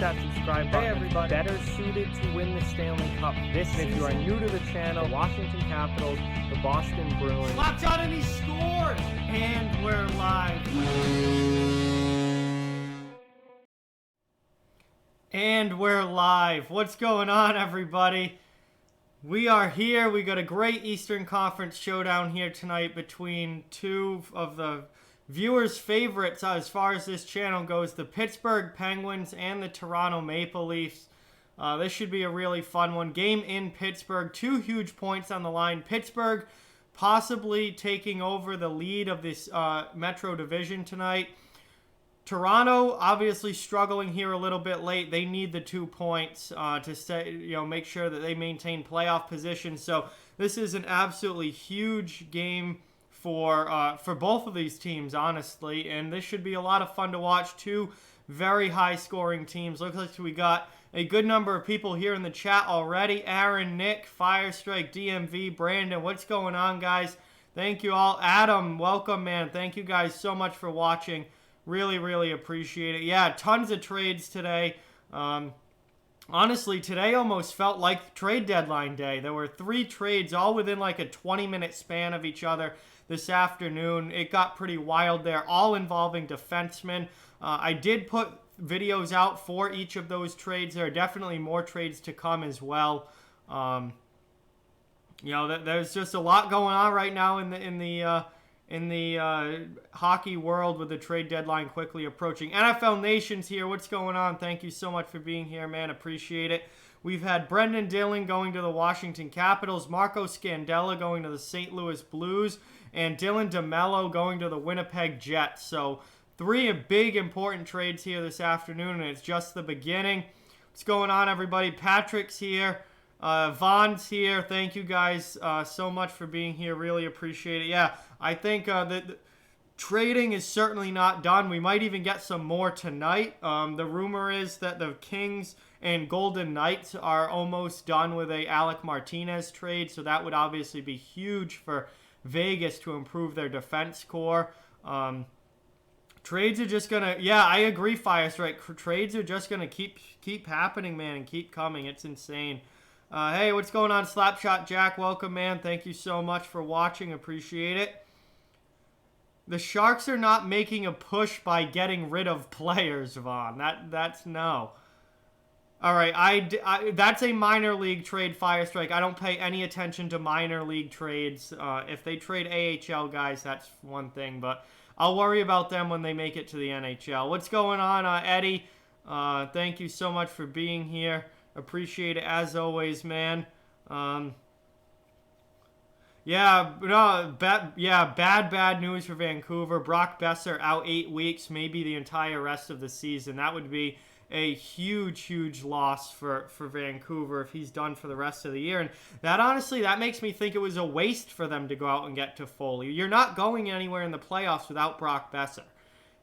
that subscribe button. Hey everybody, better suited to win the Stanley Cup this season. If you are new to the channel, Washington Capitals, the Boston Bruins. Slapped out and he scored! And we're live. And we're live. What's going on, everybody? We are here. We got a great Eastern Conference showdown here tonight between two of the viewers' favorites as far as this channel goes, the Pittsburgh Penguins and the Toronto Maple Leafs. This should be a really fun one. Game in Pittsburgh. 2 huge points on the line. Pittsburgh possibly taking over the lead of this Metro Division tonight. Toronto obviously struggling here a little bit late. They need the 2 points to stay, make sure that they maintain playoff position. So this is an absolutely huge game for both of these teams, honestly, and this should be a lot of fun to watch. 2 very high-scoring teams. Looks like we got a good number of people here in the chat already. Aaron, Nick, Firestrike, DMV, Brandon, what's going on, guys? Thank you all. Adam, welcome, man. Thank you guys so much for watching. Really, really appreciate it. Yeah, tons of trades today. Honestly, today almost felt like trade deadline day. There were 3 trades all within like a 20-minute span of each other this afternoon. It got pretty wild there, all involving defensemen. I did put videos out for each of those trades. There are definitely more trades to come as well. There's just a lot going on right now in the hockey world with the trade deadline quickly approaching. NFL Nation's here. What's going on? Thank you so much for being here, man. Appreciate it. We've had Brendan Dillon going to the Washington Capitals, Marco Scandella going to the St. Louis Blues, and Dylan DeMello going to the Winnipeg Jets. So 3 big important trades here this afternoon, and it's just the beginning. What's going on, everybody? Patrick's here. Vaughn's here. Thank you guys so much for being here. Really appreciate it. Yeah, I think that trading is certainly not done. We might even get some more tonight. The rumor is that the Kings and Golden Knights are almost done with a Alec Martinez trade, so that would obviously be huge for Vegas to improve their defense core. Trades are just gonna, yeah, I agree, Firestrike. Trades are just gonna keep happening, man, and keep coming. It's insane. Hey, what's going on, Slapshot Jack? Welcome, man. Thank you so much for watching. Appreciate it. The Sharks are not making a push by getting rid of players, Vaughn. That's no. All right, that's a minor league trade, Firestrike. I don't pay any attention to minor league trades. If they trade AHL guys, that's one thing, but I'll worry about them when they make it to the NHL. What's going on, Eddie? Thank you so much for being here. Appreciate it as always, man. Bad news for Vancouver. Brock Besser out 8 weeks, maybe the entire rest of the season. That would be a huge loss for Vancouver if he's done for the rest of the year. And that, honestly, that makes me think it was a waste for them to go out and get Toffoli. You're not going anywhere in the playoffs without Brock Besser.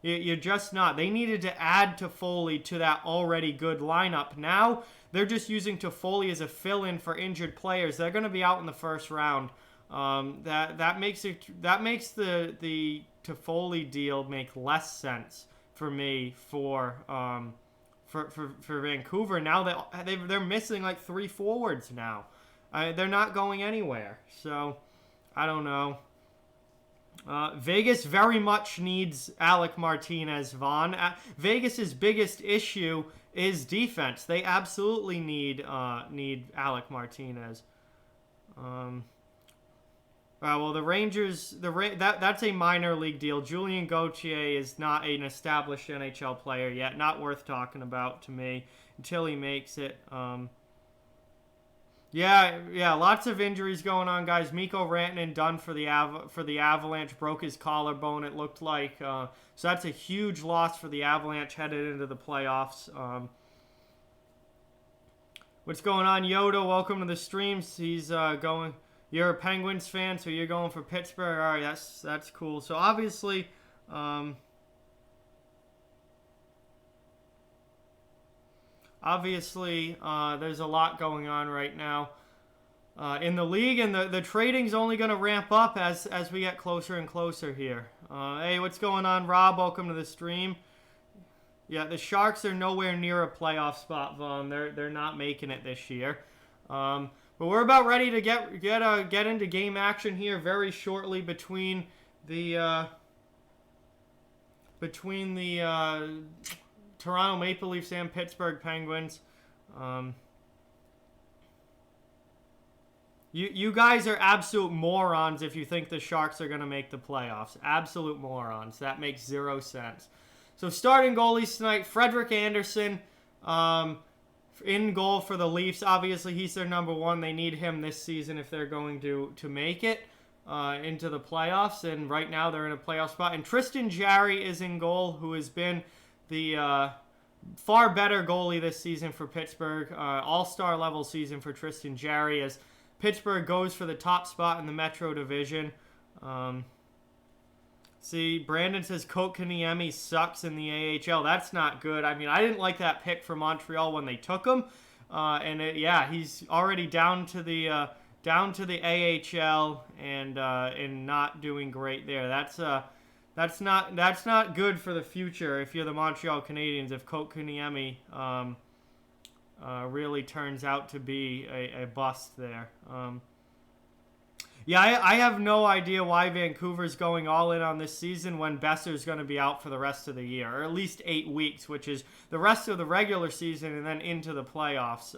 You're just not. They needed to add Toffoli to that already good lineup. Now they're just using Toffoli as a fill-in for injured players. They're going to be out in the first round. That makes the Toffoli deal make less sense for me for Vancouver. Now that they're missing like 3 forwards now. They're not going anywhere. So I don't know. Vegas very much needs Alec Martinez, Vaughn. Vegas's biggest issue is defense. They absolutely need Alec Martinez. Well, the Rangers, that's a minor league deal. Julien Gauthier is not an established NHL player yet. Not worth talking about to me until he makes it. Yeah, lots of injuries going on, guys. Mikko Rantanen done for the Avalanche, broke his collarbone, it looked like. So that's a huge loss for the Avalanche headed into the playoffs. What's going on, Yoda? Welcome to the streams. He's going. You're a Penguins fan, so you're going for Pittsburgh. All right, that's cool. So obviously, there's a lot going on right now in the league, and the trading's only going to ramp up as we get closer and closer here. Hey, what's going on, Rob? Welcome to the stream. Yeah, the Sharks are nowhere near a playoff spot, Vaughn. They're not making it this year. But we're about ready to get into game action here very shortly between the Toronto Maple Leafs and Pittsburgh Penguins. You guys are absolute morons if you think the Sharks are going to make the playoffs. Absolute morons. That makes zero sense. So starting goalies tonight, Frederik Andersen in goal for the Leafs. Obviously, he's their number one. They need him this season if they're going to make it into the playoffs. And right now they're in a playoff spot. And Tristan Jarry is in goal, who has been the far better goalie this season for Pittsburgh. All-star level season for Tristan Jarry as Pittsburgh goes for the top spot in the Metro Division. See, Brandon says Kotkaniemi sucks in the AHL. That's not good. I mean, I didn't like that pick for Montreal when they took him. He's already down to the AHL and not doing great there. That's not good for the future if you're the Montreal Canadiens. If Kotkaniemi really turns out to be a bust there. I have no idea why Vancouver's going all in on this season when Besser's going to be out for the rest of the year, or at least 8 weeks, which is the rest of the regular season and then into the playoffs.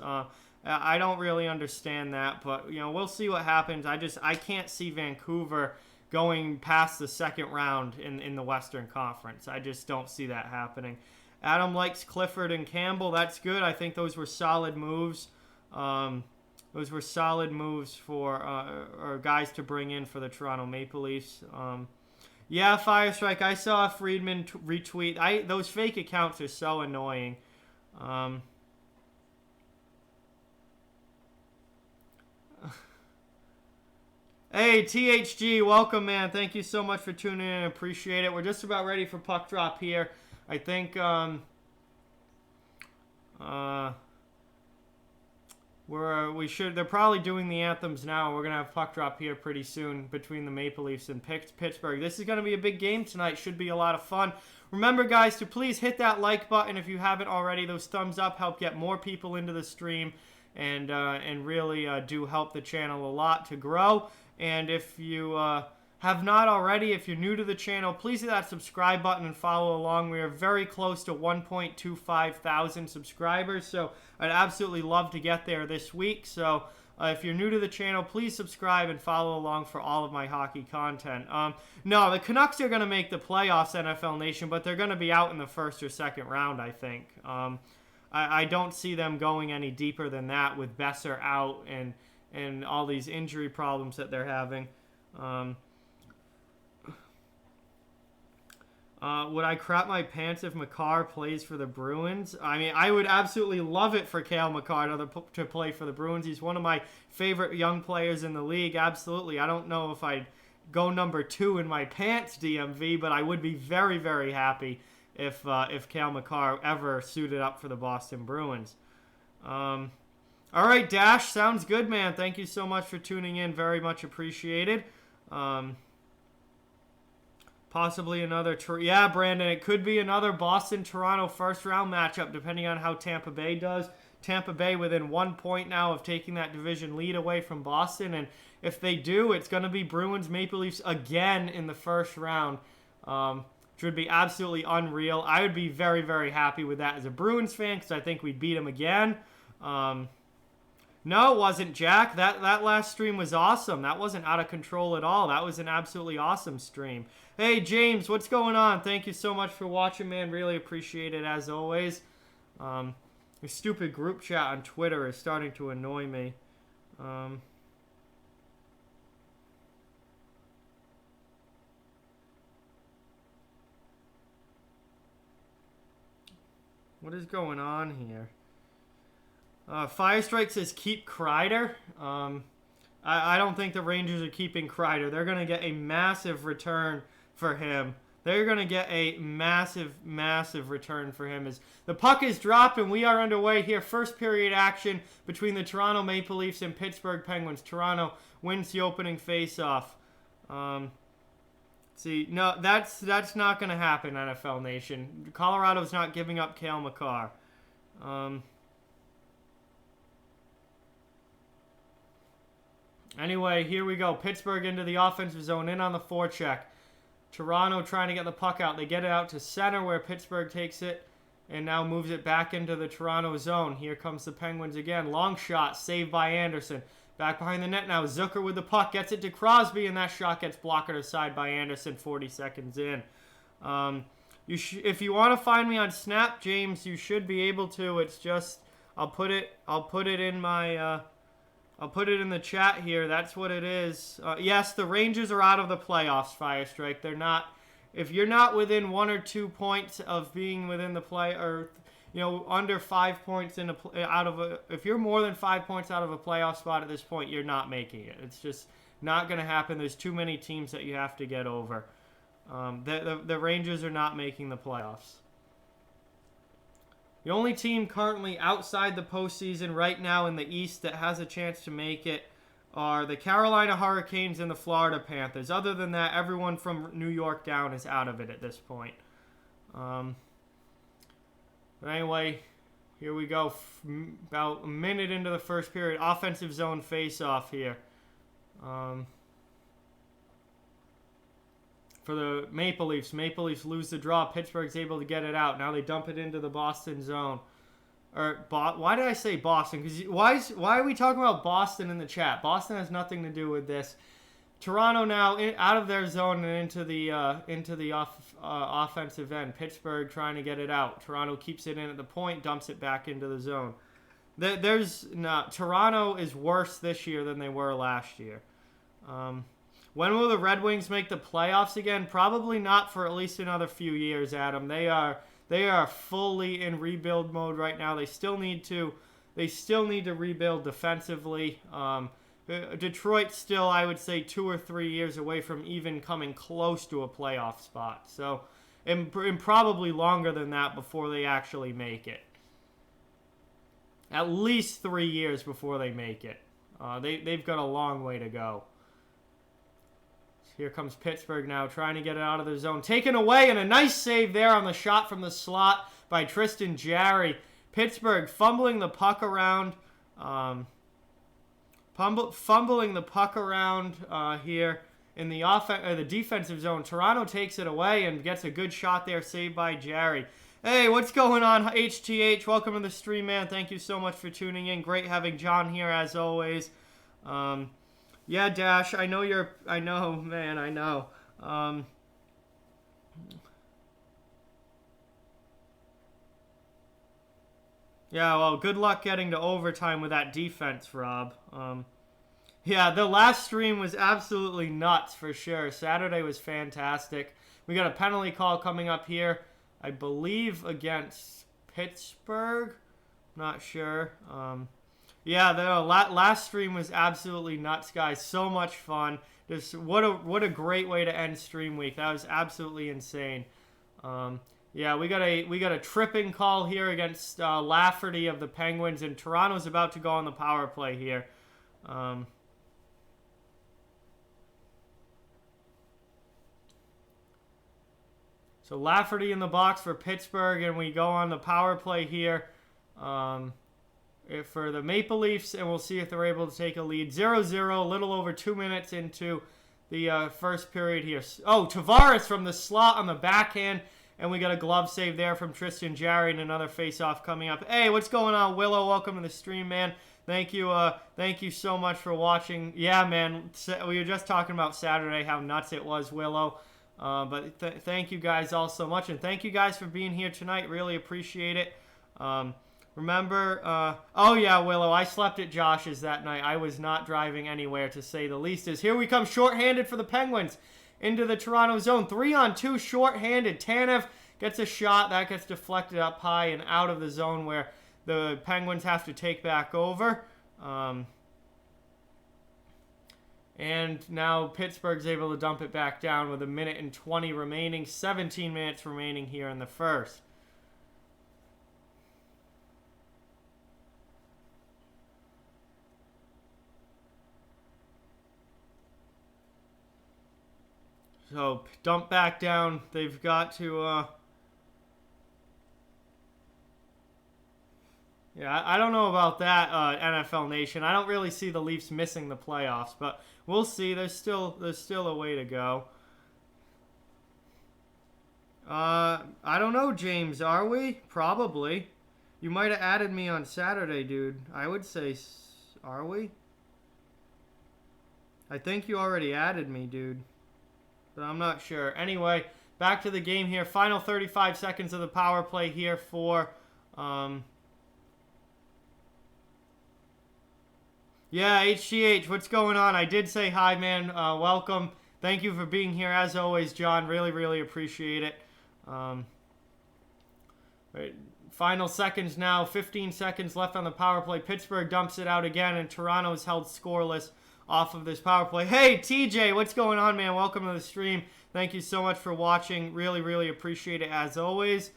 I don't really understand that, but we'll see what happens. I can't see Vancouver going past the second round in the Western Conference. I just don't see that happening. Adam likes Clifford and Campbell. That's good. I think those were solid moves. Those were solid moves for or guys to bring in for the Toronto Maple Leafs. Firestrike. I saw a Friedman retweet. Those fake accounts are so annoying. Hey, THG, welcome, man. Thank you so much for tuning in. Appreciate it. We're just about ready for puck drop here. I think they're probably doing the anthems now. We're going to have puck drop here pretty soon between the Maple Leafs and Pittsburgh. This is going to be a big game tonight. Should be a lot of fun. Remember, guys, to please hit that like button if you haven't already. Those thumbs up help get more people into the stream and really do help the channel a lot to grow. And if you have not already, if you're new to the channel, please hit that subscribe button and follow along. We are very close to 1.25 thousand subscribers, so I'd absolutely love to get there this week. So if you're new to the channel, please subscribe and follow along for all of my hockey content. No, the Canucks are going to make the playoffs, NFL Nation, but they're going to be out in the first or second round, I think. I don't see them going any deeper than that with Besser out and all these injury problems that they're having. Would I crap my pants if Makar plays for the Bruins? I mean, I would absolutely love it for Cale Makar to play for the Bruins. He's one of my favorite young players in the league. Absolutely. I don't know if I'd go number 2 in my pants, DMV, but I would be very, very happy if Cale Makar ever suited up for the Boston Bruins. All right, Dash, sounds good, man. Thank you so much for tuning in. Very much appreciated. Possibly another... Brandon, it could be another Boston-Toronto first-round matchup, depending on how Tampa Bay does. Tampa Bay within 1 point now of taking that division lead away from Boston, and if they do, it's going to be Bruins-Maple Leafs again in the first round, which would be absolutely unreal. I would be very, very happy with that as a Bruins fan, because I think we'd beat them again. No, it wasn't, Jack. That last stream was awesome. That wasn't out of control at all. That was an absolutely awesome stream. Hey, James, what's going on? Thank you so much for watching, man. Really appreciate it, as always. The stupid group chat on Twitter is starting to annoy me. What is going on here? Firestrike says keep Kreider. I don't think the Rangers are keeping Kreider. They're going to get a massive return for him. They're going to get a massive, massive return for him. As the puck is dropped and we are underway here. First period action between the Toronto Maple Leafs and Pittsburgh Penguins. Toronto wins the opening faceoff. Let's See, no, that's not going to happen, NFL Nation. Colorado's not giving up Cale Makar. Anyway, here we go. Pittsburgh into the offensive zone, in on the forecheck. Toronto trying to get the puck out. They get it out to center where Pittsburgh takes it and now moves it back into the Toronto zone. Here comes the Penguins again. Long shot, saved by Anderson. Back behind the net now. Zucker with the puck. Gets it to Crosby, and that shot gets blocked aside by Anderson 40 seconds in. If you want to find me on Snap, James, you should be able to. It's just I'll put it in my I'll put it in the chat here. That's what it is. Yes, the Rangers are out of the playoffs, Firestrike. They're not. If you're not within 1 or 2 points of being within the play, or under 5 points if you're more than 5 points out of a playoff spot at this point, you're not making it. It's just not going to happen. There's too many teams that you have to get over. The Rangers are not making the playoffs. The only team currently outside the postseason right now in the East that has a chance to make it are the Carolina Hurricanes and the Florida Panthers. Other than that, everyone from New York down is out of it at this point. But anyway, here we go. About a minute into the first period. Offensive zone face-off here. For the Maple Leafs. Maple Leafs lose the draw. Pittsburgh's able to get it out. Now they dump it into the Boston zone. Why did I say Boston? Because why are we talking about Boston in the chat? Boston has nothing to do with this. Toronto now out of their zone and into the offensive end. Pittsburgh trying to get it out. Toronto keeps it in at the point, dumps it back into the zone. Toronto is worse this year than they were last year. When will the Red Wings make the playoffs again? Probably not for at least another few years, Adam. They are fully in rebuild mode right now. They still need to rebuild defensively. Detroit's still, I would say, 2 or 3 years away from even coming close to a playoff spot. So, and probably longer than that before they actually make it. At least 3 years before they make it. They've got a long way to go. Here comes Pittsburgh now, trying to get it out of the zone. Taken away, and a nice save there on the shot from the slot by Tristan Jarry. Pittsburgh fumbling the puck around. Fumbling the puck around here in the defensive zone. Toronto takes it away and gets a good shot there, saved by Jarry. Hey, what's going on, HTH? Welcome to the stream, man. Thank you so much for tuning in. Great having John here, as always. Yeah, Dash, I know, man, I know. Yeah, well, good luck getting to overtime with that defense, Rob. Yeah, the last stream was absolutely nuts, for sure. Saturday was fantastic. We got a penalty call coming up here, I believe, against Pittsburgh. Not sure. Yeah, the last stream was absolutely nuts, guys. So much fun. Just what a great way to end stream week. That was absolutely insane. Yeah, we got a tripping call here against Lafferty of the Penguins, and Toronto's about to go on the power play here. So Lafferty in the box for Pittsburgh, and we go on the power play here. For the Maple Leafs, and we'll see if they're able to take a lead. 0-0, a little over 2 minutes into the first period here. Oh, Tavares from the slot on the backhand, and we got a glove save there from Tristan Jarry, and another face-off coming up. Hey, what's going on, Willow? Welcome to the stream, man. Thank you so much for watching. Yeah, man, we were just talking about Saturday, how nuts it was, Willow. But thank you guys all so much, and thank you guys for being here tonight. Really appreciate it. Remember, oh yeah, Willow, I slept at Josh's that night. I was not driving anywhere, to say the least. As here we come, shorthanded for the Penguins into the Toronto zone. 3-on-2, shorthanded. Tanev gets a shot. That gets deflected up high and out of the zone where the Penguins have to take back over. And now Pittsburgh's able to dump it back down with 1:20 remaining. 17 minutes remaining here in the first. So dump back down. They've got to... Yeah, I don't know about that, NFL Nation. I don't really see the Leafs missing the playoffs, but we'll see. There's still a way to go. I don't know, James. Are we? Probably. You might have added me on Saturday, dude. I would say, are we? I think you already added me, dude. But I'm not sure. Anyway, back to the game here. Final 35 seconds of the power play here for... Yeah, HGH, what's going on? I did say hi, man. Welcome. Thank you for being here, as always, John. Really, really appreciate it. Right. Final seconds now. 15 seconds left on the power play. Pittsburgh dumps it out again, and Toronto is held scoreless off of this power play. Hey, TJ, what's going on, man? Welcome to the stream. Thank you so much for watching. Really, really appreciate it, as always.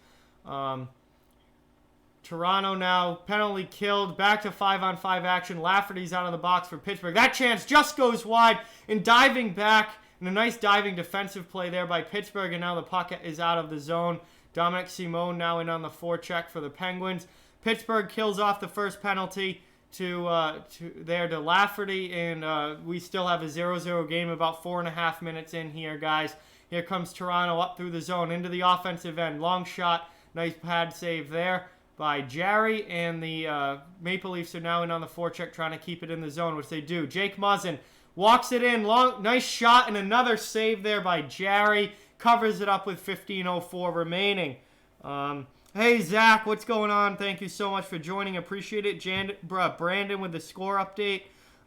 Toronto now, penalty killed, back to 5-on-5 action. Lafferty's out of the box for Pittsburgh. That chance just goes wide, and diving back, and a nice diving defensive play there by Pittsburgh, and now the puck is out of the zone. Dominic Simone now in on the forecheck for the Penguins. Pittsburgh kills off the first penalty to Lafferty, and we still have a 0-0 game about 4.5 minutes in here, guys. Here comes Toronto up through the zone into the offensive end. Long shot, nice pad save there by Jarry, and the Maple Leafs are now in on the forecheck trying to keep it in the zone, which they do. Jake Muzzin walks it in, nice shot, and another save there by Jarry. Covers it up with 15:04 remaining. Hey, Zach, what's going on? Thank you so much for joining. Appreciate it. Brandon with the score update.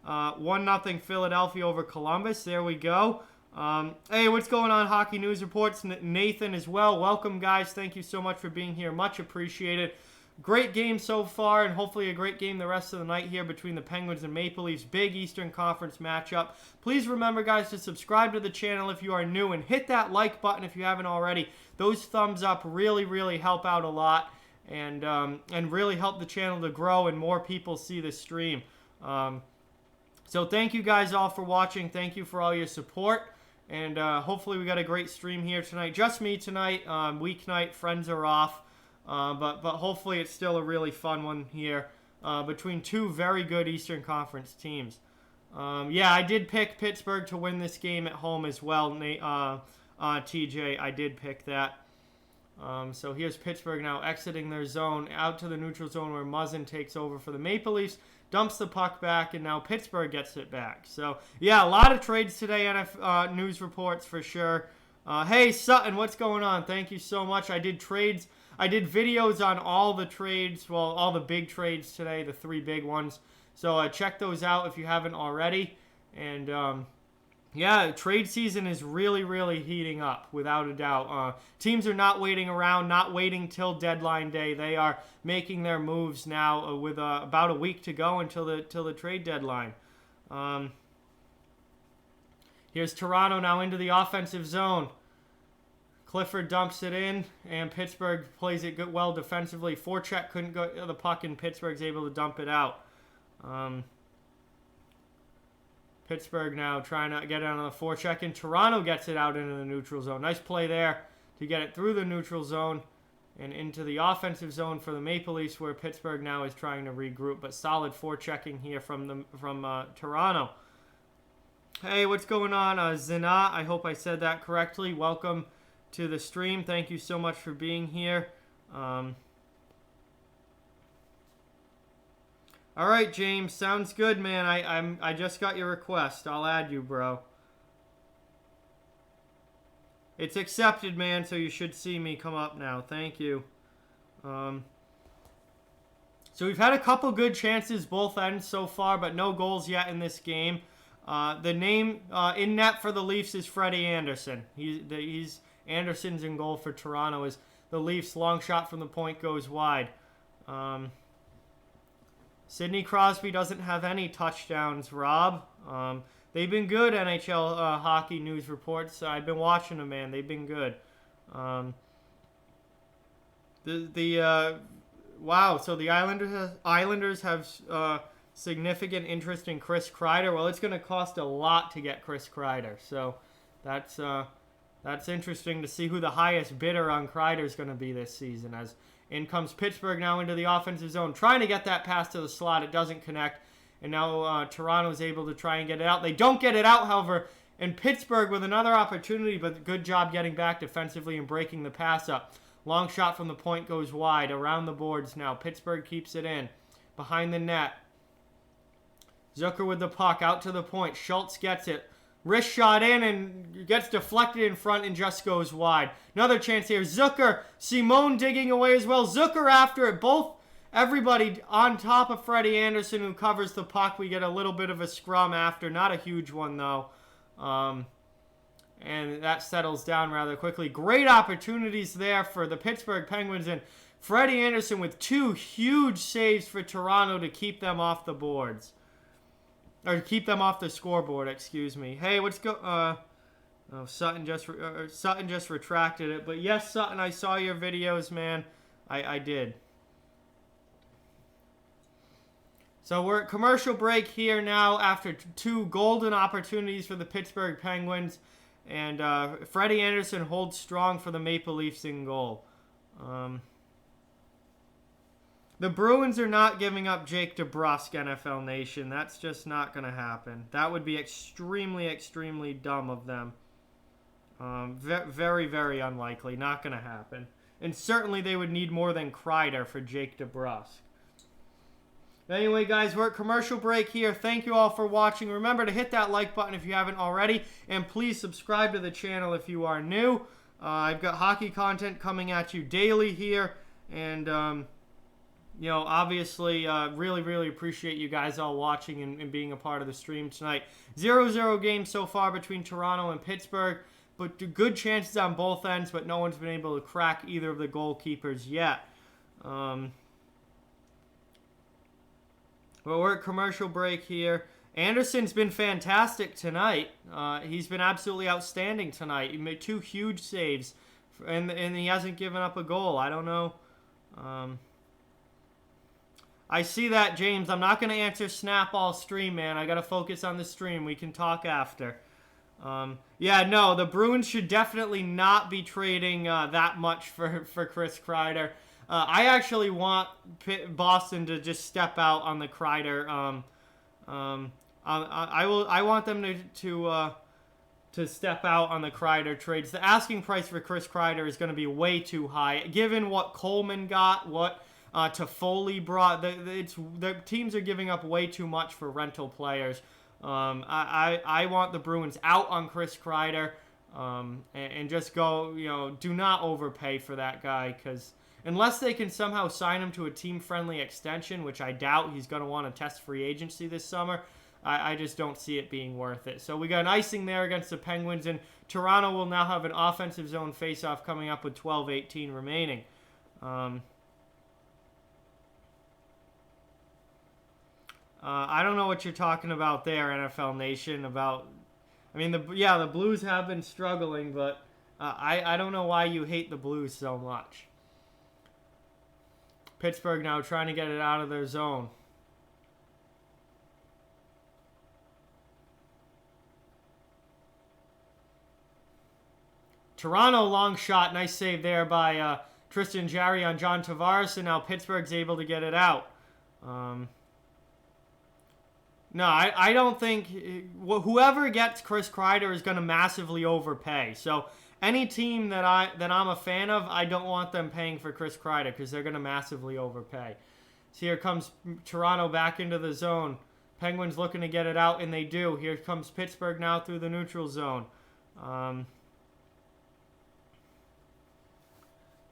1-0 Philadelphia over Columbus. There we go. Hey, what's going on? Hockey News Reports. Nathan as well. Welcome, guys. Thank you so much for being here. Much appreciated. Great game so far, and hopefully a great game the rest of the night here between the Penguins and Maple Leafs. Big Eastern Conference matchup. Please remember, guys, to subscribe to the channel if you are new, and hit that like button if you haven't already. Those thumbs up really, really help out a lot, and really help the channel to grow and more people see the stream. So thank you guys all for watching. Thank you for all your support, and hopefully we got a great stream here tonight. Just me tonight, weeknight, friends are off. But hopefully it's still a really fun one here between two very good Eastern Conference teams. Yeah, I did pick Pittsburgh to win this game at home as well, TJ. I did pick that. So here's Pittsburgh now exiting their zone out to the neutral zone where Muzzin takes over for the Maple Leafs, dumps the puck back, and now Pittsburgh gets it back. So, yeah, a lot of trades today, news reports for sure. Hey, Sutton, what's going on? Thank you so much. I did videos on all the trades, well, all the big trades today, the 3 big ones. So check those out if you haven't already. And, yeah, trade season is really, really heating up, without a doubt. Teams are not waiting around, not waiting till deadline day. They are making their moves now with about a week to go until the trade deadline. Here's Toronto now into the offensive zone. Clifford dumps it in, and Pittsburgh plays it well defensively. Forecheck couldn't go the puck, and Pittsburgh's able to dump it out. Pittsburgh now trying to get it on the forecheck, and Toronto gets it out into the neutral zone. Nice play there to get it through the neutral zone and into the offensive zone for the Maple Leafs, where Pittsburgh now is trying to regroup. But solid forechecking here from Toronto. Hey, what's going on? Zina, I hope I said that correctly. Welcome to the stream. Thank you so much for being here. All right, James, sounds good, man. I just got your request. I'll add you, bro. It's accepted, man, so you should see me come up now. Thank you. So we've had a couple good chances both ends so far, but no goals yet in this game. The name in net for the Leafs is Freddie Anderson. He's Anderson's in goal for Toronto. As the Leafs' long shot from the point goes wide. Sidney Crosby doesn't have any touchdowns, Rob. They've been good, NHL hockey news reports. I've been watching them, man. They've been good. Wow, so the Islanders have significant interest in Chris Kreider. Well, it's going to cost a lot to get Chris Kreider. So that's That's interesting to see who the highest bidder on Kreider is going to be this season. As in comes Pittsburgh now into the offensive zone, trying to get that pass to the slot. It doesn't connect. And now Toronto is able to try and get it out. They don't get it out, however. And Pittsburgh with another opportunity, but good job getting back defensively and breaking the pass up. Long shot from the point goes wide. Around the boards now. Pittsburgh keeps it in. Behind the net. Zucker with the puck. Out to the point. Schultz gets it. Wrist shot in and gets deflected in front and just goes wide. Another chance here. Zucker. Simone digging away as well. Zucker after it. Everybody on top of Freddie Anderson who covers the puck. We get a little bit of a scrum after. Not a huge one though. And that settles down rather quickly. Great opportunities there for the Pittsburgh Penguins. And Freddie Anderson with 2 huge saves for Toronto to keep them off the boards. Or keep them off the scoreboard, excuse me. Hey, what's Sutton just retracted it. But yes, Sutton, I saw your videos, man. I did. So we're at commercial break here now after 2 golden opportunities for the Pittsburgh Penguins. And Freddie Anderson holds strong for the Maple Leafs in goal. The Bruins are not giving up Jake DeBrusk, NFL Nation. That's just not going to happen. That would be extremely, extremely dumb of them. Very, very unlikely. Not going to happen. And certainly they would need more than Kreider for Jake DeBrusk. Anyway, guys, we're at commercial break here. Thank you all for watching. Remember to hit that like button if you haven't already. And please subscribe to the channel if you are new. I've got hockey content coming at you daily here. And, you know, obviously, really, really appreciate you guys all watching and being a part of the stream tonight. 0-0 game so far between Toronto and Pittsburgh. But good chances on both ends, but no one's been able to crack either of the goalkeepers yet. But we're at commercial break here. Anderson's been fantastic tonight. He's been absolutely outstanding tonight. He made 2 huge saves, and he hasn't given up a goal. I don't know. I see that, James. I'm not going to answer Snap all stream, man. I got to focus on the stream. We can talk after. Yeah, no, the Bruins should definitely not be trading that much for Chris Kreider. I actually want Boston to just step out on the Kreider. I want them to step out on the Kreider trades. The asking price for Chris Kreider is going to be way too high, given what Coleman got, what Toffoli brought. The teams are giving up way too much for rental players. I want the Bruins out on Chris Kreider, and just go. You know, do not overpay for that guy, because unless they can somehow sign him to a team-friendly extension, which I doubt, he's going to want to test free agency this summer, I just don't see it being worth it. So we got an icing there against the Penguins, and Toronto will now have an offensive zone face-off coming up with 12:18 remaining. I don't know what you're talking about there, NFL Nation, about... I mean, the Blues have been struggling, but I don't know why you hate the Blues so much. Pittsburgh now trying to get it out of their zone. Toronto, long shot. Nice save there by Tristan Jarry on John Tavares, and now Pittsburgh's able to get it out. No, I don't think... Whoever gets Chris Kreider is going to massively overpay. So any team that I'm a fan of, I don't want them paying for Chris Kreider because they're going to massively overpay. So here comes Toronto back into the zone. Penguins looking to get it out, and they do. Here comes Pittsburgh now through the neutral zone.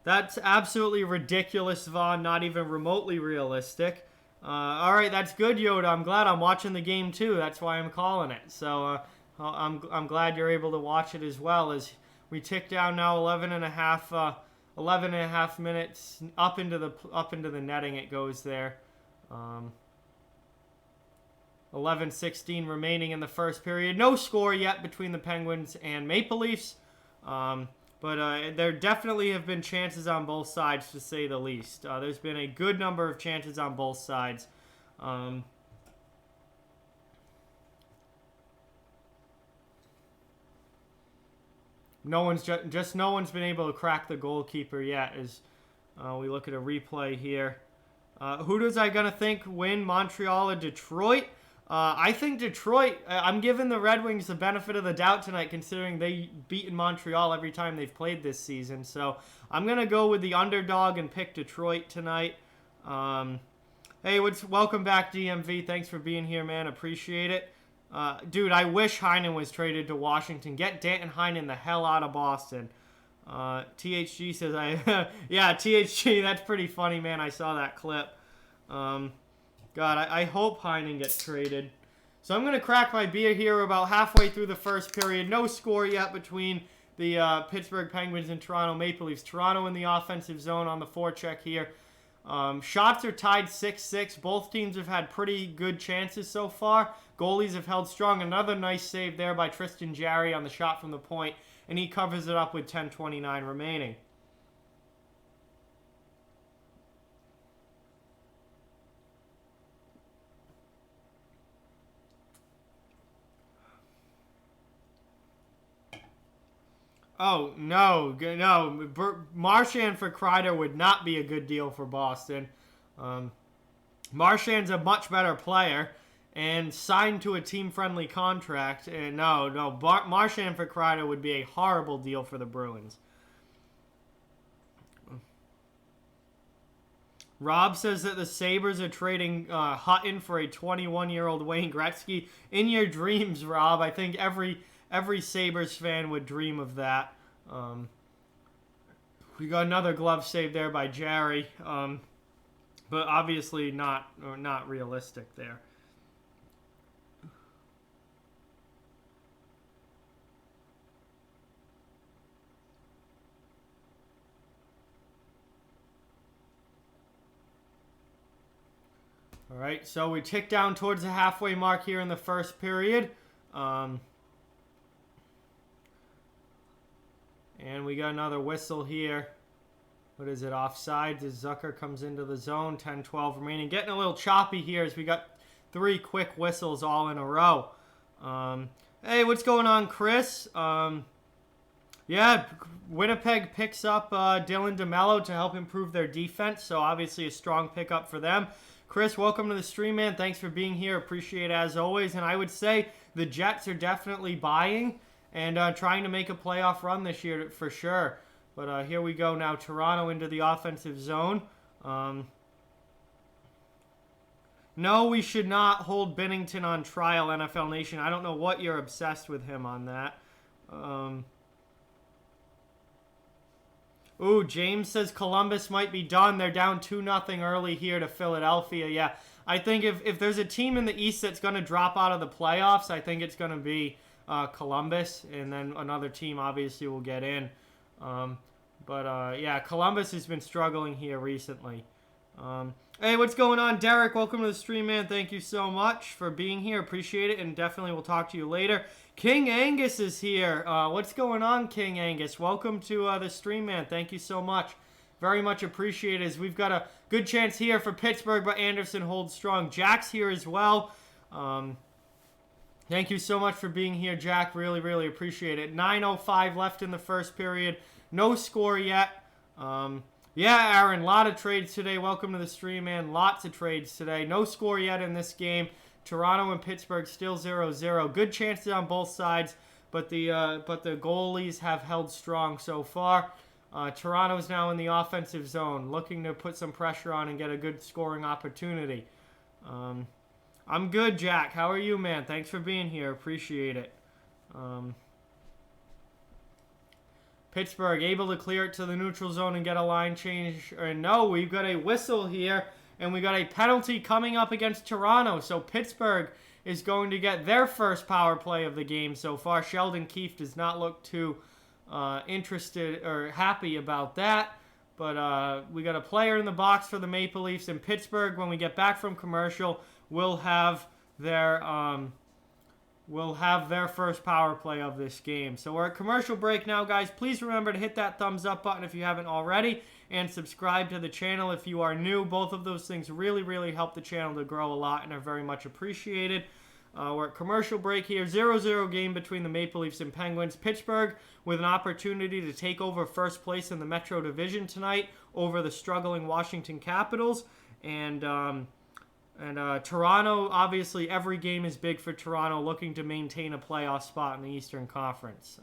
That's absolutely ridiculous, Vaughn. Not even remotely realistic. All right, that's good, Yoda. I'm glad I'm watching the game too. That's why I'm calling it. So I'm glad you're able to watch it as well, as we tick down now 11 and a half minutes up into the netting. It goes there. 11:16 remaining in the first period. No score yet between the Penguins and Maple Leafs. But there definitely have been chances on both sides, to say the least. There's been a good number of chances on both sides. All no one's no one's been able to crack the goalkeeper yet. As we look at a replay here, who does I gonna think win, Montreal or Detroit? I think Detroit. I'm giving the Red Wings the benefit of the doubt tonight, considering they beaten Montreal every time they've played this season. So I'm gonna go with the underdog and pick Detroit tonight. Hey, welcome back, DMV. Thanks for being here, man. Appreciate it. Dude, I wish Heinen was traded to Washington. Get Danton Heinen the hell out of Boston. THG says yeah, THG, that's pretty funny, man. I saw that clip. God, I hope Heinen gets traded. So I'm going to crack my beer here. We're about halfway through the first period. No score yet between the Pittsburgh Penguins and Toronto Maple Leafs. Toronto in the offensive zone on the forecheck here. Shots are tied 6-6. Both teams have had pretty good chances so far. Goalies have held strong. Another nice save there by Tristan Jarry on the shot from the point, and he covers it up with 10:29 remaining. Oh, no. Marchand for Kreider would not be a good deal for Boston. Marchand's a much better player and signed to a team-friendly contract. And no, Marchand for Kreider would be a horrible deal for the Bruins. Rob says that the Sabres are trading Hutton for a 21-year-old Wayne Gretzky. In your dreams, Rob. I think every Sabres fan would dream of that. We got another glove save there by Jarry, but obviously not realistic there. All right, so we tick down towards the halfway mark here in the first period. And we got another whistle here. What is it, offsides as Zucker comes into the zone, 10-12 remaining. Getting a little choppy here as we got 3 quick whistles all in a row. Hey, what's going on, Chris? Yeah, Winnipeg picks up Dylan DeMello to help improve their defense, so obviously a strong pickup for them. Chris, welcome to the stream, man. Thanks for being here. Appreciate it as always. And I would say the Jets are definitely buying and trying to make a playoff run this year for sure. But here we go now. Toronto into the offensive zone. No, we should not hold Binnington on trial, NFL Nation. I don't know what you're obsessed with him on that. Ooh, James says Columbus might be done. They're down 2-0 early here to Philadelphia. Yeah, I think if there's a team in the East that's going to drop out of the playoffs, I think it's going to be Columbus, and then another team obviously will get in. Yeah, Columbus has been struggling here recently. Hey, what's going on, Derek? Welcome to the stream, man. Thank you so much for being here. Appreciate it, and definitely we'll talk to you later. King Angus is here. What's going on, King Angus? Welcome to the stream, man. Thank you so much. Very much appreciated. As we've got a good chance here for Pittsburgh, but Anderson holds strong. Jack's here as well. Thank you so much for being here, Jack. Really, really appreciate it. 9:05 left in the first period. No score yet. Yeah, Aaron, a lot of trades today. Welcome to the stream, man. Lots of trades today. No score yet in this game. Toronto and Pittsburgh still 0-0. Good chances on both sides, but the goalies have held strong so far. Toronto's now in the offensive zone, looking to put some pressure on and get a good scoring opportunity. I'm good, Jack. How are you, man? Thanks for being here. Appreciate it. Pittsburgh able to clear it to the neutral zone and get a line change. No, we've got a whistle here, and we got a penalty coming up against Toronto. So Pittsburgh is going to get their first power play of the game so far. Sheldon Keefe does not look too interested or happy about that. But we got a player in the box for the Maple Leafs. In Pittsburgh, when we get back from commercial, will have their first power play of this game. So we're at commercial break now, guys. Please remember to hit that thumbs up button if you haven't already, and subscribe to the channel if you are new. Both of those things really, really help the channel to grow a lot and are very much appreciated. We're at commercial break here. 0-0 game between the Maple Leafs and Penguins. Pittsburgh with an opportunity to take over first place in the Metro Division tonight over the struggling Washington Capitals. And Toronto, obviously every game is big for Toronto, looking to maintain a playoff spot in the Eastern Conference.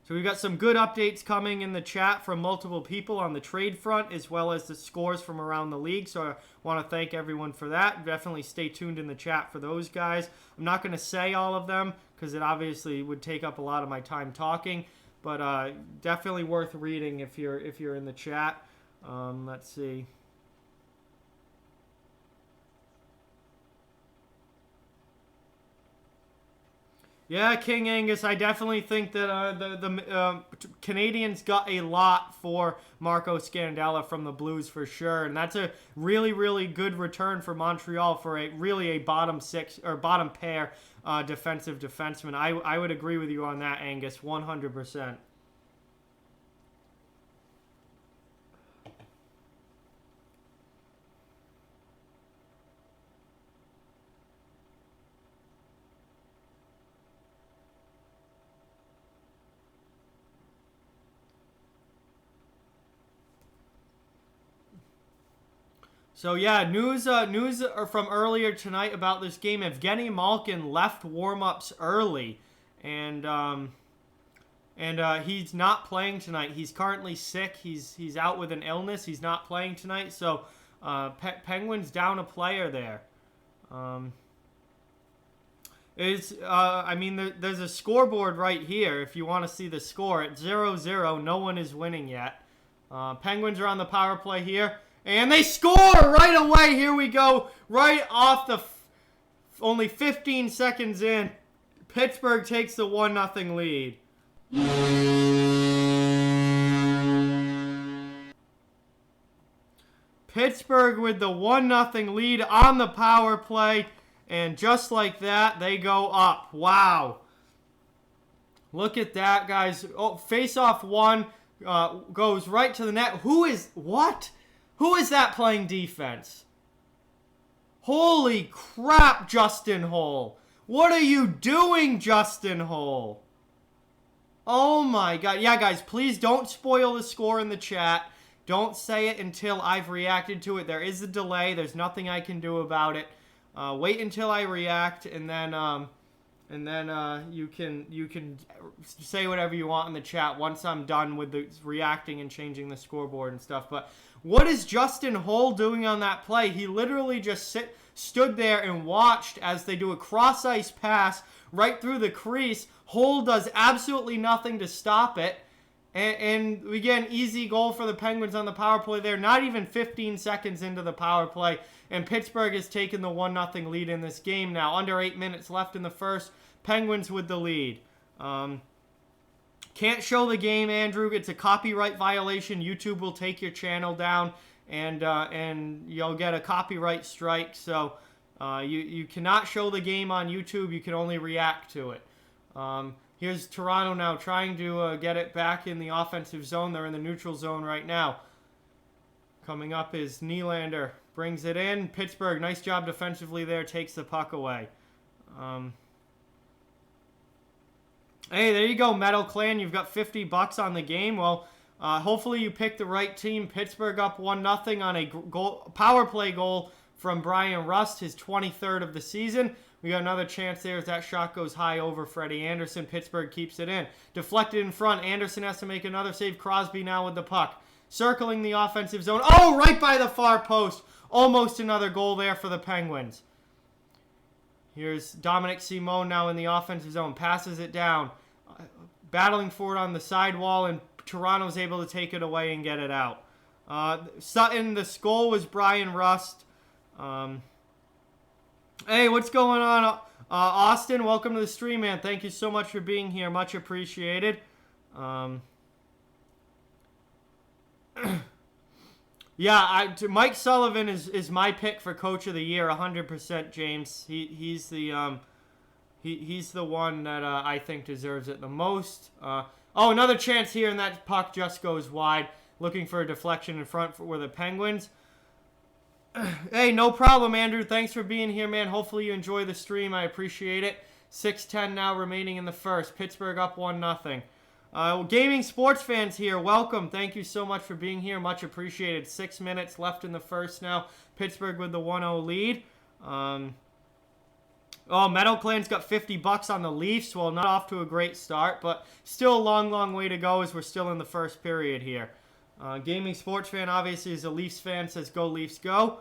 So we've got some good updates coming in the chat from multiple people on the trade front, as well as the scores from around the league. So I want to thank everyone for that. Definitely stay tuned in the chat for those guys. I'm not going to say all of them because it obviously would take up a lot of my time talking, but definitely worth reading if you're in the chat. Let's see. Yeah, King Angus, I definitely think that the Canadians got a lot for Marco Scandella from the Blues for sure, and that's a really, really good return for Montreal for a bottom six or bottom pair defensive defenseman. I would agree with you on that, Angus, 100%. So yeah, news from earlier tonight about this game. Evgeny Malkin left warm-ups early, and he's not playing tonight. He's currently sick. He's out with an illness. He's not playing tonight. So Penguins down a player there. There's a scoreboard right here if you want to see the score. It's 0-0. No one is winning yet. Penguins are on the power play here. And they score right away. Here we go. Right off the only 15 seconds in. Pittsburgh takes the 1-0 lead. Pittsburgh with the 1-0 lead on the power play. And just like that, they go up. Wow. Look at that, guys. Oh, face-off one goes right to the net. What? Who is that playing defense? Holy crap, Justin Holl. What are you doing, Justin Holl? Oh my God. Yeah, guys, please don't spoil the score in the chat. Don't say it until I've reacted to it. There is a delay. There's nothing I can do about it. Wait until I react, and then you can say whatever you want in the chat once I'm done with the reacting and changing the scoreboard and stuff. But what is Justin Holl doing on that play? He literally just stood there and watched as they do a cross-ice pass right through the crease. Holl does absolutely nothing to stop it. And we get an easy goal for the Penguins on the power play there. Not even 15 seconds into the power play. And Pittsburgh has taken the 1-0 lead in this game now. Under 8 minutes left in the first. Penguins with the lead. Can't show the game, Andrew. It's a copyright violation. YouTube will take your channel down, and you'll get a copyright strike. So you cannot show the game on YouTube. You can only react to it. Here's Toronto now trying to get it back in the offensive zone. They're in the neutral zone right now. Coming up is Nylander. Brings it in. Pittsburgh, nice job defensively there. Takes the puck away. Hey, there you go, Metal Clan. You've got $50 on the game. Well, hopefully you picked the right team. Pittsburgh up 1-0 on a power play goal from Brian Rust, his 23rd of the season. We got another chance there as that shot goes high over Freddie Anderson. Pittsburgh keeps it in. Deflected in front. Anderson has to make another save. Crosby now with the puck. Circling the offensive zone. Oh, right by the far post. Almost another goal there for the Penguins. Here's Dominic Simone now in the offensive zone. Passes it down. Battling for it on the sidewall, and Toronto's able to take it away and get it out. Sutton, the goal was Brian Rust. Hey, what's going on? Austin, welcome to the stream, man. Thank you so much for being here. Much appreciated. Yeah, Mike Sullivan is my pick for Coach of the Year, 100%, James. He's the one that I think deserves it the most. Oh, another chance here, and that puck just goes wide. Looking for a deflection in front for the Penguins. Hey, no problem, Andrew. Thanks for being here, man. Hopefully you enjoy the stream. I appreciate it. 6:10 now remaining in the first. Pittsburgh up 1-0. Gaming sports fans here, welcome. Thank you so much for being here. Much appreciated. 6 minutes left in the first now. Pittsburgh with the 1-0 lead. Metal Clan's got $50 on the Leafs. Well, not off to a great start, but still a long, long way to go as we're still in the first period here. Gaming sports fan, obviously, is a Leafs fan, says go Leafs go.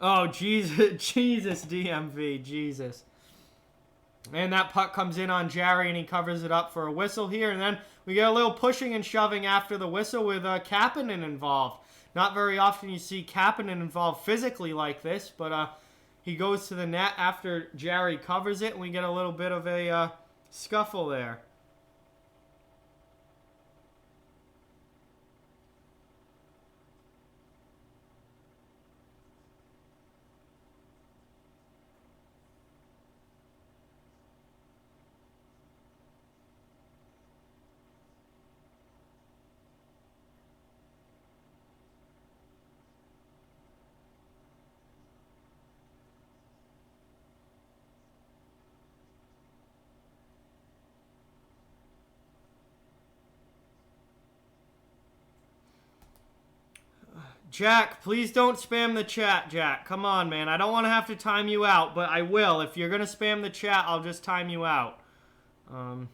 Oh, Jesus, DMV, Jesus. And that puck comes in on Jarry, and he covers it up for a whistle here. And then we get a little pushing and shoving after the whistle with Kapanen involved. Not very often you see Kapanen involved physically like this, but he goes to the net after Jarry covers it, and we get a little bit of a scuffle there. Jack, please don't spam the chat, Jack. Come on, man. I don't want to have to time you out, but I will. If you're going to spam the chat, I'll just time you out. Come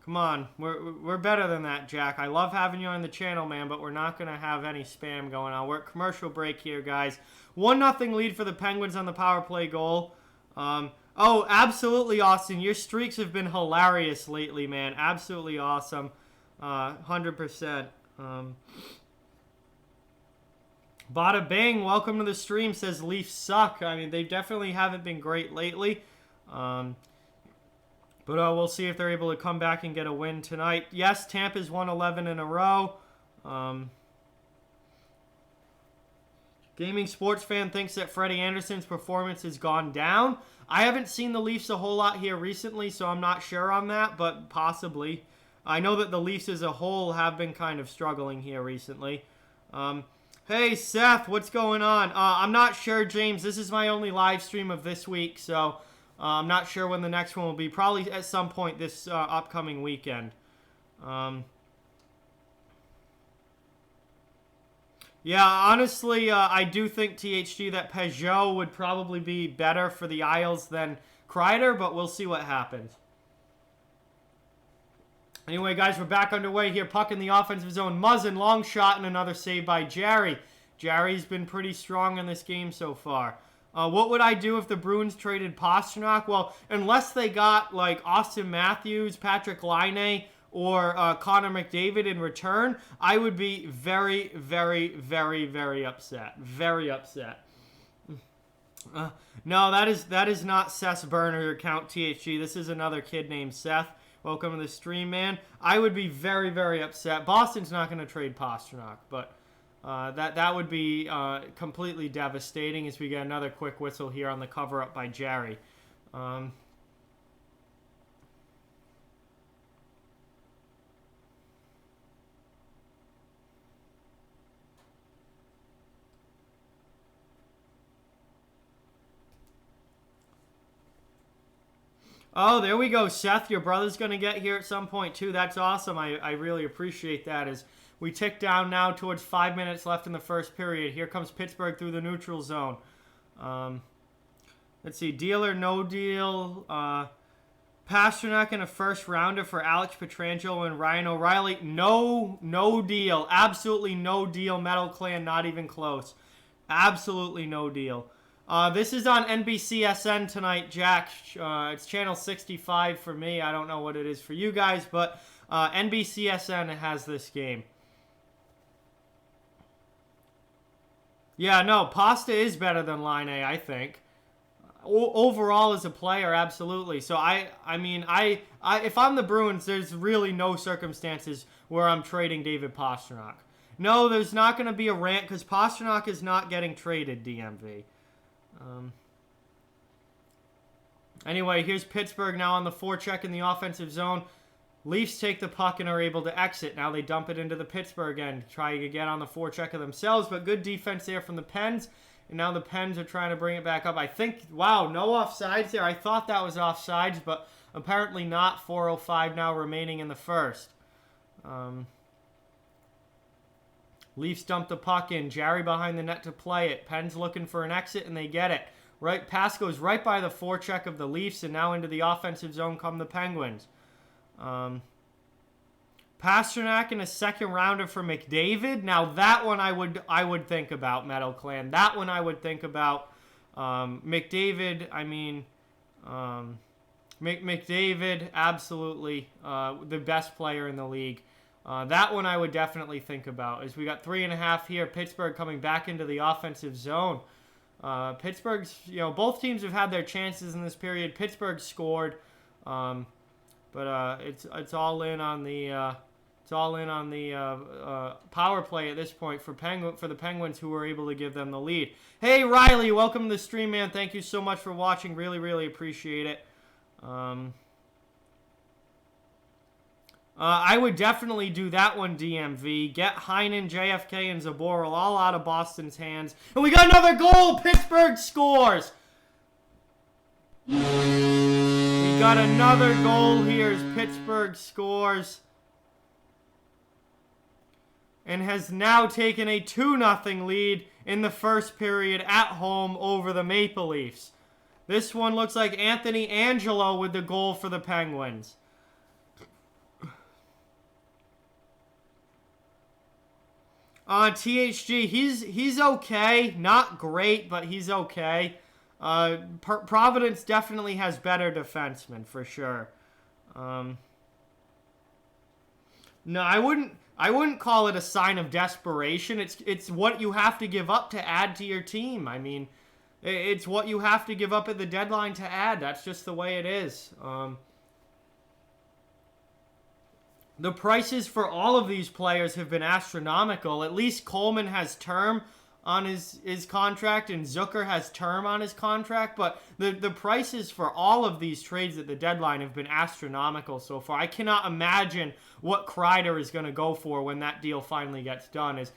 on. We're better than that, Jack. I love having you on the channel, man, but we're not going to have any spam going on. We're at commercial break here, guys. 1-0 lead for the Penguins on the power play goal. Oh, absolutely, Austin. Your streaks have been hilarious lately, man. Absolutely awesome. 100%. Bada Bang, welcome to the stream, says Leafs suck. I mean, they definitely haven't been great lately. But we'll see if they're able to come back and get a win tonight. Yes, Tampa's won 11 in a row. Gaming sports fan thinks that Freddie Anderson's performance has gone down. I haven't seen the Leafs a whole lot here recently, so I'm not sure on that, but possibly. I know that the Leafs as a whole have been kind of struggling here recently. Hey, Seth, what's going on? I'm not sure, James. This is my only live stream of this week, so I'm not sure when the next one will be. Probably at some point this upcoming weekend. Yeah, honestly, I do think, THG, that Peugeot would probably be better for the Isles than Kreider, but we'll see what happens. Anyway, guys, we're back underway here. Puck in the offensive zone. Muzzin, long shot, and another save by Jarry. Jarry's been pretty strong in this game so far. What would I do if the Bruins traded Pastrnak? Well, unless they got, like, Austin Matthews, Patrick Laine, or Connor McDavid in return, I would be very, very, very, very upset. Very upset. No, that is not Seth's burner account, THG. This is another kid named Seth. Welcome to the stream, man. I would be very, very upset. Boston's not going to trade Pastrnak, but that would be completely devastating as we get another quick whistle here on the cover-up by Jarry. Oh, there we go, Seth. Your brother's going to get here at some point, too. That's awesome. I really appreciate that. As we tick down now towards 5 minutes left in the first period. Here comes Pittsburgh through the neutral zone. Let's see. Deal or no deal. Pastrnak in a first rounder for Alex Pietrangelo and Ryan O'Reilly. No deal. Absolutely no deal. Metal Clan, not even close. Absolutely no deal. This is on NBCSN tonight, Jack. It's channel 65 for me. I don't know what it is for you guys, but NBCSN has this game. Yeah, no, Pasta is better than Laine, I think. Overall as a player, absolutely. So I mean, if I'm the Bruins, there's really no circumstances where I'm trading David Pastrnak. No, there's not going to be a rant because Pastrnak is not getting traded, DMV. Anyway, here's Pittsburgh now on the forecheck in the offensive zone. Leafs take the puck and are able to exit. Now they dump it into the Pittsburgh end, trying to get on the forechecker themselves, but good defense there from the Pens. And now the Pens are trying to bring it back up. I think, wow, no offsides there. I thought that was offsides, but apparently not. 4:05 now remaining in the first. Leafs dump the puck in. Jarry behind the net to play it. Pens looking for an exit, and they get it. Right, pass goes right by the forecheck of the Leafs, and now into the offensive zone come the Penguins. Pasternak in a second rounder for McDavid. Now that one I would think about, Metal Clan. That one I would think about. McDavid, I mean, McDavid, absolutely the best player in the league. That one I would definitely think about. As we got 3.5 here, Pittsburgh coming back into the offensive zone. Pittsburgh's, both teams have had their chances in this period. Pittsburgh scored, but it's all in on the power play at this point for the Penguins, who were able to give them the lead. Hey Riley, welcome to the stream, man. Thank you so much for watching. Really, really appreciate it. I would definitely do that one, DMV. Get Heinen, JFK, and Zaboral all out of Boston's hands. And we got another goal! Pittsburgh scores! We got another goal here as Pittsburgh scores. And has now taken a 2-0 lead in the first period at home over the Maple Leafs. This one looks like Anthony Angelo with the goal for the Penguins. THG, he's okay. Not great, but he's okay. Providence definitely has better defensemen, for sure. No, I wouldn't call it a sign of desperation. It's what you have to give up to add to your team. I mean, it's what you have to give up at the deadline to add. That's just the way it is. The prices for all of these players have been astronomical. At least Coleman has term on his contract, and Zucker has term on his contract. But the prices for all of these trades at the deadline have been astronomical so far. I cannot imagine what Kreider is going to go for when that deal finally gets done. Is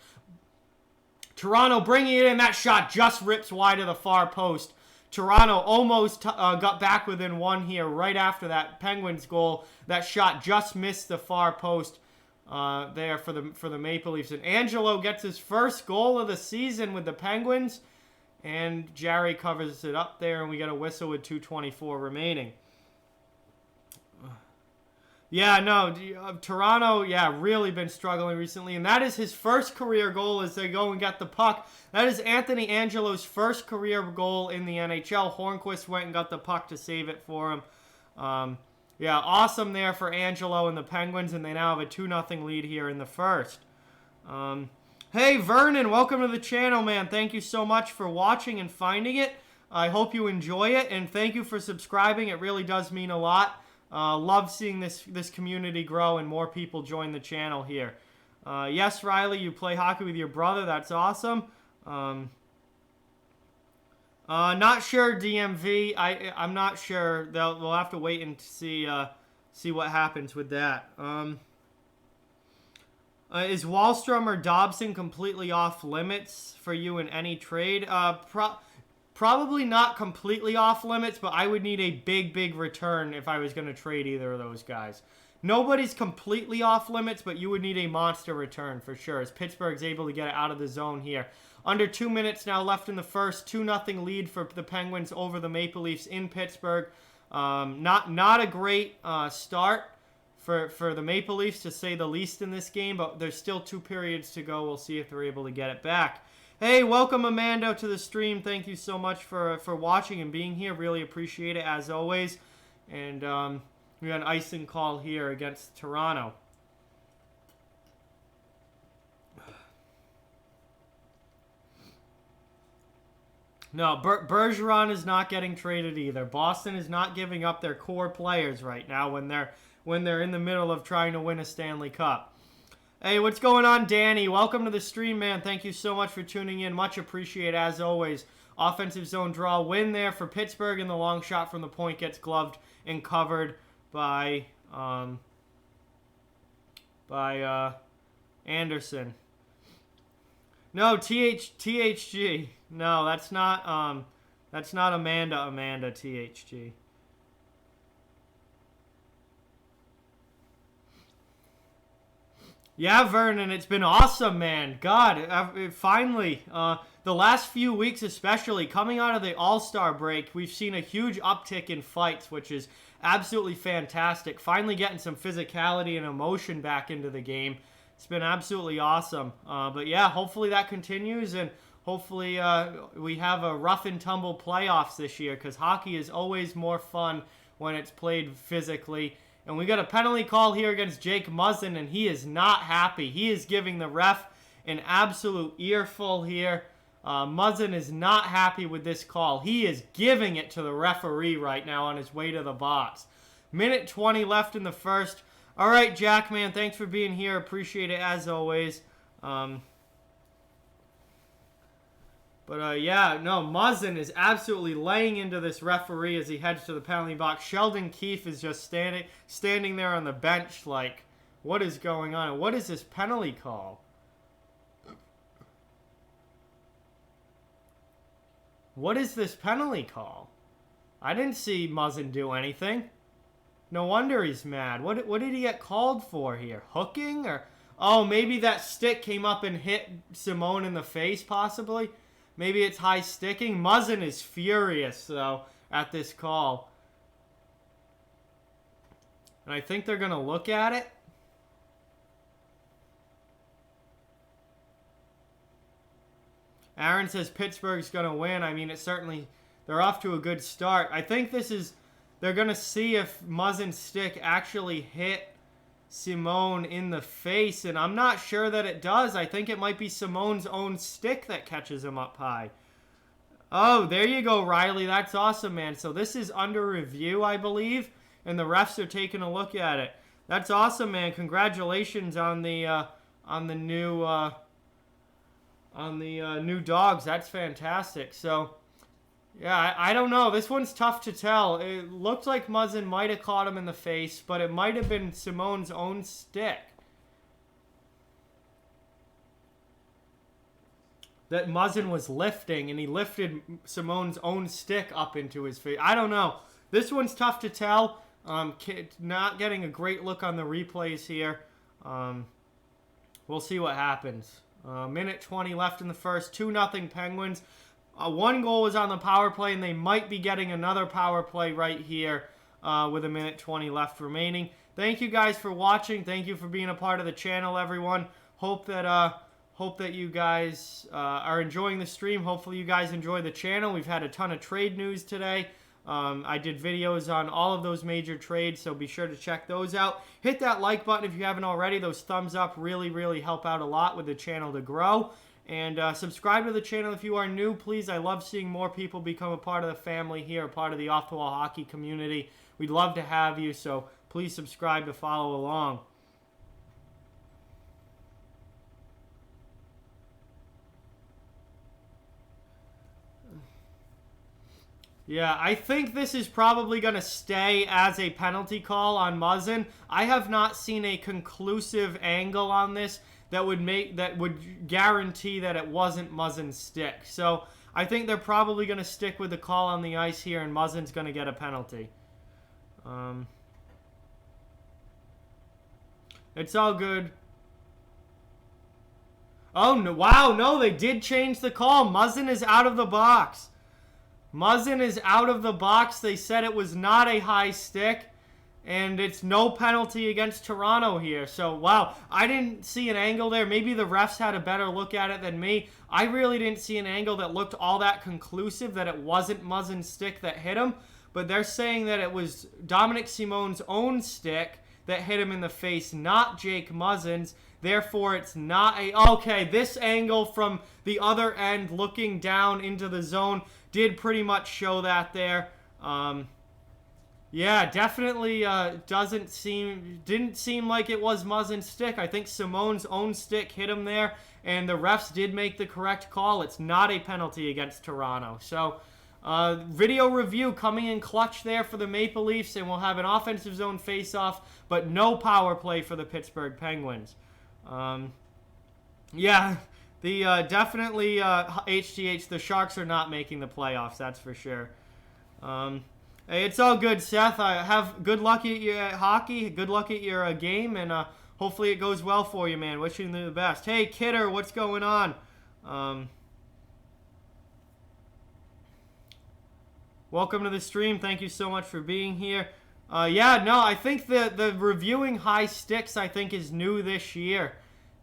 Toronto bringing it in. That shot just rips wide of the far post. Toronto almost got back within one here right after that Penguins goal. That shot just missed the far post there for the Maple Leafs. And Angelo gets his first goal of the season with the Penguins. And Jarry covers it up there, and we get a whistle with 2:24 remaining. Yeah, no, Toronto, really been struggling recently. And that is his first career goal as they go and get the puck. That is Anthony Angelo's first career goal in the NHL. Hornquist went and got the puck to save it for him. Awesome there for Angelo and the Penguins. And they now have a 2-0 lead here in the first. Hey, Vernon, welcome to the channel, man. Thank you so much for watching and finding it. I hope you enjoy it. And thank you for subscribing. It really does mean a lot. Love seeing this community grow and more people join the channel here. Yes, Riley, you play hockey with your brother. That's awesome. Not sure, DMV. I'm not sure. We'll have to wait and see what happens with that. Is Wallstrom or Dobson completely off limits for you in any trade? Probably not completely off limits, but I would need a big return if I was going to trade either of those guys. Nobody's completely off limits, but you would need a monster return for sure, as Pittsburgh's able to get it out of the zone here. Under 2 minutes now left in the first. 2-0 lead for the Penguins over the Maple Leafs in Pittsburgh. Not a great start for the Maple Leafs, to say the least, in this game, but there's still 2 periods to go. We'll see if they're able to get it back. Hey, welcome Amanda to the stream. Thank you so much for watching and being here. Really appreciate it, as always. And we got an icing call here against Toronto. No, Bergeron is not getting traded either. Boston is not giving up their core players right now when they're in the middle of trying to win a Stanley Cup. Hey, what's going on, Danny? Welcome to the stream, man. Thank you so much for tuning in. Much appreciated, as always. Offensive zone draw win there for Pittsburgh, and the long shot from the point gets gloved and covered by by Anderson. No, THG. No, that's not Amanda THG. Yeah, Vernon, it's been awesome, man. God, finally, the last few weeks especially, coming out of the All-Star break, we've seen a huge uptick in fights, which is absolutely fantastic. Finally getting some physicality and emotion back into the game. It's been absolutely awesome. But yeah, hopefully that continues, and hopefully we have a rough and tumble playoffs this year, because hockey is always more fun when it's played physically. And we got a penalty call here against Jake Muzzin, and he is not happy. He is giving the ref an absolute earful here. Muzzin is not happy with this call. He is giving it to the referee right now on his way to the box. Minute 20 left in the first. All right, Jack, man, thanks for being here. Appreciate it as always. Yeah, no, Muzzin is absolutely laying into this referee as he heads to the penalty box. Sheldon Keefe is just standing there on the bench like, what is going on? What is this penalty call? What is this penalty call? I didn't see Muzzin do anything. No wonder he's mad. What did he get called for here? Hooking? Or oh, maybe that stick came up and hit Simone in the face, possibly? Maybe it's high sticking. Muzzin is furious, though, at this call. And I think they're going to look at it. Aaron says Pittsburgh's going to win. I mean, they're off to a good start. I think they're going to see if Muzzin's stick actually hit Simone in the face, and I'm not sure that it does. I think it might be Simone's own stick that catches him up high. Oh, there you go, Riley. That's awesome, man. So this is under review, I believe, and the refs are taking a look at it. That's awesome, man. Congratulations on the new dogs. That's fantastic. So yeah, I don't know. This one's tough to tell. It looked like Muzzin might have caught him in the face, but it might have been Simone's own stick that Muzzin was lifting, and he lifted Simone's own stick up into his face. I don't know. This one's tough to tell. Not getting a great look on the replays here. We'll see what happens. Minute 20 left in the first. 2-0 Penguins. One goal was on the power play, and they might be getting another power play right here with a minute 20 left remaining. Thank you guys for watching. Thank you for being a part of the channel, everyone. Hope that you guys are enjoying the stream. Hopefully you guys enjoy the channel. We've had a ton of trade news today. I did videos on all of those major trades, so be sure to check those out. Hit that like button if you haven't already. Those thumbs up really, really help out a lot with the channel to grow. And subscribe to the channel if you are new, please. I love seeing more people become a part of the family here, a part of the off-the-wall hockey community. We'd love to have you, so please subscribe to follow along. Yeah, I think this is probably going to stay as a penalty call on Muzzin. I have not seen a conclusive angle on this that would guarantee that it wasn't Muzzin's stick. So I think they're probably going to stick with the call on the ice here, and Muzzin's going to get a penalty. It's all good. Oh, no, wow, no, they did change the call. Muzzin is out of the box. Muzzin is out of the box. They said it was not a high stick. And it's no penalty against Toronto here. So, wow, I didn't see an angle there. Maybe the refs had a better look at it than me. I really didn't see an angle that looked all that conclusive that it wasn't Muzzin's stick that hit him. But they're saying that it was Dominic Simone's own stick that hit him in the face, not Jake Muzzin's. Therefore, it's not a... Okay, this angle from the other end looking down into the zone did pretty much show that there. Yeah, definitely didn't seem like it was Muzzin's stick. I think Simone's own stick hit him there, and the refs did make the correct call. It's not a penalty against Toronto. So, Video review coming in clutch there for the Maple Leafs, and we'll have an offensive zone face-off, but no power play for the Pittsburgh Penguins. Yeah, definitely HTH, the Sharks are not making the playoffs, that's for sure. Hey, it's all good, Seth. Have good luck at your hockey, good luck at your game, and hopefully it goes well for you, man. Wishing you the best. Hey, Kidder, what's going on? Welcome to the stream. Thank you so much for being here. Yeah, no, I think the reviewing high sticks, I think, is new this year.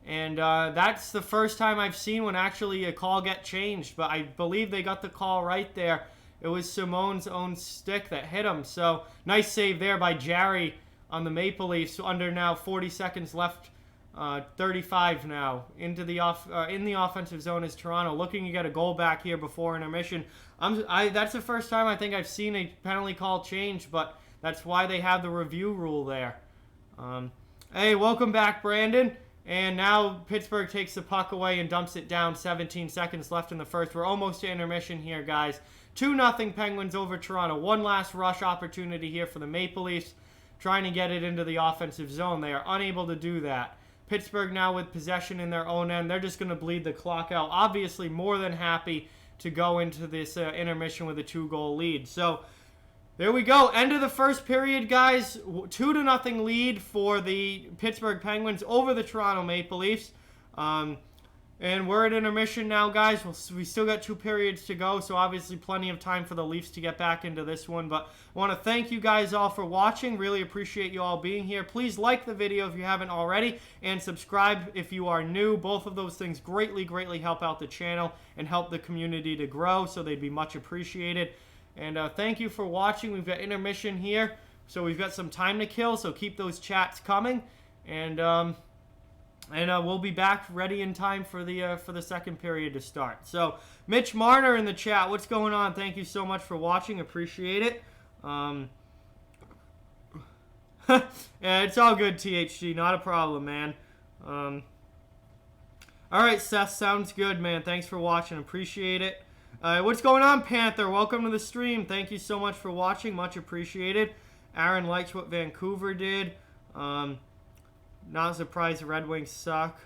And that's the first time I've seen when actually a call get changed. But I believe they got the call right there. It was Simone's own stick that hit him. So, nice save there by Jarry on the Maple Leafs. Under now 40 seconds left. 35 now into the in the offensive zone is Toronto, looking to get a goal back here before intermission. That's the first time I think I've seen a penalty call change, but that's why they have the review rule there. Hey, welcome back, Brandon. And now Pittsburgh takes the puck away and dumps it down. 17 seconds left in the first. We're almost to intermission here, guys. 2-0 Penguins over Toronto. One last rush opportunity here for the Maple Leafs, trying to get it into the offensive zone. They are unable to do that. Pittsburgh now with possession in their own end. They're just going to bleed the clock out. Obviously more than happy to go into this intermission with a 2-goal lead. So there we go. End of the first period, guys. 2-0 lead for the Pittsburgh Penguins over the Toronto Maple Leafs. And we're at intermission now, guys. We still got 2 periods to go, so obviously plenty of time for the Leafs to get back into this one. But I want to thank you guys all for watching. Really appreciate you all being here. Please like the video if you haven't already, and subscribe if you are new. Both of those things greatly, greatly help out the channel and help the community to grow, so they'd be much appreciated. And thank you for watching. We've got intermission here, so we've got some time to kill, so keep those chats coming. And we'll be back ready in time for the second period to start. So, Mitch Marner in the chat, what's going on? Thank you so much for watching. Appreciate it. Yeah, it's all good, THG. Not a problem, man. All right, Seth. Sounds good, man. Thanks for watching. Appreciate it. What's going on, Panther? Welcome to the stream. Thank you so much for watching. Much appreciated. Aaron likes what Vancouver did. Not surprised the Red Wings suck.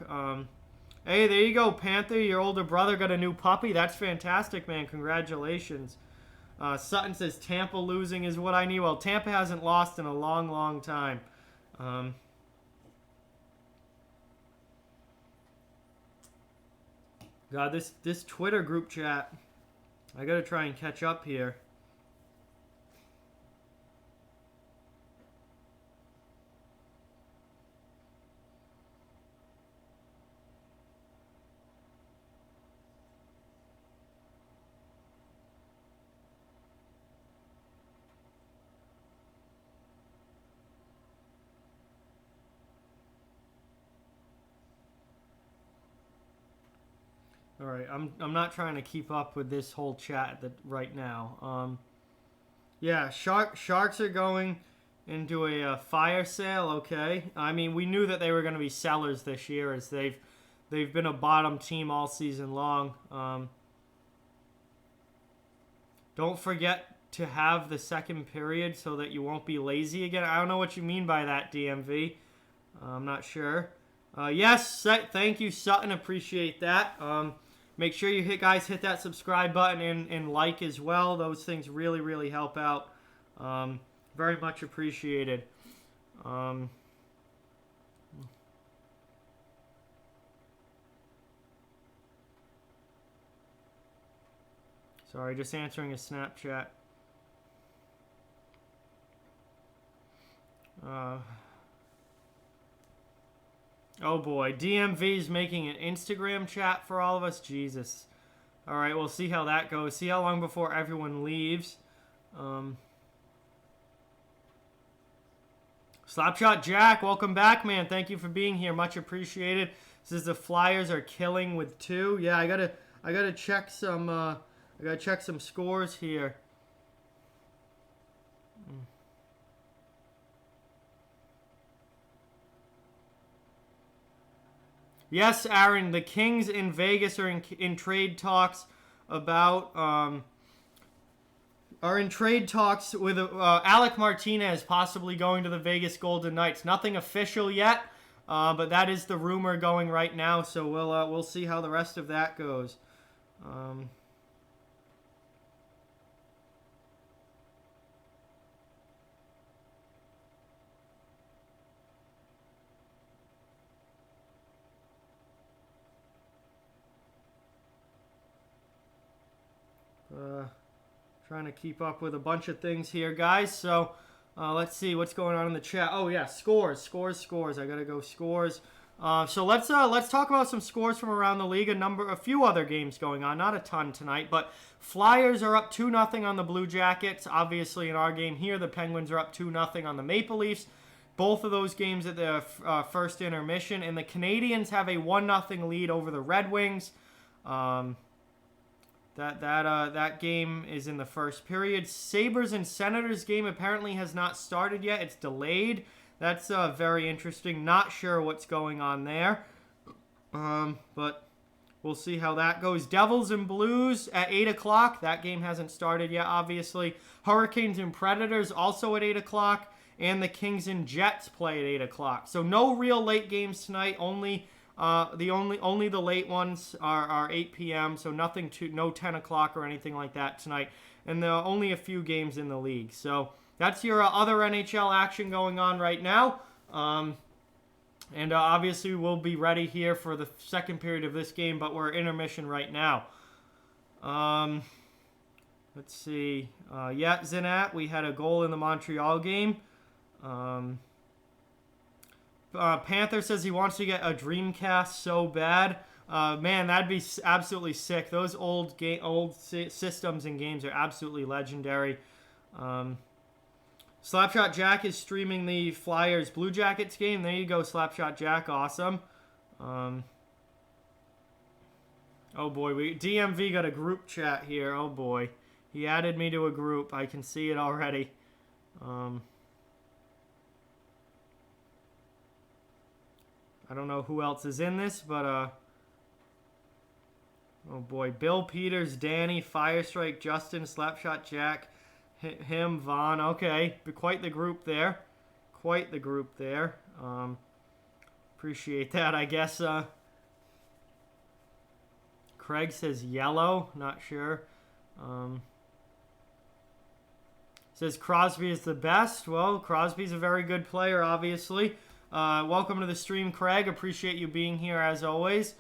Hey, there you go, Panther. Your older brother got a new puppy. That's fantastic, man. Congratulations. Sutton says Tampa losing is what I need. Well, Tampa hasn't lost in a long, long time. God, this Twitter group chat, I gotta try and catch up here. All right, I'm not trying to keep up with this whole chat right now. Yeah, Sharks are going into a fire sale. Okay, I mean, we knew that they were going to be sellers this year, as they've been a bottom team all season long. Don't forget to have the second period so that you won't be lazy again. I don't know what you mean by that, DMV. I'm not sure. Yes, thank you, Sutton. Appreciate that. Make sure you guys hit that subscribe button and like as well. Those things really, really help out. Very much appreciated. Sorry, just answering a Snapchat. Oh boy, DMV's making an Instagram chat for all of us. Jesus. All right, we'll see how that goes. See how long before everyone leaves. Slapshot Jack, welcome back, man. Thank you for being here. Much appreciated. Says the Flyers are killing with 2. Yeah, I gotta check some. I gotta check some scores here. Yes, Aaron, the Kings in Vegas are in trade talks about are in trade talks with Alec Martinez possibly going to the Vegas Golden Knights. Nothing official yet, but that is the rumor going right now. So we'll see how the rest of that goes. Trying to keep up with a bunch of things here, guys. So let's see what's going on in the chat. Oh yeah, scores. I gotta go scores. So let's talk about some scores from around the league. A few other games going on. Not a ton tonight, but Flyers are up 2-0 on the Blue Jackets. Obviously, in our game here, the Penguins are up 2-0 on the Maple Leafs. Both of those games at the first intermission, and the Canadiens have a 1-0 lead over the Red Wings. That game is in the first period. Sabres and Senators game apparently has not started yet. It's delayed. That's very interesting. Not sure what's going on there. But we'll see how that goes. Devils and Blues at 8 o'clock. That game hasn't started yet, obviously. Hurricanes and Predators also at 8 o'clock. And the Kings and Jets play at 8 o'clock. So no real late games tonight. Only the late ones are 8 p.m. So no 10 o'clock or anything like that tonight, and there are only a few games in the league. So that's your other NHL action going on right now. And obviously we'll be ready here for the second period of this game, but we're intermission right now. Let's see. Zinat, we had a goal in the Montreal game. Panther says he wants to get a Dreamcast so bad. Man, that'd be absolutely sick. Those old systems and games are absolutely legendary. Slapshot Jack is streaming the Flyers Blue Jackets game. There you go, Slapshot Jack. Awesome. Oh boy, DMV got a group chat here. Oh boy, he added me to a group. I can see it already. I don't know who else is in this, but oh boy, Bill Peters, Danny, Firestrike, Justin, Slapshot Jack, him, Vaughn. Okay, quite the group there. Appreciate that, I guess. Craig says yellow, not sure. Says Crosby is the best. Well, Crosby's a very good player, obviously. Welcome to the stream, Craig. Appreciate you being here as always.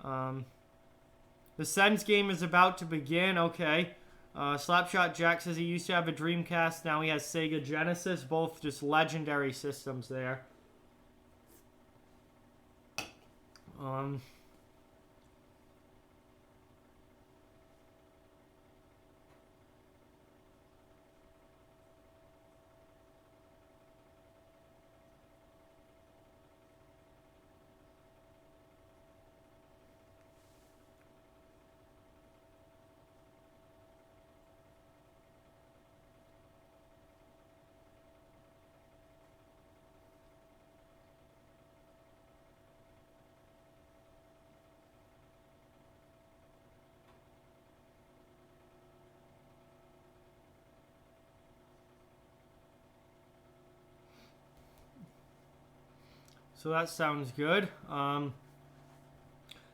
The Sens game is about to begin. Okay. Slapshot Jack says he used to have a Dreamcast. Now he has Sega Genesis. Both just legendary systems there. So that sounds good. Have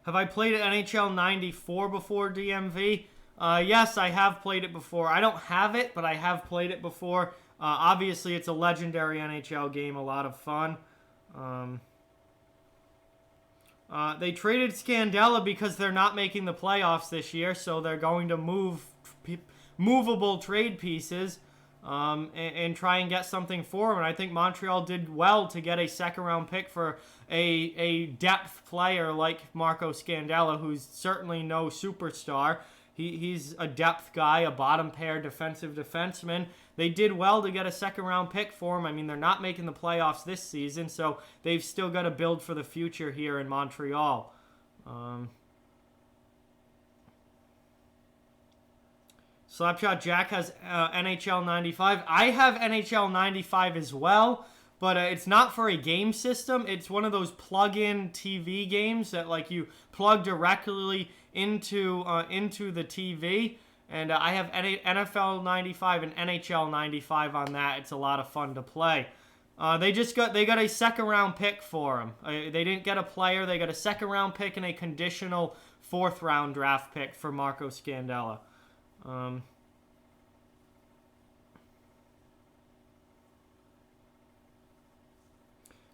I played at NHL 94 before, DMV? Yes, I have played it before. I don't have it, but I have played it before. Obviously, it's a legendary NHL game, a lot of fun. They traded Scandella because they're not making the playoffs this year, so they're going to move movable trade pieces and try and get something for him. And I think Montreal did well to get a second-round pick for a depth player like Marco Scandella, who's certainly no superstar. He's a depth guy, a bottom-pair defensive defenseman. They did well to get a second-round pick for him. I mean, they're not making the playoffs this season, so they've still got to build for the future here in Montreal. Slapshot Jack has NHL 95. I have NHL 95 as well, but it's not for a game system. It's one of those plug-in TV games that like you plug directly into the TV, And I have NFL 95 and NHL 95 on that. It's a lot of fun to play. They got a second round pick for him. They didn't get a player. They got a second round pick and a conditional fourth round draft pick for Marco Scandella.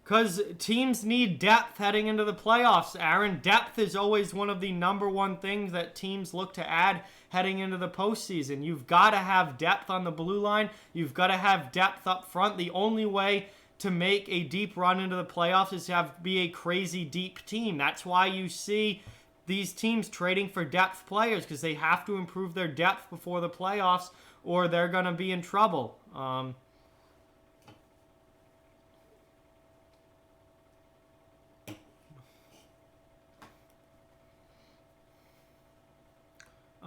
Because teams need depth heading into the playoffs, Aaron. Depth is always one of the number one things that teams look to add heading into the postseason. You've got to have depth on the blue line. You've got to have depth up front. The only way to make a deep run into the playoffs is to be a crazy deep team. That's why you see these teams trading for depth players, because they have to improve their depth before the playoffs or they're going to be in trouble.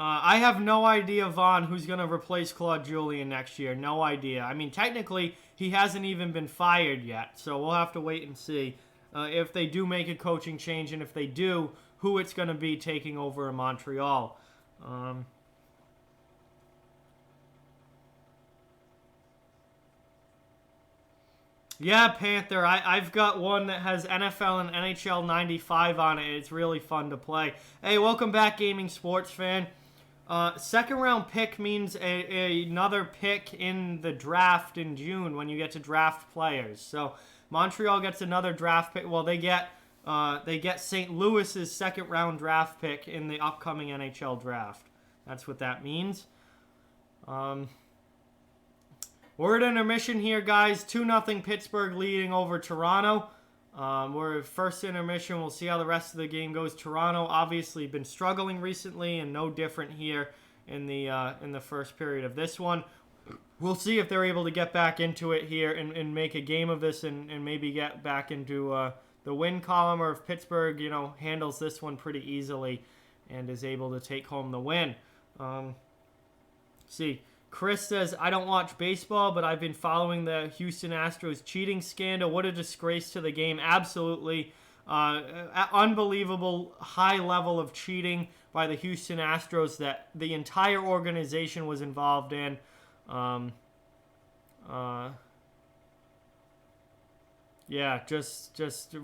I have no idea, Vaughn, who's going to replace Claude Julien next year. No idea. I mean, technically, he hasn't even been fired yet, so we'll have to wait and see if they do make a coaching change, and if they do, who it's going to be taking over in Montreal. Yeah, Panther, I've got one that has NFL and NHL 95 on it. It's really fun to play. Hey, welcome back, gaming sports fan. Second round pick means another pick in the draft in June when you get to draft players. So Montreal gets another draft pick. Well, they get St. Louis's second round draft pick in the upcoming NHL draft. That's what that means. We're at intermission here, guys. 2-0 Pittsburgh leading over Toronto. We're first intermission. We'll see how the rest of the game goes. Toronto obviously been struggling recently, and no different here in the first period of this one. We'll see if they're able to get back into it here and make a game of this and maybe get back into the win column, or if Pittsburgh, handles this one pretty easily and is able to take home the win. See. Chris says, I don't watch baseball, but I've been following the Houston Astros cheating scandal. What a disgrace to the game. Absolutely. Unbelievable high level of cheating by the Houston Astros that the entire organization was involved in. Yeah, just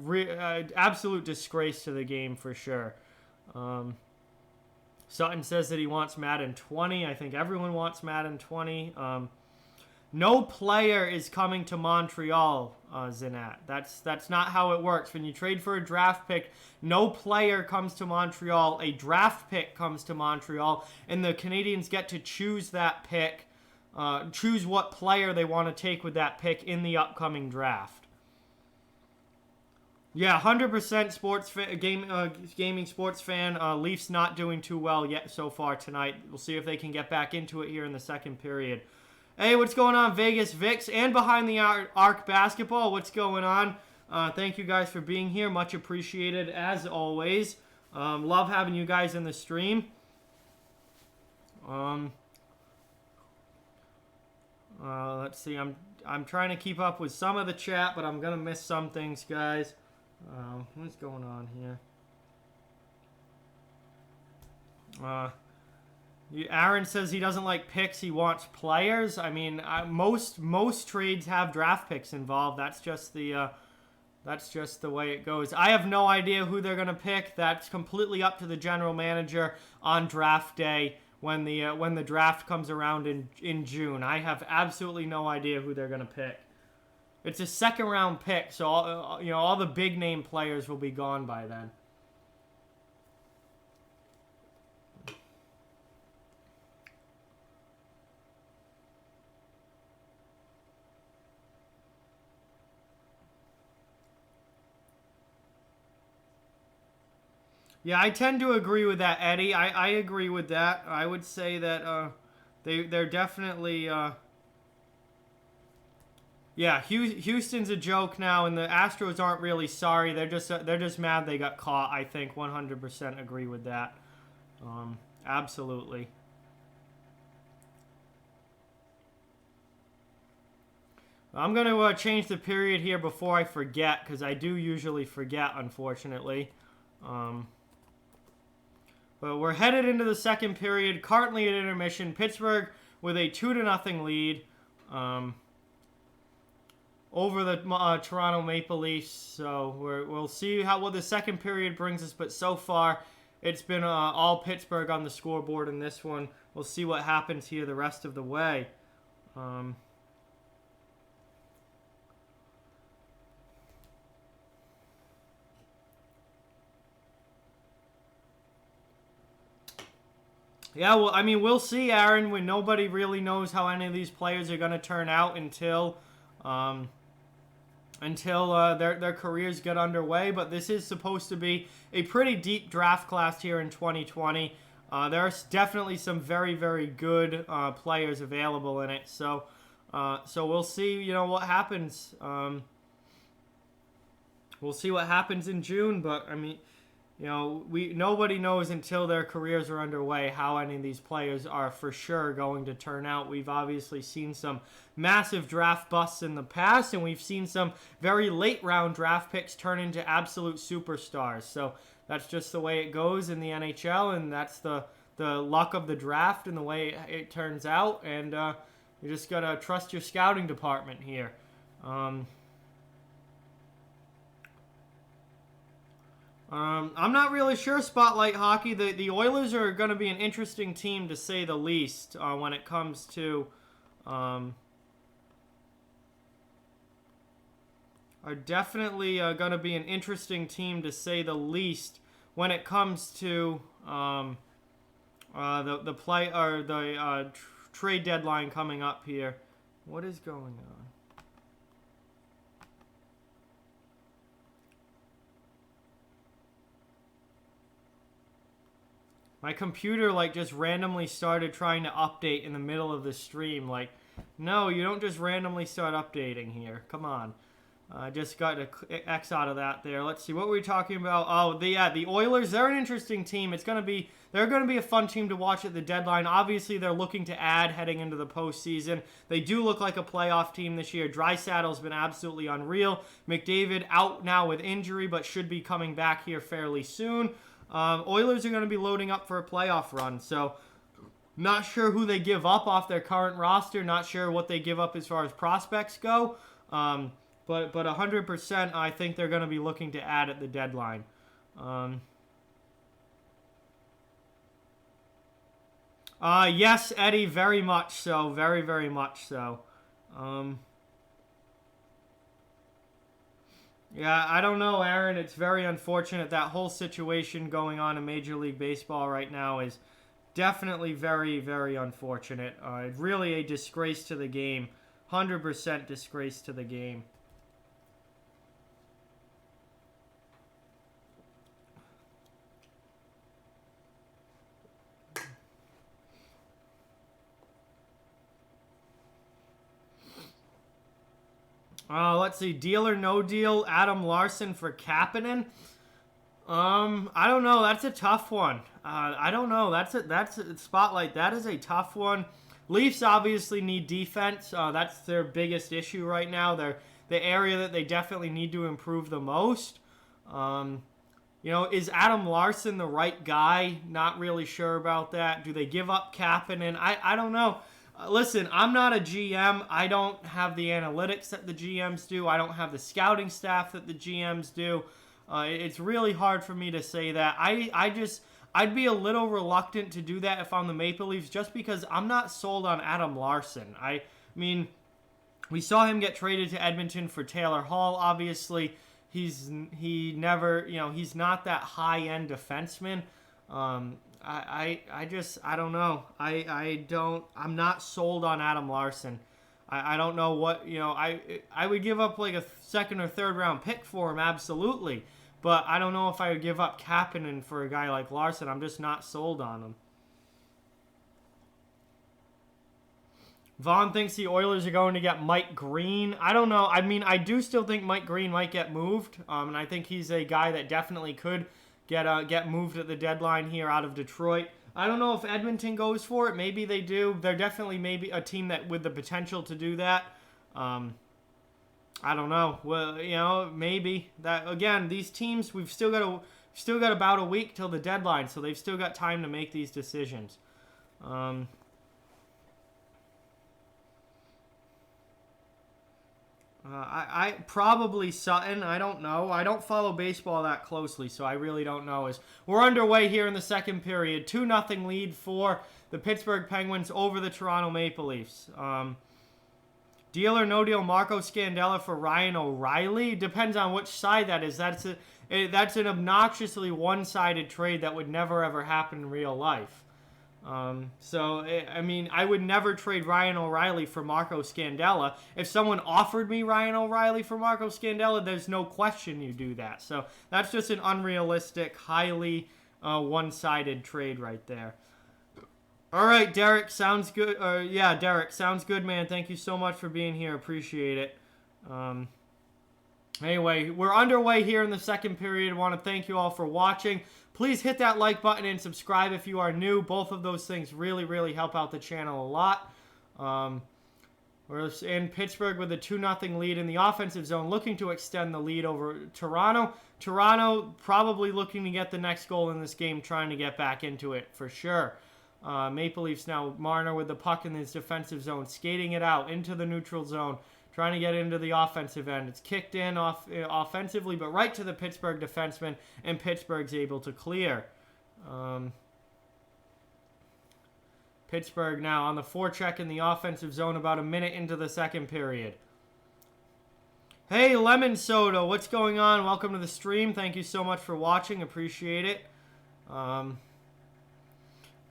absolute disgrace to the game for sure. Sutton says that he wants Madden 20. I think everyone wants Madden 20. No player is coming to Montreal, Zinat. That's not how it works. When you trade for a draft pick, no player comes to Montreal. A draft pick comes to Montreal, and the Canadiens get to choose that pick, choose what player they want to take with that pick in the upcoming draft. Yeah, 100% gaming sports fan. Leafs not doing too well yet so far tonight. We'll see if they can get back into it here in the second period. Hey, what's going on, Vegas Vix and Behind the Arc Basketball? What's going on? Thank you guys for being here. Much appreciated as always. Love having you guys in the stream. Let's see. I'm trying to keep up with some of the chat, but I'm gonna miss some things, guys. What's going on here? Aaron says he doesn't like picks. He wants players. I mean, most trades have draft picks involved. That's just the way it goes. I have no idea who they're gonna pick. That's completely up to the general manager on draft day when the draft comes around in June. I have absolutely no idea who they're gonna pick. It's a second round pick, so all the big name players will be gone by then. Yeah, I tend to agree with that, Eddie. I agree with that. I would say that they're definitely. Yeah, Houston's a joke now, and the Astros aren't really sorry. They're just mad they got caught. I think 100% agree with that. Absolutely. I'm going to change the period here before I forget, because I do usually forget, unfortunately. But But we're headed into the second period, currently at intermission. Pittsburgh with a 2-0 lead over the Toronto Maple Leafs. So we'll see what the second period brings us. But so far, it's been all Pittsburgh on the scoreboard in this one. We'll see what happens here the rest of the way. Yeah, well, I mean, we'll see, Aaron, when nobody really knows how any of these players are going to turn out until their careers get underway. But this is supposed to be a pretty deep draft class here in 2020. There are definitely some very, very good players available in it. So we'll see, what happens. We'll see what happens in June, but I mean, nobody knows until their careers are underway how any of these players are for sure going to turn out. We've obviously seen some massive draft busts in the past, and we've seen some very late round draft picks turn into absolute superstars. So that's just the way it goes in the NHL, and that's the luck of the draft and the way it turns out. And you just got to trust your scouting department here. I'm not really sure, Spotlight Hockey. The Oilers are going to be an interesting team, to say the least, when it comes to... are definitely going to be an interesting team, to say the least, when it comes to the trade deadline coming up here. What is going on? My computer, just randomly started trying to update in the middle of the stream. No, you don't just randomly start updating here. Come on. I just got an X out of that there. Let's see, what were we talking about? Oh, the Oilers, they're an interesting team. They're going to be a fun team to watch at the deadline. Obviously, they're looking to add heading into the postseason. They do look like a playoff team this year. Drysaddle's been absolutely unreal. McDavid out now with injury, but should be coming back here fairly soon. Oilers are going to be loading up for a playoff run, so not sure who they give up off their current roster. Not sure what they give up as far as prospects go. But 100%, I think they're going to be looking to add at the deadline. Yes, Eddie, very much so. Very, very much so. Yeah, I don't know, Aaron. It's very unfortunate. That whole situation going on in Major League Baseball right now is definitely very, very unfortunate. Really a disgrace to the game. 100% disgrace to the game. Let's see. Deal or no deal, Adam Larson for Kapanen. I don't know. That's a tough one. I don't know. That's a Spotlight. That is a tough one. Leafs obviously need defense. That's their biggest issue right now. They're the area that they definitely need to improve the most. Is Adam Larson the right guy? Not really sure about that. Do they give up Kapanen? I don't know. Listen, I'm not a GM. I don't have the analytics that the GMs do. I don't have the scouting staff that the GMs do. It's really hard for me to say that. I'd be a little reluctant to do that if I'm the Maple Leafs, just because I'm not sold on Adam Larson. I mean, we saw him get traded to Edmonton for Taylor Hall. Obviously, he's not that high-end defenseman. I don't know. I'm not sold on Adam Larson. I don't know what, I would give up a second or third round pick for him, absolutely. But I don't know if I would give up Kapanen for a guy like Larson. I'm just not sold on him. Vaughn thinks the Oilers are going to get Mike Green. I don't know. I mean, I do still think Mike Green might get moved. And I think he's a guy that definitely could get moved at the deadline here out of Detroit. I don't know if Edmonton goes for it. Maybe they do. They're definitely maybe a team that with the potential to do that. I don't know. Well, maybe that again. These teams, we've still got to Still got about a week till the deadline, so they've still got time to make these decisions. I probably Sutton. I don't know. I don't follow baseball that closely, so I really don't know. We're underway here in the second period. 2-0 lead for the Pittsburgh Penguins over the Toronto Maple Leafs. Deal or no deal, Marco Scandella for Ryan O'Reilly. Depends on which side that is. That's an obnoxiously one-sided trade that would never ever happen in real life. I mean, I would never trade Ryan O'Reilly for Marco Scandella. If someone offered me Ryan O'Reilly for Marco Scandella, there's no question you do that. So that's just an unrealistic, highly one-sided trade right there. All right, Derek, sounds good. Yeah, Derek, sounds good, man. Thank you so much for being here. Appreciate it. Anyway, we're underway here in the second period. I want to thank you all for watching. Please hit that like button and subscribe if you are new. Both of those things really, really help out the channel a lot. We're in Pittsburgh with a 2-0 lead in the offensive zone, looking to extend the lead over Toronto. Toronto probably looking to get the next goal in this game, trying to get back into it for sure. Maple Leafs now, Marner with the puck in his defensive zone, skating it out into the neutral zone, trying to get into the offensive end. It's kicked in offensively, but right to the Pittsburgh defenseman, and Pittsburgh's able to clear. Pittsburgh now on the forecheck in the offensive zone about a minute into the second period. Hey, Lemon Soda, what's going on? Welcome to the stream. Thank you so much for watching. Appreciate it.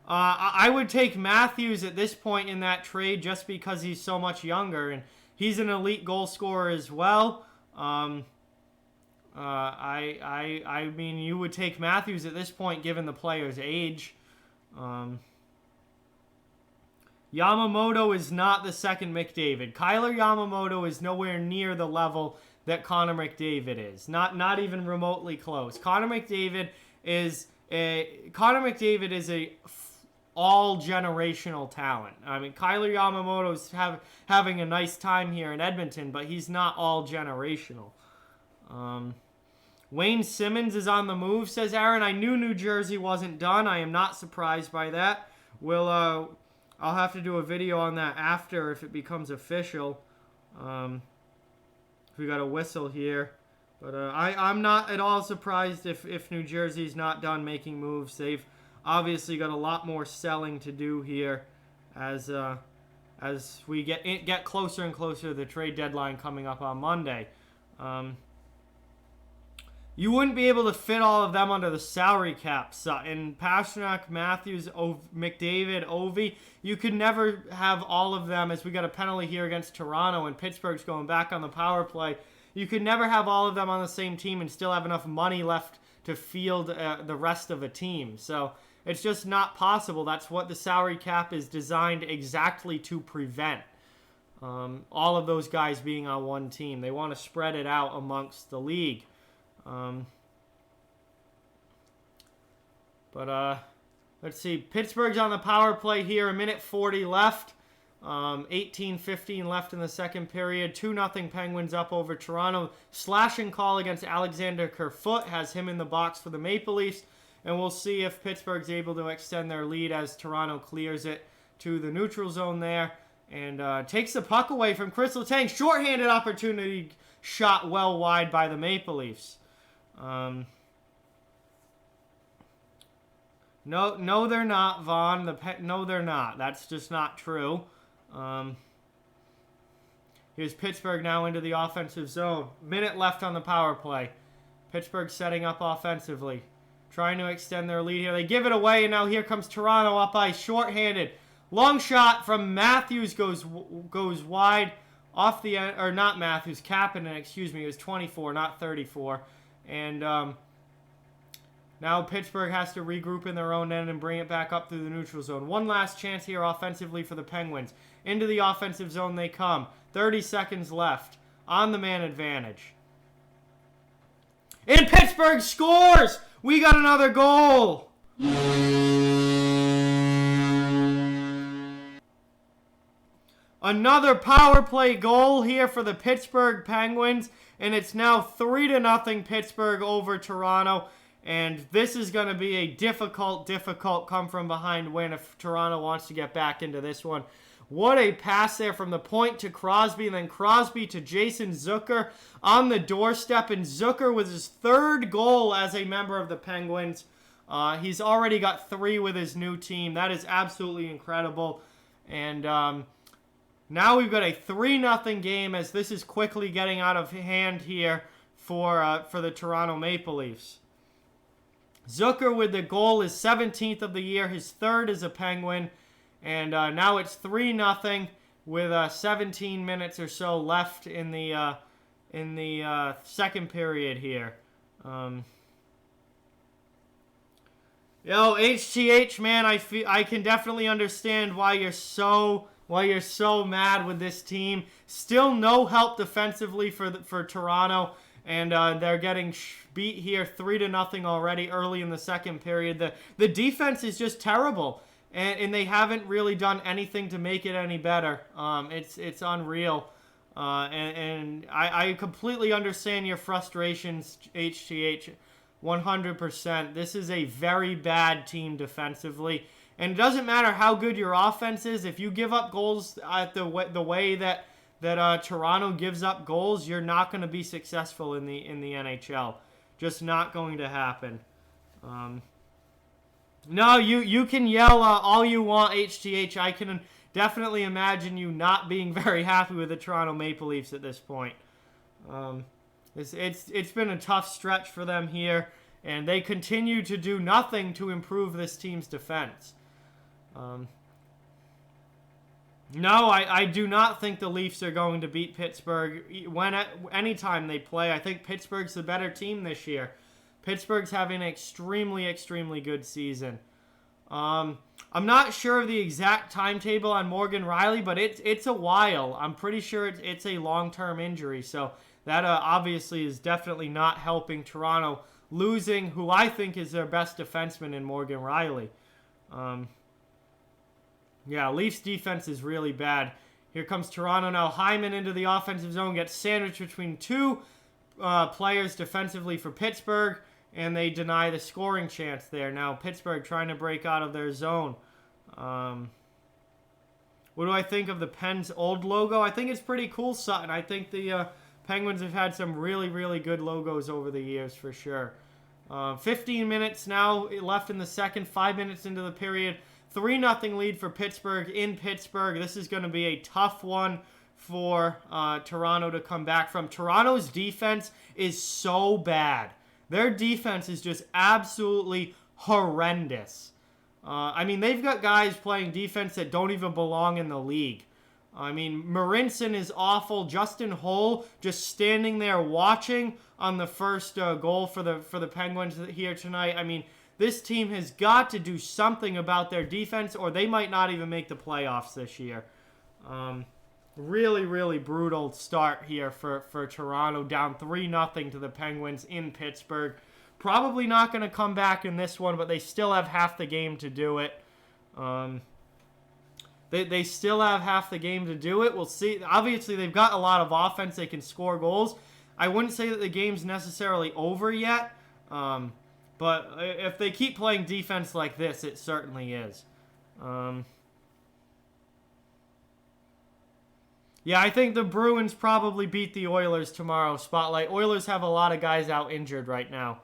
I would take Matthews at this point in that trade just because he's so much younger, and he's an elite goal scorer as well. I mean, you would take Matthews at this point given the player's age. Yamamoto is not the second McDavid. Kyler Yamamoto is nowhere near the level that Connor McDavid is. Not even remotely close. Connor McDavid is a all-generational talent. I mean, Kyler Yamamoto's having a nice time here in Edmonton, but he's not all-generational. Wayne Simmons is on the move, says Aaron. I knew New Jersey wasn't done. I am not surprised by that. I'll have to do a video on that after if it becomes official. We got a whistle here. But I'm not at all surprised if New Jersey's not done making moves. They've obviously got a lot more selling to do here as we get closer and closer to the trade deadline coming up on Monday. You wouldn't be able to fit all of them under the salary cap. Sutton, Pastrnak, Matthews, McDavid, Ovi. You could never have all of them, as we got a penalty here against Toronto and Pittsburgh's going back on the power play. You could never have all of them on the same team and still have enough money left to field the rest of a team. So it's just not possible. That's what the salary cap is designed exactly to prevent. All of those guys being on one team. They want to spread it out amongst the league. Let's see. Pittsburgh's on the power play here. 1:40 left. 18-15 left in the second period. 2-0 Penguins up over Toronto. Slashing call against Alexander Kerfoot has him in the box for the Maple Leafs. And we'll see if Pittsburgh's able to extend their lead as Toronto clears it to the neutral zone there. And takes the puck away from Chris Letang. Shorthanded opportunity shot well wide by the Maple Leafs. No, they're not, Vaughn. No, they're not. That's just not true. Here's Pittsburgh now into the offensive zone. Minute left on the power play. Pittsburgh setting up offensively. Trying to extend their lead here. They give it away, and now here comes Toronto up ice. Shorthanded. Long shot from Matthews goes wide off the end. Or not Matthews. Kapanen, excuse me. It was 24, not 34. And now Pittsburgh has to regroup in their own end and bring it back up through the neutral zone. One last chance here offensively for the Penguins. Into the offensive zone they come. 30 seconds left on the man advantage. And Pittsburgh scores! We got another goal! Another power play goal here for the Pittsburgh Penguins. And it's now 3-0 Pittsburgh over Toronto. And this is going to be a difficult come-from-behind win if Toronto wants to get back into this one. What a pass there from the point to Crosby, and then Crosby to Jason Zucker on the doorstep. And Zucker with his 3rd goal as a member of the Penguins. He's already got 3 with his new team. That is absolutely incredible. And now we've got a 3-0 game as this is quickly getting out of hand here for the Toronto Maple Leafs. Zucker with the goal, his 17th of the year, his 3rd as a Penguin. And now it's 3-0 with 17 minutes or so left in the second period here. HTH, man, I can definitely understand why you're so mad with this team. Still no help defensively for Toronto, and they're getting beat here 3-0 already early in the second period. The defense is just terrible. And they haven't really done anything to make it any better. It's unreal. And I completely understand your frustrations, HTH, 100%. This is a very bad team defensively. And it doesn't matter how good your offense is. If you give up goals at the way that Toronto gives up goals, you're not going to be successful in the NHL. Just not going to happen. No, you can yell all you want, HTH. I can definitely imagine you not being very happy with the Toronto Maple Leafs at this point. It's been a tough stretch for them here, and they continue to do nothing to improve this team's defense. No, I do not think the Leafs are going to beat Pittsburgh anytime they play. I think Pittsburgh's the better team this year. Pittsburgh's having an extremely, extremely good season. I'm not sure of the exact timetable on Morgan Riley, but it's a while. I'm pretty sure it's a long-term injury, so that obviously is definitely not helping Toronto, losing who I think is their best defenseman in Morgan Riley. Yeah, Leafs defense is really bad. Here comes Toronto now. Hyman into the offensive zone, gets sandwiched between 2 players defensively for Pittsburgh, and they deny the scoring chance there. Now Pittsburgh trying to break out of their zone. What do I think of the Pens' old logo? I think it's pretty cool, Sutton. I think the Penguins have had some really, really good logos over the years for sure. 15 minutes now left in the second, 5 minutes into the period. 3-0 lead for Pittsburgh in Pittsburgh. This is going to be a tough one for Toronto to come back from. Toronto's defense is so bad. Their defense is just absolutely horrendous. I mean, they've got guys playing defense that don't even belong in the league. I mean, Marinson is awful. Justin Hull just standing there watching on the first goal for the Penguins here tonight. I mean, this team has got to do something about their defense, or they might not even make the playoffs this year. Really, really brutal start here for Toronto, down 3-0 to the Penguins in Pittsburgh. Probably not going to come back in this one, but they still have half the game to do it. They still have half the game to do it. We'll see. Obviously, they've got a lot of offense. They can score goals. I wouldn't say that the game's necessarily over yet, but if they keep playing defense like this, it certainly is. Yeah, I think the Bruins probably beat the Oilers tomorrow. Spotlight. Oilers have a lot of guys out injured right now.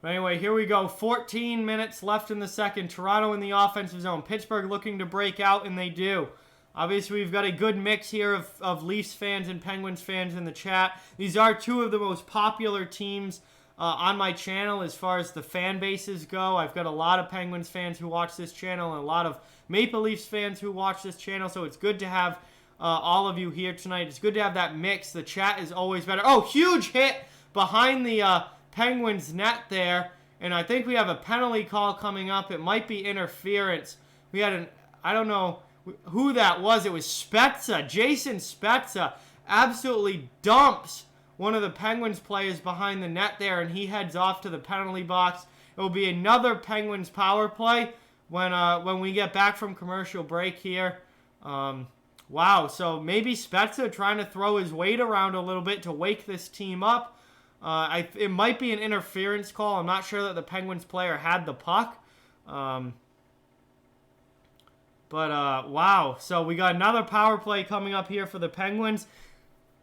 But anyway, here we go. 14 minutes left in the second. Toronto in the offensive zone. Pittsburgh looking to break out, and they do. Obviously, we've got a good mix here of Leafs fans and Penguins fans in the chat. These are two of the most popular teams on my channel as far as the fan bases go. I've got a lot of Penguins fans who watch this channel and a lot of Maple Leafs fans who watch this channel, so it's good to have all of you here tonight. It's good to have that mix. The chat is always better. Oh, huge hit behind the Penguins net there, and I think we have a penalty call coming up. It might be interference. We had I don't know who that was. It was Spezza. Jason Spezza absolutely dumps one of the Penguins players behind the net there, and he heads off to the penalty box. It will be another Penguins power play. when we get back from commercial break here. Wow, so maybe Spezza trying to throw his weight around a little bit to wake this team up. It might be an interference call. I'm not sure that the Penguins player had the puck. Wow. So we got another power play coming up here for the Penguins.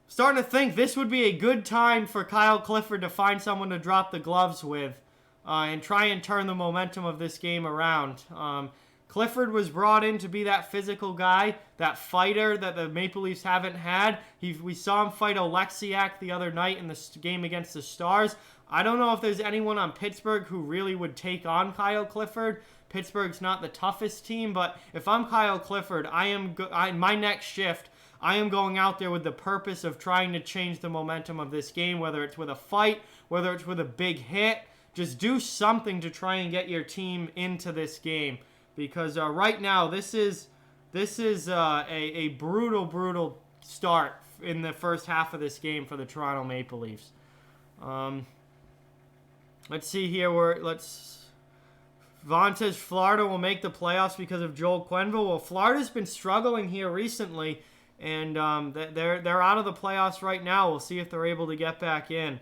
Starting to think this would be a good time for Kyle Clifford to find someone to drop the gloves with and try and turn the momentum of this game around. Clifford was brought in to be that physical guy, that fighter that the Maple Leafs haven't had. We saw him fight Oleksiak the other night in the game against the Stars. I don't know if there's anyone on Pittsburgh who really would take on Kyle Clifford. Pittsburgh's not the toughest team, but if I'm Kyle Clifford, my next shift, I am going out there with the purpose of trying to change the momentum of this game, whether it's with a fight, whether it's with a big hit. Just do something to try and get your team into this game. Because right now, this is a brutal start in the first half of this game for the Toronto Maple Leafs. Let's see here. Vaughn says Florida will make the playoffs because of Joel Quenneville. Well, Florida's been struggling here recently, and they're out of the playoffs right now. We'll see if they're able to get back in.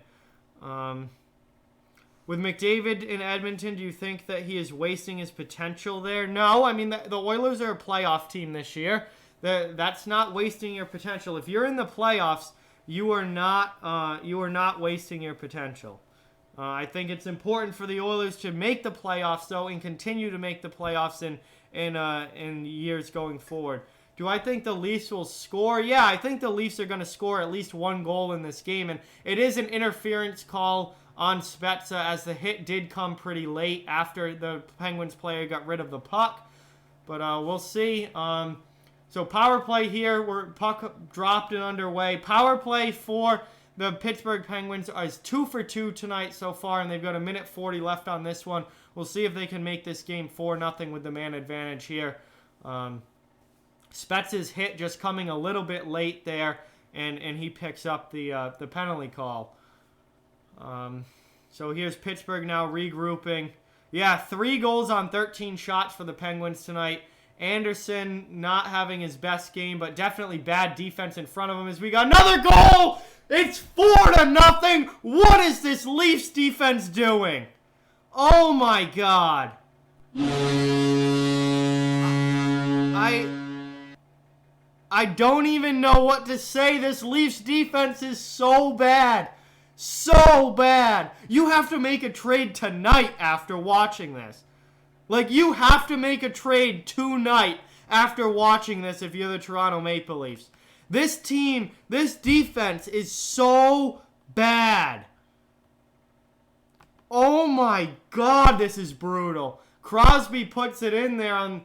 With McDavid in Edmonton, do you think that he is wasting his potential there? No, I mean, the Oilers are a playoff team this year. That's not wasting your potential. If you're in the playoffs, you are not wasting your potential. I think it's important for the Oilers to make the playoffs, though, and continue to make the playoffs in years going forward. Do I think the Leafs will score? Yeah, I think the Leafs are going to score at least one goal in this game, and it is an interference call on Spezza, as the hit did come pretty late after the Penguins player got rid of the puck. But we'll see. So power play here, puck dropped and underway. Power play for the Pittsburgh Penguins is 2 for 2 tonight so far, and they've got 1:40 left on this one. We'll see if they can make this game 4-0 with the man advantage here. Spezza's hit just coming a little bit late there, and he picks up the penalty call. So here's Pittsburgh now regrouping. Yeah, 3 goals on 13 shots for the Penguins tonight. Anderson not having his best game, but definitely bad defense in front of him as we got another goal! It's 4-0! What is this Leafs defense doing? Oh my God. I don't even know what to say. This Leafs defense is so bad. So bad. You have to make a trade tonight after watching this. Like, you have to make a trade tonight after watching this if you're the Toronto Maple Leafs. This team, this defense is so bad. Oh my God, this is brutal. Crosby puts it in there on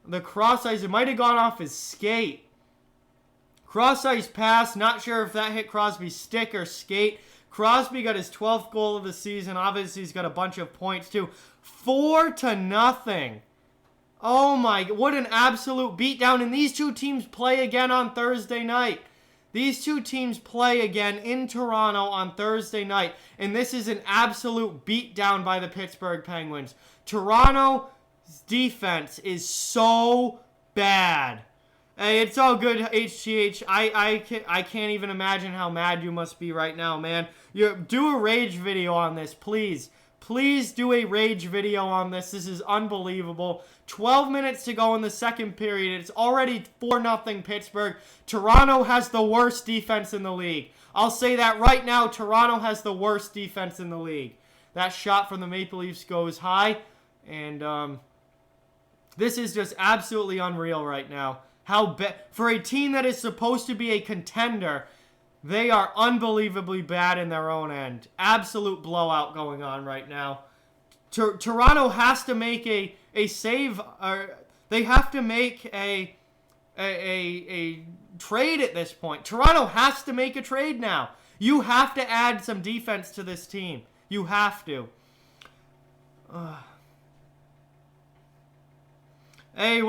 the cross ice. It might have gone off his skate. Cross ice pass. Not sure if that hit Crosby's stick or skate. Crosby got his 12th goal of the season. Obviously, he's got a bunch of points too. 4-0. Oh my, what an absolute beatdown. And these two teams play again on Thursday night. These two teams play again in Toronto on Thursday night. And this is an absolute beatdown by the Pittsburgh Penguins. Toronto's defense is so bad. Hey, it's all good, HTH. I can't even imagine how mad you must be right now, man. Do a rage video on this, please. Please do a rage video on this. This is unbelievable. 12 minutes to go in the second period. It's already 4-0 Pittsburgh. Toronto has the worst defense in the league. I'll say that right now. Toronto has the worst defense in the league. That shot from the Maple Leafs goes high. And this is just absolutely unreal right now. For a team that is supposed to be a contender, they are unbelievably bad in their own end. Absolute blowout going on right now. Toronto has to make a save. They have to make a trade at this point. Toronto has to make a trade now. You have to add some defense to this team. You have to. Hey,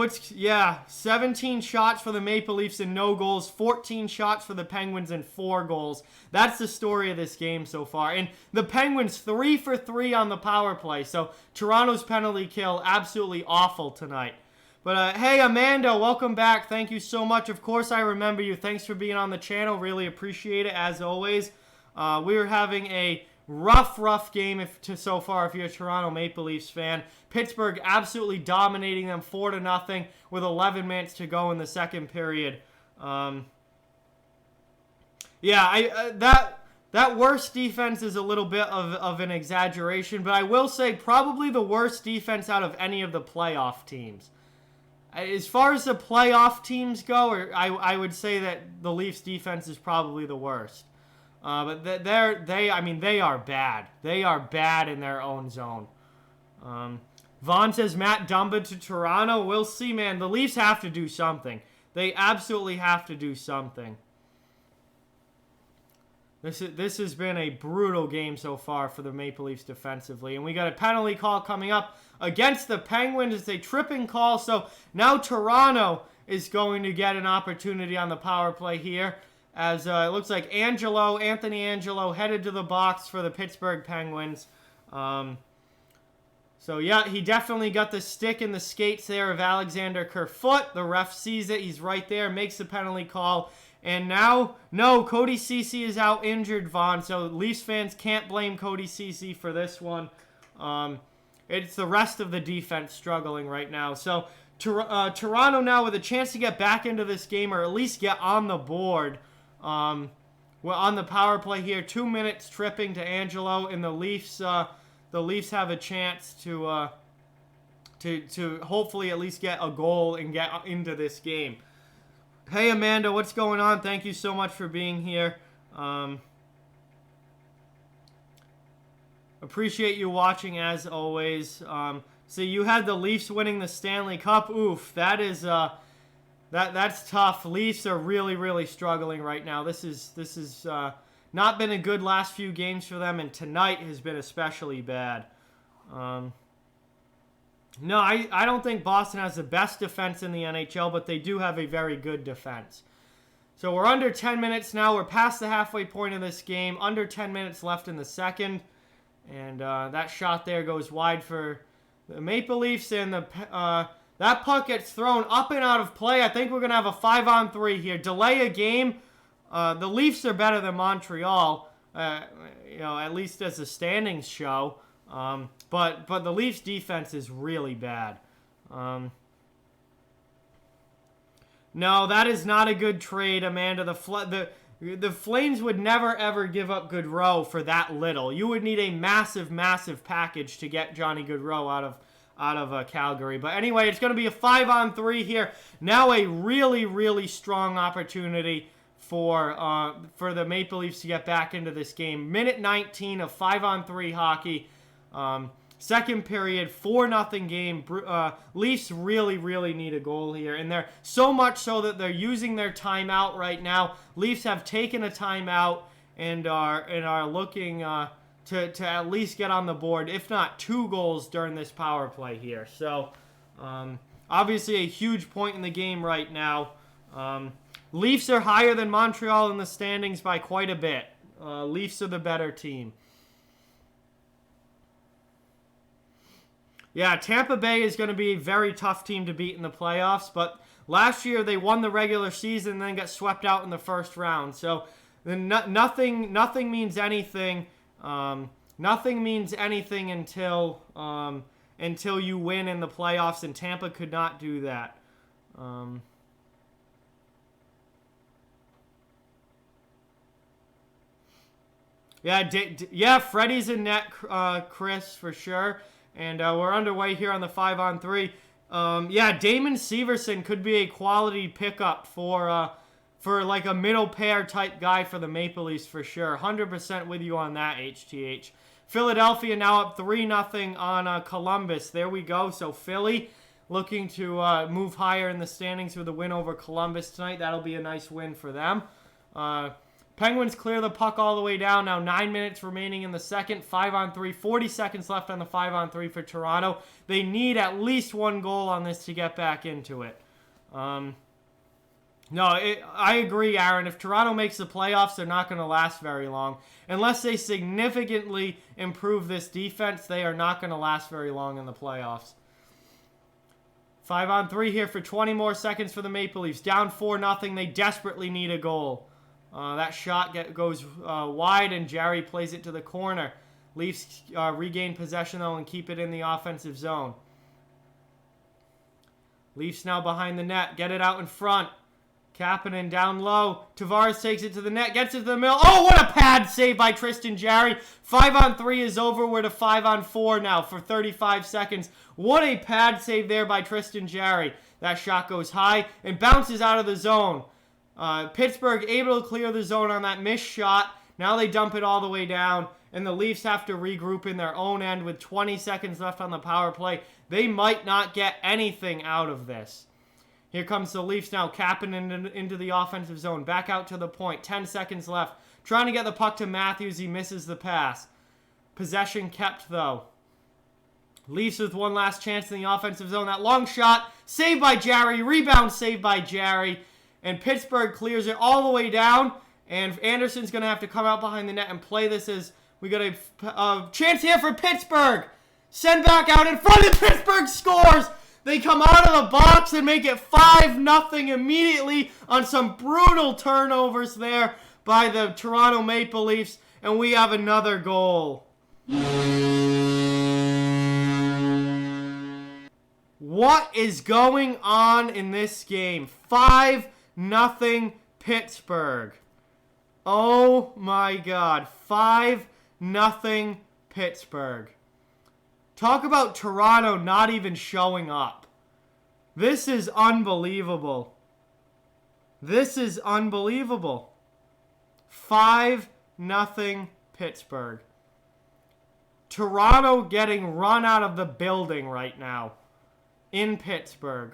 17 shots for the Maple Leafs and no goals, 14 shots for the Penguins and 4 goals. That's the story of this game so far. And the Penguins 3 for 3 on the power play. So Toronto's penalty kill absolutely awful tonight. But hey, Amanda, welcome back. Thank you so much. Of course, I remember you. Thanks for being on the channel. Really appreciate it, as always. We were having a rough game so far if you're a Toronto Maple Leafs fan. Pittsburgh absolutely dominating them 4-0 with 11 minutes to go in the second period. That worst defense is a little bit of an exaggeration, but I will say probably the worst defense out of any of the playoff teams. As far as the playoff teams go, I would say that the Leafs defense is probably the worst. But they are bad. They are bad in their own zone. Vaughn says Matt Dumba to Toronto. We'll see, man. The Leafs have to do something. They absolutely have to do something. This has been a brutal game so far for the Maple Leafs defensively. And we got a penalty call coming up against the Penguins. It's a tripping call. So now Toronto is going to get an opportunity on the power play here. As it looks like Anthony Angelo headed to the box for the Pittsburgh Penguins. So yeah, he definitely got the stick in the skates there of Alexander Kerfoot. The ref sees it. He's right there, makes the penalty call. And now, no, Cody Ceci is out injured, Vaughn. So Leafs fans can't blame Cody Ceci for this one. It's the rest of the defense struggling right now. So Toronto now with a chance to get back into this game or at least get on the board. We're on the power play here. 2 minutes tripping to Angelo, and the Leafs have a chance to hopefully at least get a goal and get into this game. Hey, Amanda, what's going on? Thank you so much for being here. Appreciate you watching as always. So you had the Leafs winning the Stanley Cup. Oof, that is that's tough. Leafs are really struggling right now. This is not been a good last few games for them, and tonight has been especially bad. No, I don't think Boston has the best defense in the NHL, but they do have a very good defense. So we're under 10 minutes now. We're past the halfway point of this game. Under 10 minutes left in the second. And that shot there goes wide for the Maple Leafs. And that puck gets thrown up and out of play. I think we're going to have a 5-on-3 here. Delay a game. The Leafs are better than Montreal, at least as the standings show. But the Leafs defense is really bad. No, that is not a good trade, Amanda. The Flames would never ever give up Gaudreau for that little. You would need a massive package to get Johnny Gaudreau out of Calgary. But anyway, it's going to be a 5-on-3 here. Now a really strong opportunity for the Maple Leafs to get back into this game. Minute 19 of 5-on-3 hockey. Second period, 4-0 game. Leafs really need a goal here. And they're so much so that they're using their timeout right now. Leafs have taken a timeout and are looking to at least get on the board, if not 2 goals during this power play here. So, obviously a huge point in the game right now. Leafs are higher than Montreal in the standings by quite a bit. Leafs are the better team. Yeah, Tampa Bay is going to be a very tough team to beat in the playoffs, but last year they won the regular season and then got swept out in the first round. So nothing means anything. Nothing means anything until you win in the playoffs, and Tampa could not do that. Yeah, Freddie's in net, Chris, for sure. And we're underway here on the 5-on-3. Damon Severson could be a quality pickup for like a middle pair type guy for the Maple Leafs for sure. 100% with you on that, HTH. Philadelphia now up 3-0 on Columbus. There we go. So Philly looking to move higher in the standings with a win over Columbus tonight. That'll be a nice win for them. Penguins clear the puck all the way down. Now 9 minutes remaining in the second. 5-on-3. 40 seconds left on the 5-on-3 for Toronto. They need at least one goal on this to get back into it. I agree, Aaron. If Toronto makes the playoffs, they're not going to last very long. Unless they significantly improve this defense, they are not going to last very long in the playoffs. 5-on-3 here for 20 more seconds for the Maple Leafs. Down 4-0. They desperately need a goal. That shot goes wide, and Jarry plays it to the corner. Leafs regain possession, though, and keep it in the offensive zone. Leafs now behind the net. Get it out in front. Kapanen down low. Tavares takes it to the net. Gets it to the middle. Oh, what a pad save by Tristan Jarry. 5-on-3 is over. We're to 5-on-4 now for 35 seconds. What a pad save there by Tristan Jarry. That shot goes high and bounces out of the zone. Pittsburgh able to clear the zone on that missed shot. Now they dump it all the way down, and the Leafs have to regroup in their own end with 20 seconds left on the power play. They might not get anything out of this. Here comes the Leafs now, Kapanen into the offensive zone. Back out to the point. 10 seconds left. Trying to get the puck to Matthews. He misses the pass. Possession kept, though. Leafs with one last chance in the offensive zone. That long shot, saved by Jarry. Rebound saved by Jarry. And Pittsburgh clears it all the way down. And Anderson's going to have to come out behind the net and play this as we got a chance here for Pittsburgh. Send back out in front, and Pittsburgh scores. They come out of the box and make it 5-0 immediately on some brutal turnovers there by the Toronto Maple Leafs. And we have another goal. What is going on in this game? 5-0 Pittsburgh. Oh my God. 5-0 Pittsburgh. Talk about Toronto not even showing up. This is unbelievable. This is unbelievable. 5-0 Pittsburgh. Toronto getting run out of the building right now in Pittsburgh.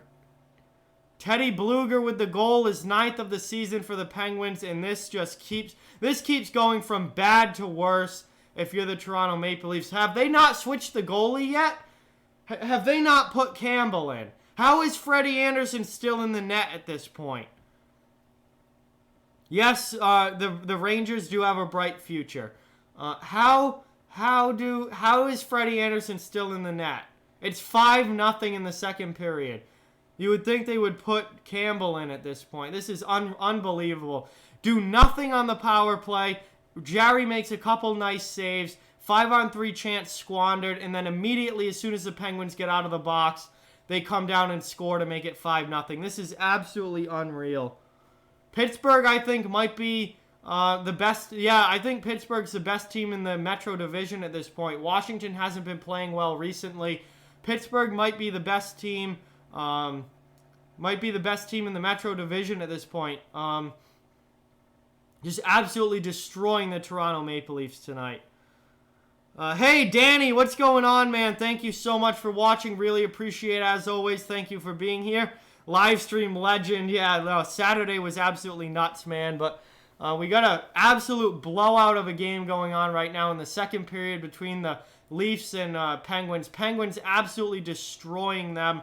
Teddy Bluger with the goal is 9th of the season for the Penguins, and this keeps going from bad to worse. If you're the Toronto Maple Leafs, have they not switched the goalie yet? Have they not put Campbell in? How is Freddie Anderson still in the net at this point? Yes, the Rangers do have a bright future. How is Freddie Anderson still in the net? It's 5-0 in the second period. You would think they would put Campbell in at this point. This is unbelievable. Do nothing on the power play. Jarry makes a couple nice saves. 5-on-3 chance squandered. And then immediately, as soon as the Penguins get out of the box, they come down and score to make it 5-0. This is absolutely unreal. Pittsburgh, I think, might be the best. Yeah, I think Pittsburgh's the best team in the Metro Division at this point. Washington hasn't been playing well recently. Pittsburgh might be the best team. Might be the best team in the Metro Division at this point. Just absolutely destroying the Toronto Maple Leafs tonight. Hey, Danny, what's going on, man? Thank you so much for watching. Really appreciate it, as always. Thank you for being here. Live stream legend. Yeah, no, Saturday was absolutely nuts, man. But we got an absolute blowout of a game going on right now in the second period between the Leafs and Penguins. Penguins absolutely destroying them.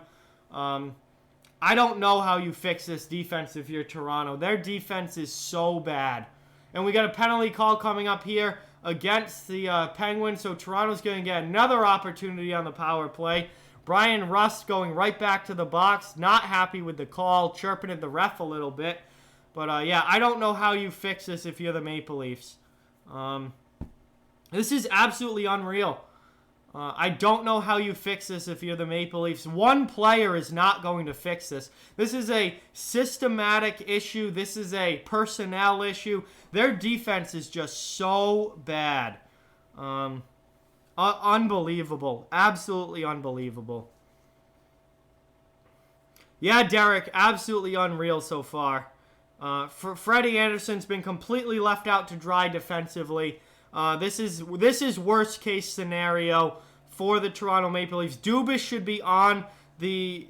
I don't know how you fix this defense if you're Toronto. Their defense is so bad. And we got a penalty call coming up here against the Penguins. So Toronto's going to get another opportunity on the power play. Brian Rust going right back to the box. Not happy with the call. Chirping at the ref a little bit. But yeah, I don't know how you fix this if you're the Maple Leafs. This is absolutely unreal. I don't know how you fix this if you're the Maple Leafs. One player is not going to fix this. This is a systematic issue. This is a personnel issue. Their defense is just so bad. Unbelievable. Absolutely unbelievable. Yeah, Derek, absolutely unreal so far. Freddie Anderson's been completely left out to dry defensively. This is worst case scenario for the Toronto Maple Leafs. Dubas should be on the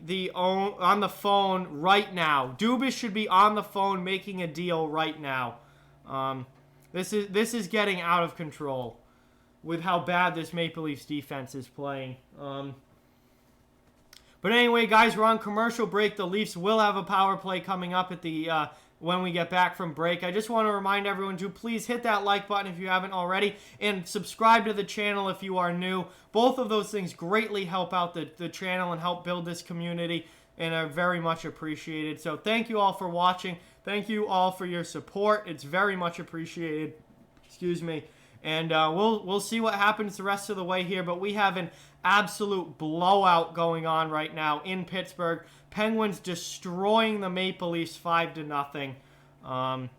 phone right now. Dubas should be on the phone making a deal right now. This is getting out of control with how bad this Maple Leafs defense is playing. But anyway, guys, we're on commercial break. The Leafs will have a power play coming up at the when we get back from break. I just want to remind everyone to please hit that like button if you haven't already, and subscribe to the channel if you are new. Both of those things greatly help out the channel and help build this community, and are very much appreciated. So thank you all for watching. Thank you all for your support. It's very much appreciated. Excuse me. And we'll see what happens the rest of the way here. But we have an absolute blowout going on right now in Pittsburgh. Penguins destroying the Maple Leafs 5-0. I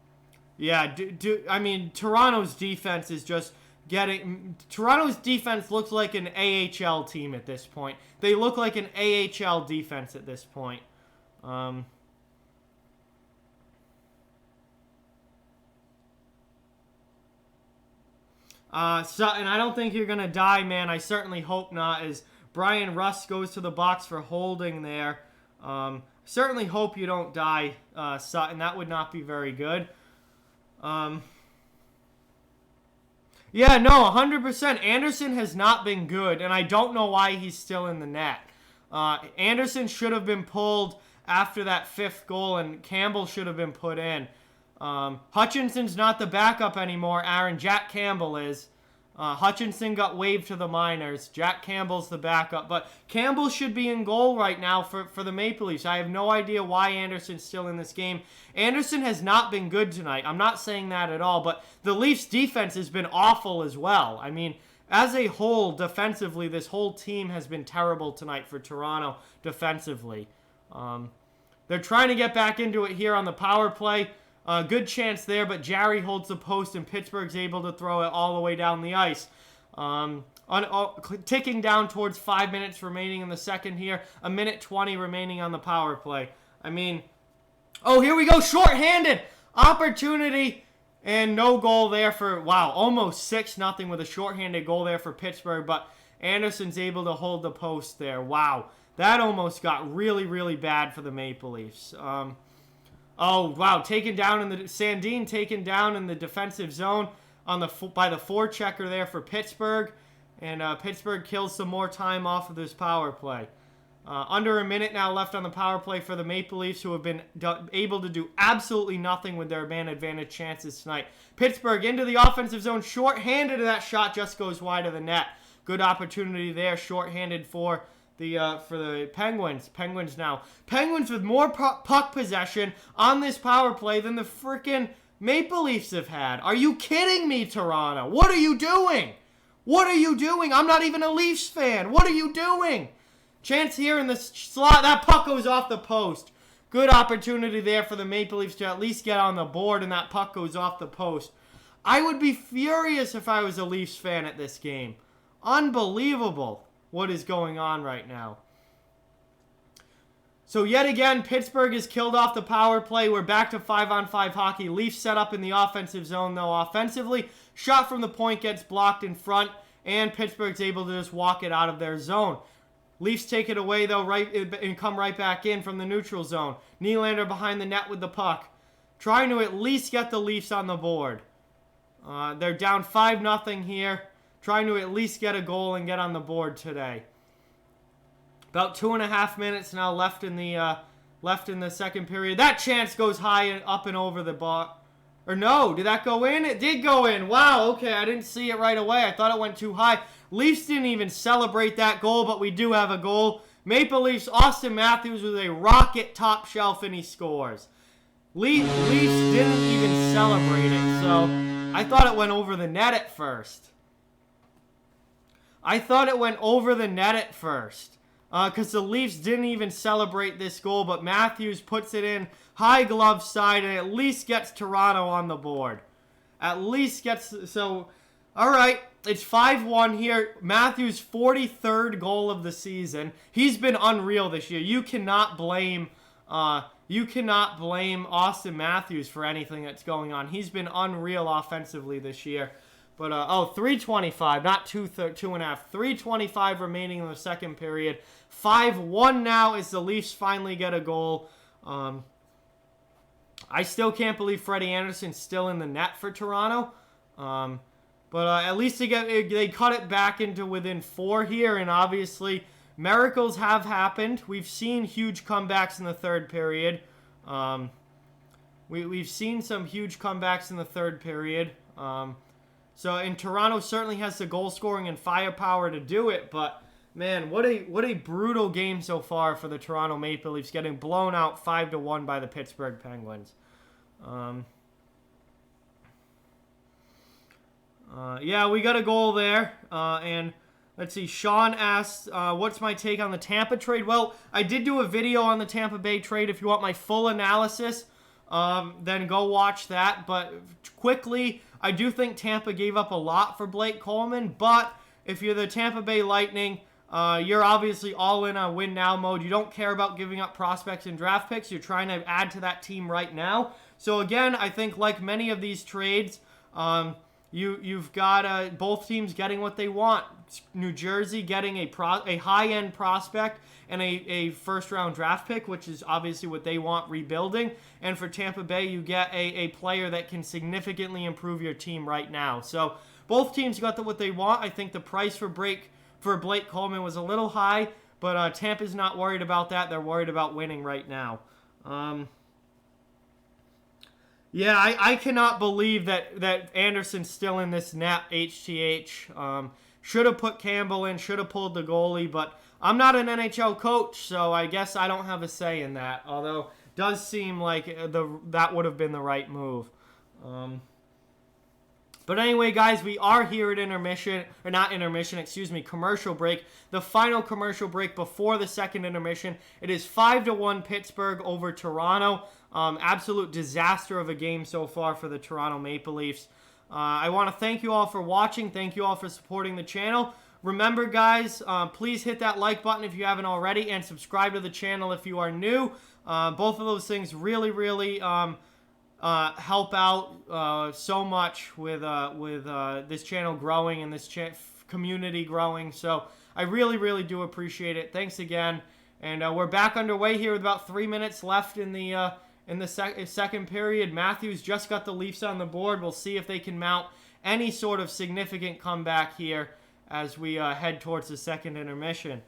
mean, Toronto's defense is just getting... Toronto's defense looks like an AHL team at this point. They look like an AHL defense at this point. Sutton, I don't think you're going to die, man. I certainly hope not, as Brian Rust goes to the box for holding there. Certainly hope you don't die, Sutton. That would not be very good. Yeah, no, 100%. Anderson has not been good, and I don't know why he's still in the net. Anderson should have been pulled after that 5th goal, and Campbell should have been put in. Hutchinson's not the backup anymore, Aaron. Jack Campbell is. Hutchinson got waived to the minors. Jack Campbell's the backup. But Campbell should be in goal right now for the Maple Leafs. I have no idea why Anderson's still in this game. Anderson has not been good tonight. I'm not saying that at all. But the Leafs' defense has been awful as well. I mean, as a whole, defensively, this whole team has been terrible tonight for Toronto defensively. They're trying to get back into it here on the power play. Good chance there, but Jarry holds the post, and Pittsburgh's able to throw it all the way down the ice. Ticking down towards 5 minutes remaining in the second here. 1:20 remaining on the power play. I mean, oh, here we go. Shorthanded. Opportunity, and no goal there for, wow, almost 6-0 with a shorthanded goal there for Pittsburgh, but Anderson's able to hold the post there. Wow, that almost got really, really bad for the Maple Leafs. Oh, wow, Sandin taken down in the defensive zone by the forechecker there for Pittsburgh. And Pittsburgh kills some more time off of this power play. Under a minute now left on the power play for the Maple Leafs, who have been able to do absolutely nothing with their man advantage chances tonight. Pittsburgh into the offensive zone, shorthanded, and that shot just goes wide of the net. Good opportunity there, shorthanded for the Penguins. Penguins with more puck possession on this power play than the frickin' Maple Leafs have had. Are you kidding me, Toronto? What are you doing? What are you doing? I'm not even a Leafs fan. What are you doing? Chance here in the slot. That puck goes off the post. Good opportunity there for the Maple Leafs to at least get on the board, and that puck goes off the post. I would be furious if I was a Leafs fan at this game. Unbelievable what is going on right now. So yet again, Pittsburgh is killed off the power play. We're back to 5-on-5 hockey. Leafs set up in the offensive zone, though. Offensively, shot from the point gets blocked in front, and Pittsburgh's able to just walk it out of their zone. Leafs take it away, though, and come right back in from the neutral zone. Nylander behind the net with the puck, trying to at least get the Leafs on the board. They're down 5-0 here, trying to at least get a goal and get on the board today. About 2.5 minutes now left in the second period. That chance goes high and up and over the bar. Or no, did that go in? It did go in. Wow, okay, I didn't see it right away. I thought it went too high. Leafs didn't even celebrate that goal, but we do have a goal. Maple Leafs, Austin Matthews with a rocket top shelf, and he scores. Leafs didn't even celebrate it, so I thought it went over the net at first. Because the Leafs didn't even celebrate this goal, but Matthews puts it in high glove side and at least gets Toronto on the board. All right, it's 5-1 here. Matthews' 43rd goal of the season. He's been unreal this year. You cannot blame Austin Matthews for anything that's going on. He's been unreal offensively this year. But, 3:25, not 2.5. 3:25 remaining in the second period. 5-1 now as the Leafs finally get a goal. I still can't believe Freddie Anderson's still in the net for Toronto. But at least they cut it back into within 4 here, and obviously miracles have happened. We've seen huge comebacks in the third period. We've seen some huge comebacks in the third period. And Toronto certainly has the goal scoring and firepower to do it, but man, what a brutal game so far for the Toronto Maple Leafs, getting blown out 5-1 by the Pittsburgh Penguins. Yeah, we got a goal there. And let's see, Sean asked, what's my take on the Tampa trade? Well, I did do a video on the Tampa Bay trade. If you want my full analysis, then go watch that. But quickly, I do think Tampa gave up a lot for Blake Coleman. But if you're the Tampa Bay Lightning, you're obviously all in on win now mode. You don't care about giving up prospects and draft picks. You're trying to add to that team right now. So again, I think like many of these trades, you've got both teams getting what they want. New Jersey getting a high-end prospect and a first-round draft pick, which is obviously what they want rebuilding. And for Tampa Bay, you get a player that can significantly improve your team right now. So both teams got what they want. I think the price for Blake Coleman was a little high, but Tampa's not worried about that. They're worried about winning right now. Yeah, I cannot believe that Anderson's still in this net, HTH. Should have put Campbell in, should have pulled the goalie, but I'm not an NHL coach, so I guess I don't have a say in that, although it does seem like that would have been the right move. But anyway, guys, we are here at commercial break. The final commercial break before the second intermission. It is 5-1 Pittsburgh over Toronto. Absolute disaster of a game so far for the Toronto Maple Leafs. I want to thank you all for watching. Thank you all for supporting the channel. Remember, guys, please hit that like button if you haven't already, and subscribe to the channel if you are new. Both of those things really, really help out so much with this channel growing and this community growing. So I really, really do appreciate it. Thanks again. And we're back underway here with about 3 minutes left in the second period. Matthews just got the Leafs on the board. We'll see if they can mount any sort of significant comeback here as we head towards the second intermission.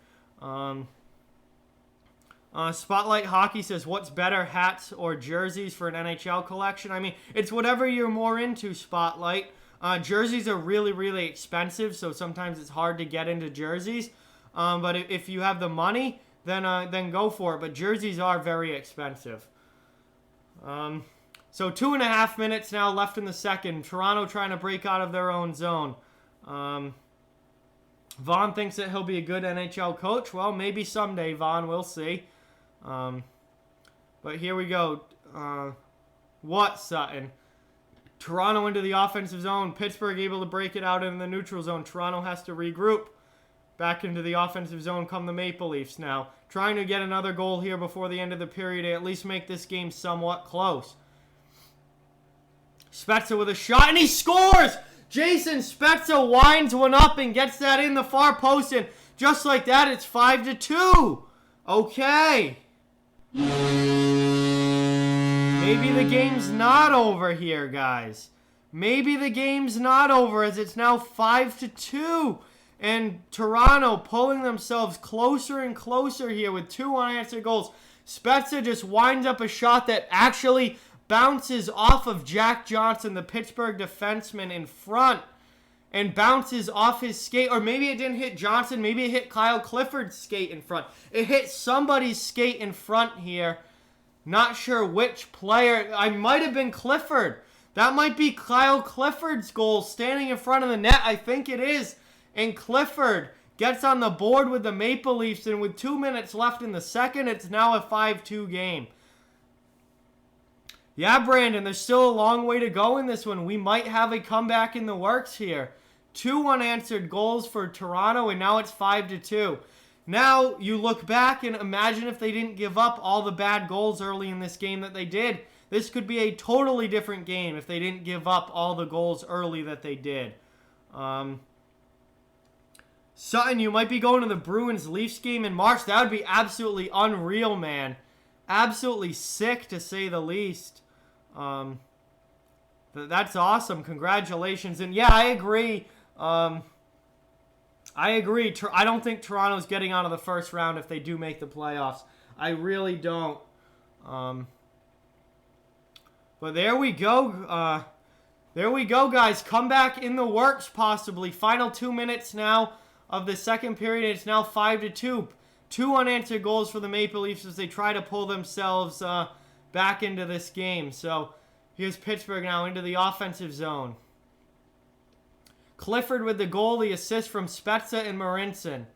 Spotlight Hockey says, what's better, hats or jerseys for an NHL collection? I mean, it's whatever you're more into, Spotlight. Jerseys are really, really expensive, so sometimes it's hard to get into jerseys. But if you have the money, then go for it. But jerseys are very expensive. So 2.5 minutes now left in the second. Toronto trying to break out of their own zone. Vaughn thinks that he'll be a good NHL coach. Well, maybe someday, Vaughn. We'll see. But here we go. What, Sutton? Toronto into the offensive zone. Pittsburgh able to break it out in the neutral zone. Toronto has to regroup. Back into the offensive zone come the Maple Leafs now. Trying to get another goal here before the end of the period to at least make this game somewhat close. Spezza with a shot, and he scores! Jason Spezza winds one up and gets that in the far post, and just like that, it's 5-2. Okay. Maybe the game's not over here, guys. Maybe the game's not over as it's now 5-2. And Toronto pulling themselves closer and closer here with 2 unanswered goals. Spezza just winds up a shot that actually bounces off of Jack Johnson, the Pittsburgh defenseman in front, and bounces off his skate. Or maybe it didn't hit Johnson. Maybe it hit Kyle Clifford's skate in front. It hit somebody's skate in front here. Not sure which player. I might have been Clifford. That might be Kyle Clifford's goal standing in front of the net. I think it is. And Clifford gets on the board with the Maple Leafs, and with 2 minutes left in the second, it's now a 5-2 game. Yeah, Brandon, there's still a long way to go in this one. We might have a comeback in the works here. 2 unanswered goals for Toronto, and now it's 5-2. Now, you look back and imagine if they didn't give up all the bad goals early in this game that they did. This could be a totally different game if they didn't give up all the goals early that they did. Sutton, you might be going to the Bruins-Leafs game in March. That would be absolutely unreal, man. Absolutely sick, to say the least. That's awesome. Congratulations. And yeah, I agree. I don't think Toronto's getting out of the first round if they do make the playoffs. I really don't. But there we go. There we go, guys. Comeback in the works, possibly. Final 2 minutes now of the second period. It's now 5-2. 2 unanswered goals for the Maple Leafs as they try to pull themselves back into this game. So here's Pittsburgh now into the offensive zone. Clifford with the goal, the assist from Spezza and Marinson.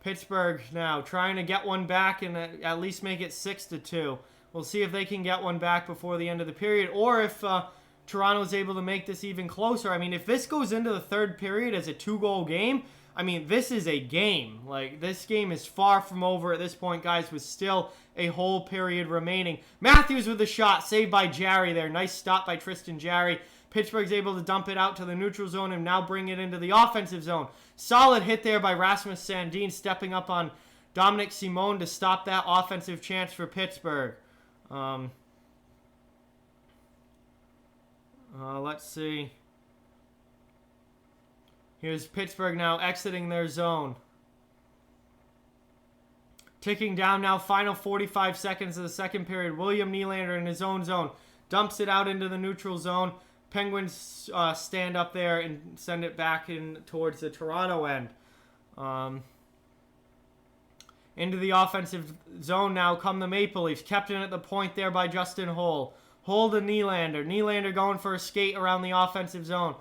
Pittsburgh now trying to get one back and at least make it 6-2. We'll see if they can get one back before the end of the period, or if Toronto is able to make this even closer. I mean, if this goes into the third period as a 2-goal game, I mean, this is a game. Like, this game is far from over at this point, guys, with still a whole period remaining. Matthews with the shot, saved by Jarry there. Nice stop by Tristan Jarry. Pittsburgh's able to dump it out to the neutral zone and now bring it into the offensive zone. Solid hit there by Rasmus Sandin, stepping up on Dominic Simone to stop that offensive chance for Pittsburgh. Let's see. Here's Pittsburgh now exiting their zone. Ticking down now, final 45 seconds of the second period. William Nylander in his own zone. Dumps it out into the neutral zone. Penguins stand up there and send it back in towards the Toronto end. Into the offensive zone now come the Maple Leafs. Kept in at the point there by Justin Holl. Holl to Nylander. Nylander going for a skate around the offensive zone.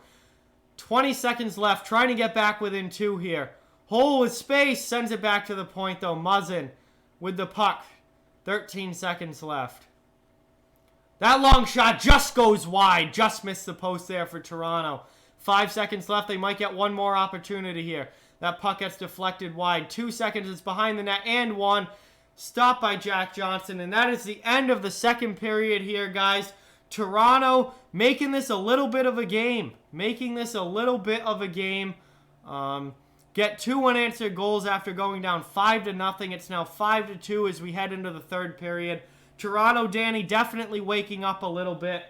20 seconds left. Trying to get back within 2 here. Holl with space. Sends it back to the point though. Muzzin with the puck. 13 seconds left. That long shot just goes wide. Just missed the post there for Toronto. 5 seconds left. They might get one more opportunity here. That puck gets deflected wide. 2 seconds. It's behind the net. And 1. Stopped by Jack Johnson. And that is the end of the second period here, guys. Toronto making this a little bit of a game. Making this a little bit of a game. Get 2 unanswered goals after going down 5-0. It's now 5-2 as we head into the third period. Toronto, Danny, definitely waking up a little bit.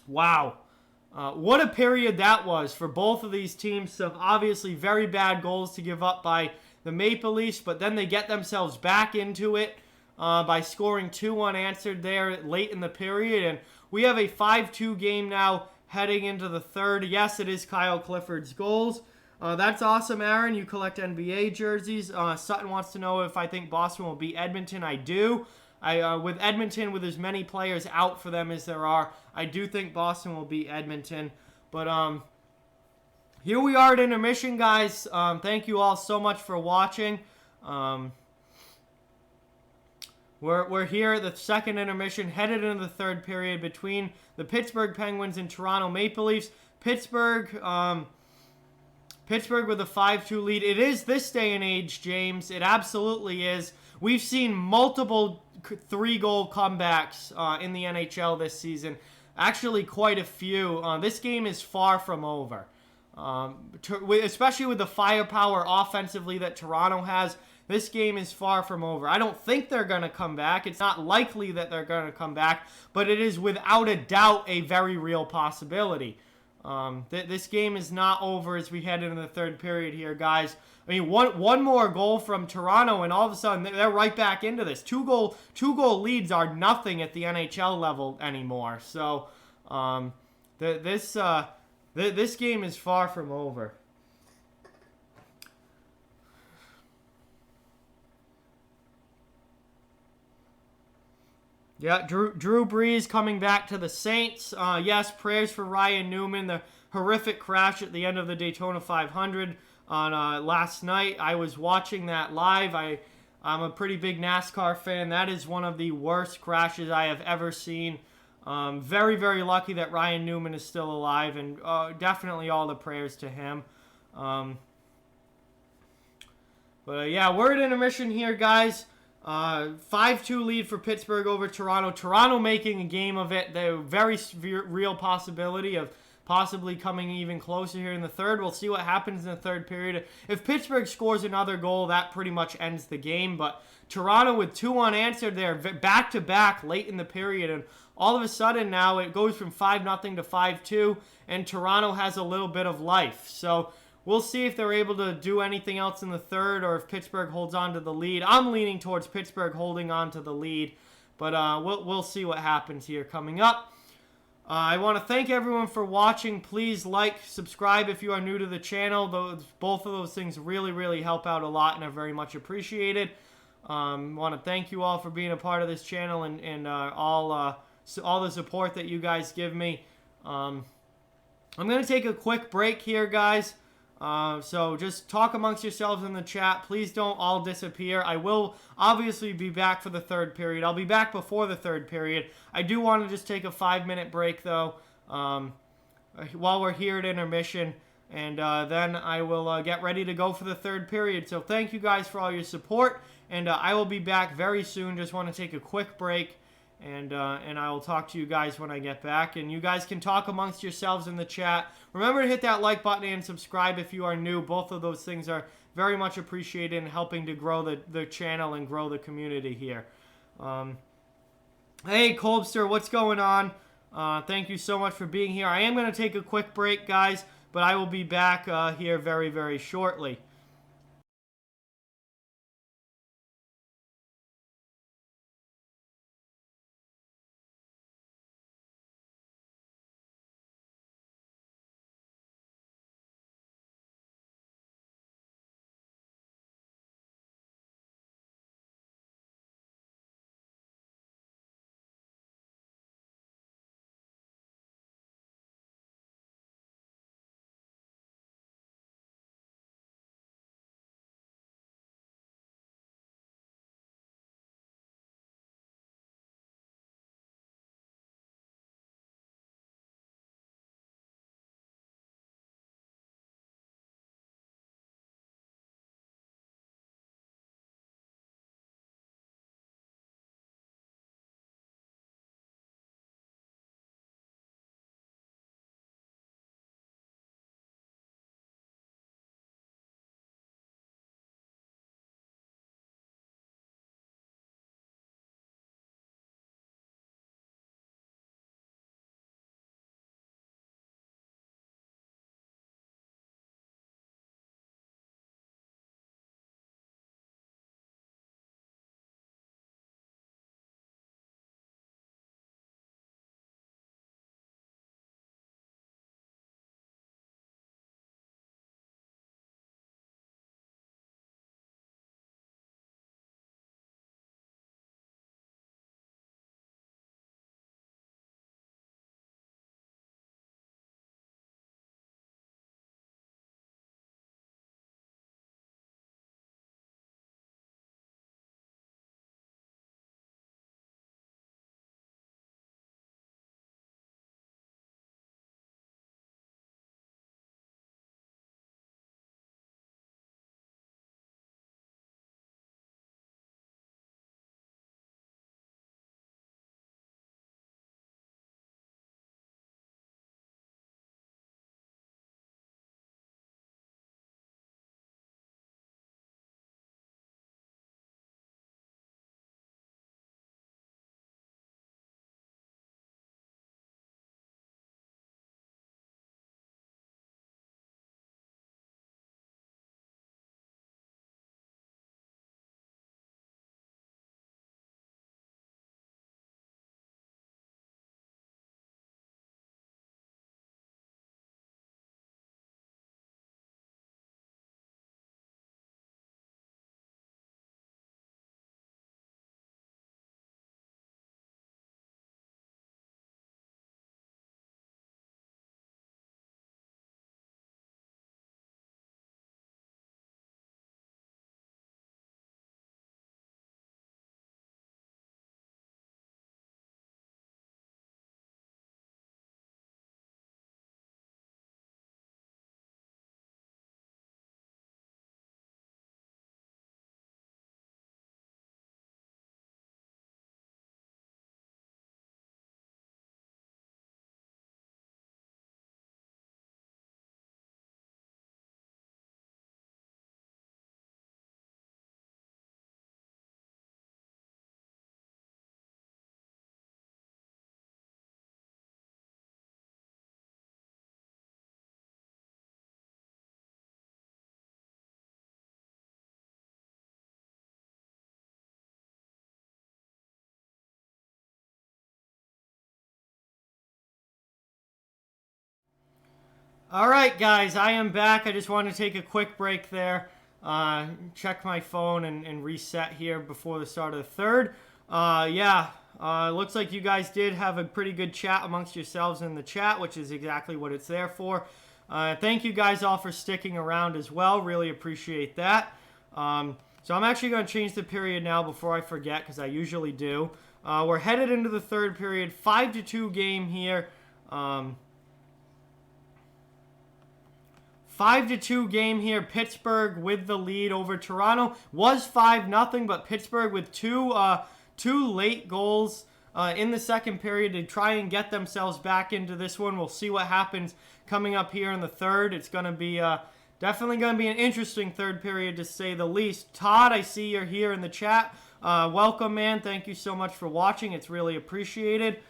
Wow. What a period that was for both of these teams. Some obviously very bad goals to give up by the Maple Leafs, but then they get themselves back into it by scoring 2 unanswered there late in the period. And we have a 5-2 game now heading into the third. Yes, it is Kyle Clifford's goals. That's awesome, Aaron. You collect NBA jerseys. Sutton wants to know if I think Boston will beat Edmonton. I do. With Edmonton, with as many players out for them as there are, I do think Boston will beat Edmonton. But here we are at intermission, guys. Thank you all so much for watching. We're here at the second intermission, headed into the third period between the Pittsburgh Penguins and Toronto Maple Leafs. Pittsburgh with a 5-2 lead. It is this day and age, James. It absolutely is. We've seen multiple 3-goal comebacks in the NHL this season. Actually, quite a few. This game is far from over. Especially with the firepower offensively that Toronto has, this game is far from over. I don't think they're going to come back. It's not likely that they're going to come back, but it is without a doubt a very real possibility. This game is not over as we head into the third period here, guys. I mean, one more goal from Toronto, and all of a sudden they're right back into this. Two goal leads are nothing at the NHL level anymore. So this game is far from over. Yeah, Drew Brees coming back to the Saints. Yes, prayers for Ryan Newman. The horrific crash at the end of the Daytona 500 on last night. I was watching that live. I'm a pretty big NASCAR fan. That is one of the worst crashes I have ever seen. Very, very lucky that Ryan Newman is still alive, and definitely all the prayers to him. But yeah, we're at intermission here, guys. 5-2 lead for Pittsburgh over Toronto. Toronto making a game of it. The very real possibility of possibly coming even closer here in the third. We'll see what happens in the third period. If Pittsburgh scores another goal, that pretty much ends the game. But Toronto with 2 unanswered there, back-to-back late in the period. And all of a sudden now it goes from 5-0 to 5-2, and Toronto has a little bit of life. So we'll see if they're able to do anything else in the third or if Pittsburgh holds on to the lead. I'm leaning towards Pittsburgh holding on to the lead, but we'll see what happens here coming up. I want to thank everyone for watching. Please like, subscribe if you are new to the channel. Both of those things really, really help out a lot and are very much appreciated. Want to thank you all for being a part of this channel and all the support that you guys give me. I'm going to take a quick break here, guys. So just talk amongst yourselves in the chat. Please don't all disappear. I will obviously be back for the third period. I'll be back before the third period. I do want to just take a 5-minute break, though, while we're here at intermission. And then I will get ready to go for the third period. So thank you guys for all your support. And I will be back very soon. Just want to take a quick break. And I will talk to you guys when I get back. And you guys can talk amongst yourselves in the chat. Remember to hit that like button and subscribe if you are new. Both of those things are very much appreciated in helping to grow the channel and grow the community here. Hey, Colbster, what's going on? Thank you so much for being here. I am going to take a quick break, guys, but I will be back here very, very shortly. All right, guys, I am back. I just want to take a quick break there, check my phone and reset here before the start of the third. Looks like you guys did have a pretty good chat amongst yourselves in the chat, which is exactly what it's there for. Thank you guys all for sticking around as well. Really appreciate that. So I'm actually going to change the period now before I forget, because I usually do. We're headed into the third period, 5-2 game here. 5-2 game here. Pittsburgh with the lead over Toronto. Was 5-0, but Pittsburgh with two late goals in the second period to try and get themselves back into this one. We'll see what happens coming up here in the third. It's going to be definitely going to be an interesting third period, to say the least. Todd, I see you're here in the chat. Welcome, man. Thank you so much for watching. It's really appreciated.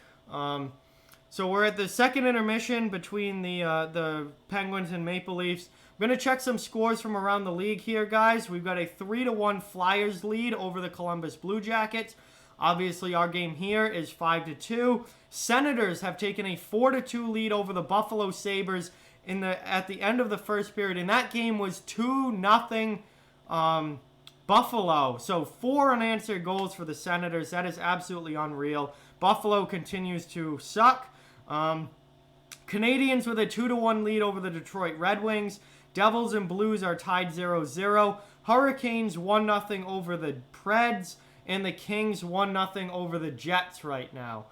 So we're at the second intermission between the Penguins and Maple Leafs. I'm going to check some scores from around the league here, guys. We've got a 3-1 Flyers lead over the Columbus Blue Jackets. Obviously, our game here is 5-2. Senators have taken a 4-2 lead over the Buffalo Sabres at the end of the first period, and that game was 2-0 Buffalo. So 4 unanswered goals for the Senators. That is absolutely unreal. Buffalo continues to suck. Canadians with a 2-1 lead over the Detroit Red Wings. Devils and Blues are tied 0-0. Hurricanes 1-0 over the Preds. And the Kings 1-0 over the Jets right now.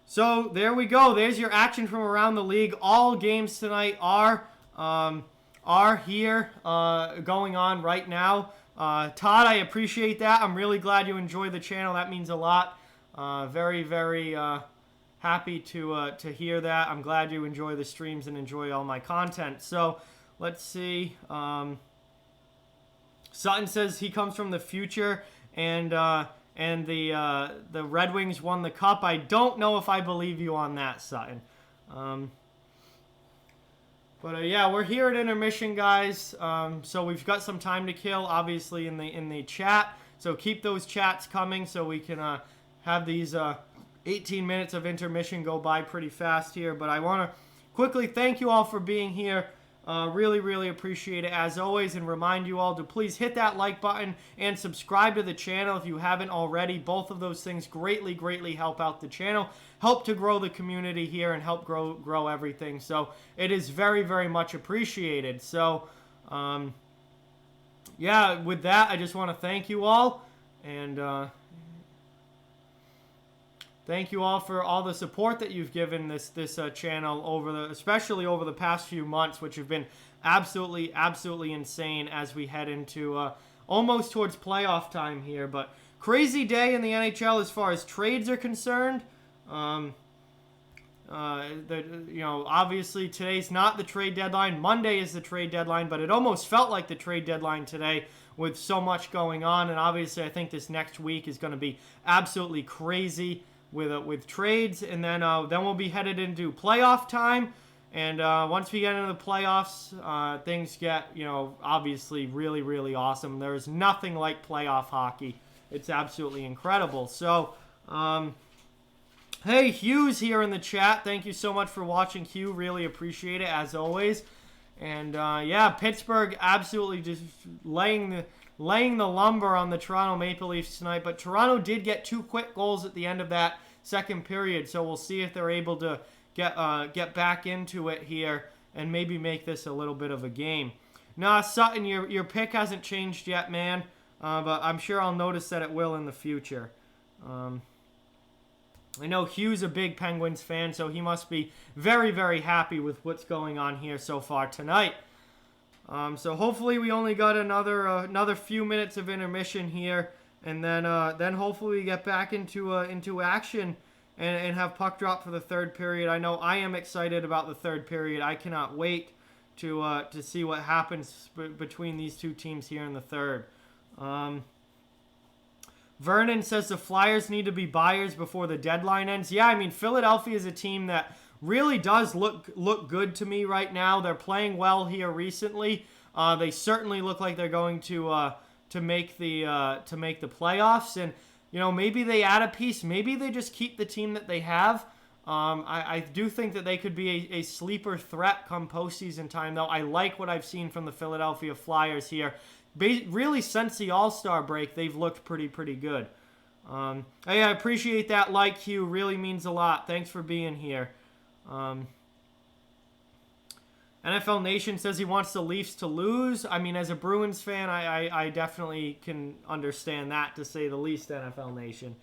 So there we go. There's your action from around the league. All games tonight are here going on right now. Todd, I appreciate that. I'm really glad you enjoy the channel. That means a lot. Very, very happy to hear that. I'm glad you enjoy the streams and enjoy all my content. So let's see. Sutton says he comes from the future, and the Red Wings won the cup. I don't know if I believe you on that, Sutton. Yeah, we're here at intermission, guys. So we've got some time to kill, obviously, in the chat. So keep those chats coming, so we can have these 18 minutes of intermission go by pretty fast here. But I want to quickly thank you all for being here. Really, really appreciate it as always, and remind you all to please hit that like button and subscribe to the channel if you haven't already. Both of those things greatly, greatly help out the channel, help to grow the community here, and help grow everything. So it is very, very much appreciated. So, yeah, with that, I just want to thank you all, and thank you all for all the support that you've given this channel especially over the past few months, which have been absolutely, absolutely insane as we head into almost towards playoff time here. But crazy day in the NHL as far as trades are concerned. Obviously today's not the trade deadline. Monday is the trade deadline, but it almost felt like the trade deadline today with so much going on. And obviously I think this next week is going to be absolutely crazy with trades, and then we'll be headed into playoff time, and once we get into the playoffs, things get, obviously really, really awesome. There's nothing like playoff hockey. It's absolutely incredible. So, hey, Hugh's here in the chat. Thank you so much for watching, Hugh. Really appreciate it, as always. And, yeah, Pittsburgh absolutely just laying the lumber on the Toronto Maple Leafs tonight. But Toronto did get 2 quick goals at the end of that second period, so we'll see if they're able to get back into it here and maybe make this a little bit of a game. Nah, Sutton, your pick hasn't changed yet, man, but I'm sure I'll notice that it will in the future. I know Hugh's a big Penguins fan, so he must be very, very happy with what's going on here so far tonight. So hopefully we only got another few minutes of intermission here, and then hopefully we get back into action and have puck drop for the third period. I know I am excited about the third period. I cannot wait to see what happens between these two teams here in the third. Vernon says the Flyers need to be buyers before the deadline ends. Yeah, I mean, Philadelphia is a team that really does look good to me right now. They're playing well here recently. They certainly look like they're going to make the playoffs, and maybe they add a piece. Maybe they just keep the team that they have. I do think that they could be a sleeper threat come postseason time, though. I like what I've seen from the Philadelphia Flyers here. Really, since the All-Star break, they've looked pretty good. Hey, I appreciate that like, Hugh. Really means a lot. Thanks for being here. NFL Nation says he wants the Leafs to lose. I mean, as a Bruins fan, I definitely can understand that, to say the least, NFL Nation.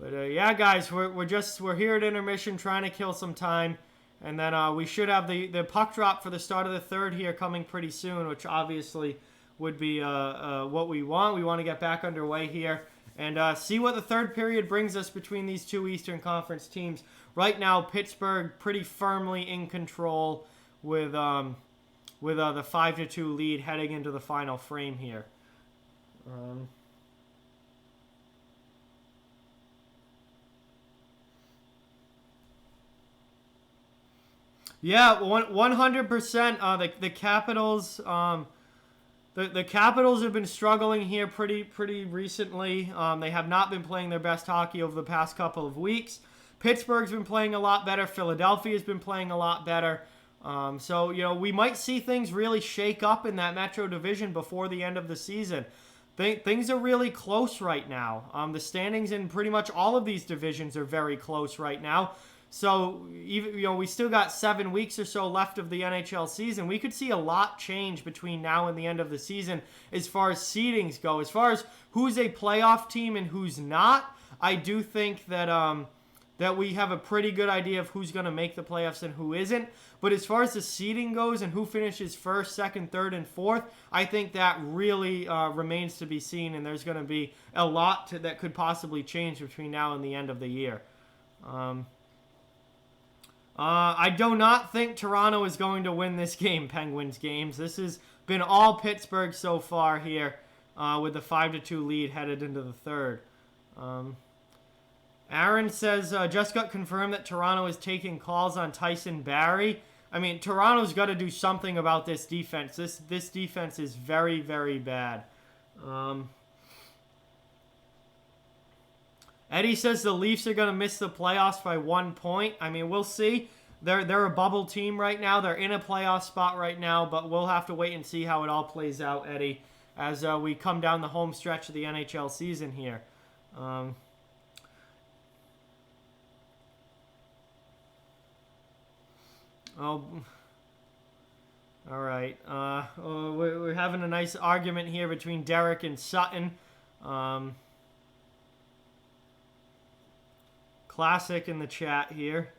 But yeah, guys, we're here at intermission trying to kill some time. And then we should have the puck drop for the start of the third here coming pretty soon, which obviously would be what we want. We want to get back underway here and see what the third period brings us between these two Eastern Conference teams. Right now, Pittsburgh pretty firmly in control with the 5-2 lead heading into the final frame here. Yeah, 100%. The Capitals, the Capitals have been struggling here pretty recently. They have not been playing their best hockey over the past couple of weeks. Pittsburgh's been playing a lot better. Philadelphia's been playing a lot better. So we might see things really shake up in that Metro Division before the end of the season. Things are really close right now. The standings in pretty much all of these divisions are very close right now. So, even we still got 7 weeks or so left of the NHL season. We could see a lot change between now and the end of the season as far as seedings go. As far as who's a playoff team and who's not, I do think that that we have a pretty good idea of who's going to make the playoffs and who isn't. But as far as the seeding goes and who finishes first, second, third, and fourth, I think that really remains to be seen. And there's going to be a lot that could possibly change between now and the end of the year. I do not think Toronto is going to win this game, Penguins games. This has been all Pittsburgh so far here with the 5-2 lead headed into the third. Aaron says, just got confirmed that Toronto is taking calls on Tyson Barrie. I mean, Toronto's got to do something about this defense. This defense is very, very bad. Eddie says the Leafs are going to miss the playoffs by 1 point. I mean, we'll see. They're a bubble team right now. They're in a playoff spot right now, but we'll have to wait and see how it all plays out, Eddie, as we come down the home stretch of the NHL season here. All right. We're having a nice argument here between Derek and Sutton. Classic in the chat here.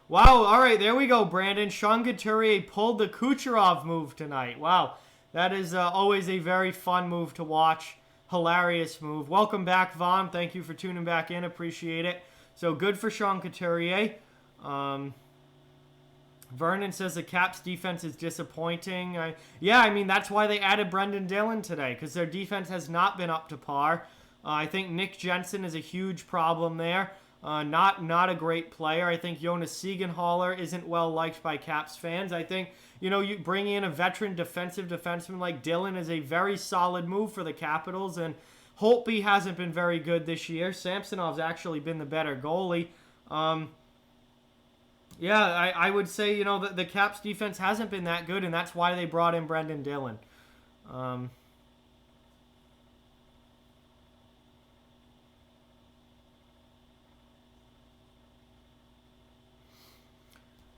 Wow, all right, there we go, Brandon. Sean Couturier pulled the Kucherov move tonight. Wow, that is always a very fun move to watch. Hilarious move. Welcome back, Vaughn. Thank you for tuning back in. Appreciate it. So good for Sean Couturier. Vernon says the Caps defense is disappointing. Yeah, I mean, that's why they added Brendan Dillon today, because their defense has not been up to par. I think Nick Jensen is a huge problem there. Not a great player. I think Jonas Siegenthaler isn't well liked by Caps fans. I think, you bring in a veteran defenseman like Dillon is a very solid move for the Capitals, and Holtby hasn't been very good this year. Samsonov's actually been the better goalie. Yeah, I would say, the Caps defense hasn't been that good, and that's why they brought in Brendan Dillon.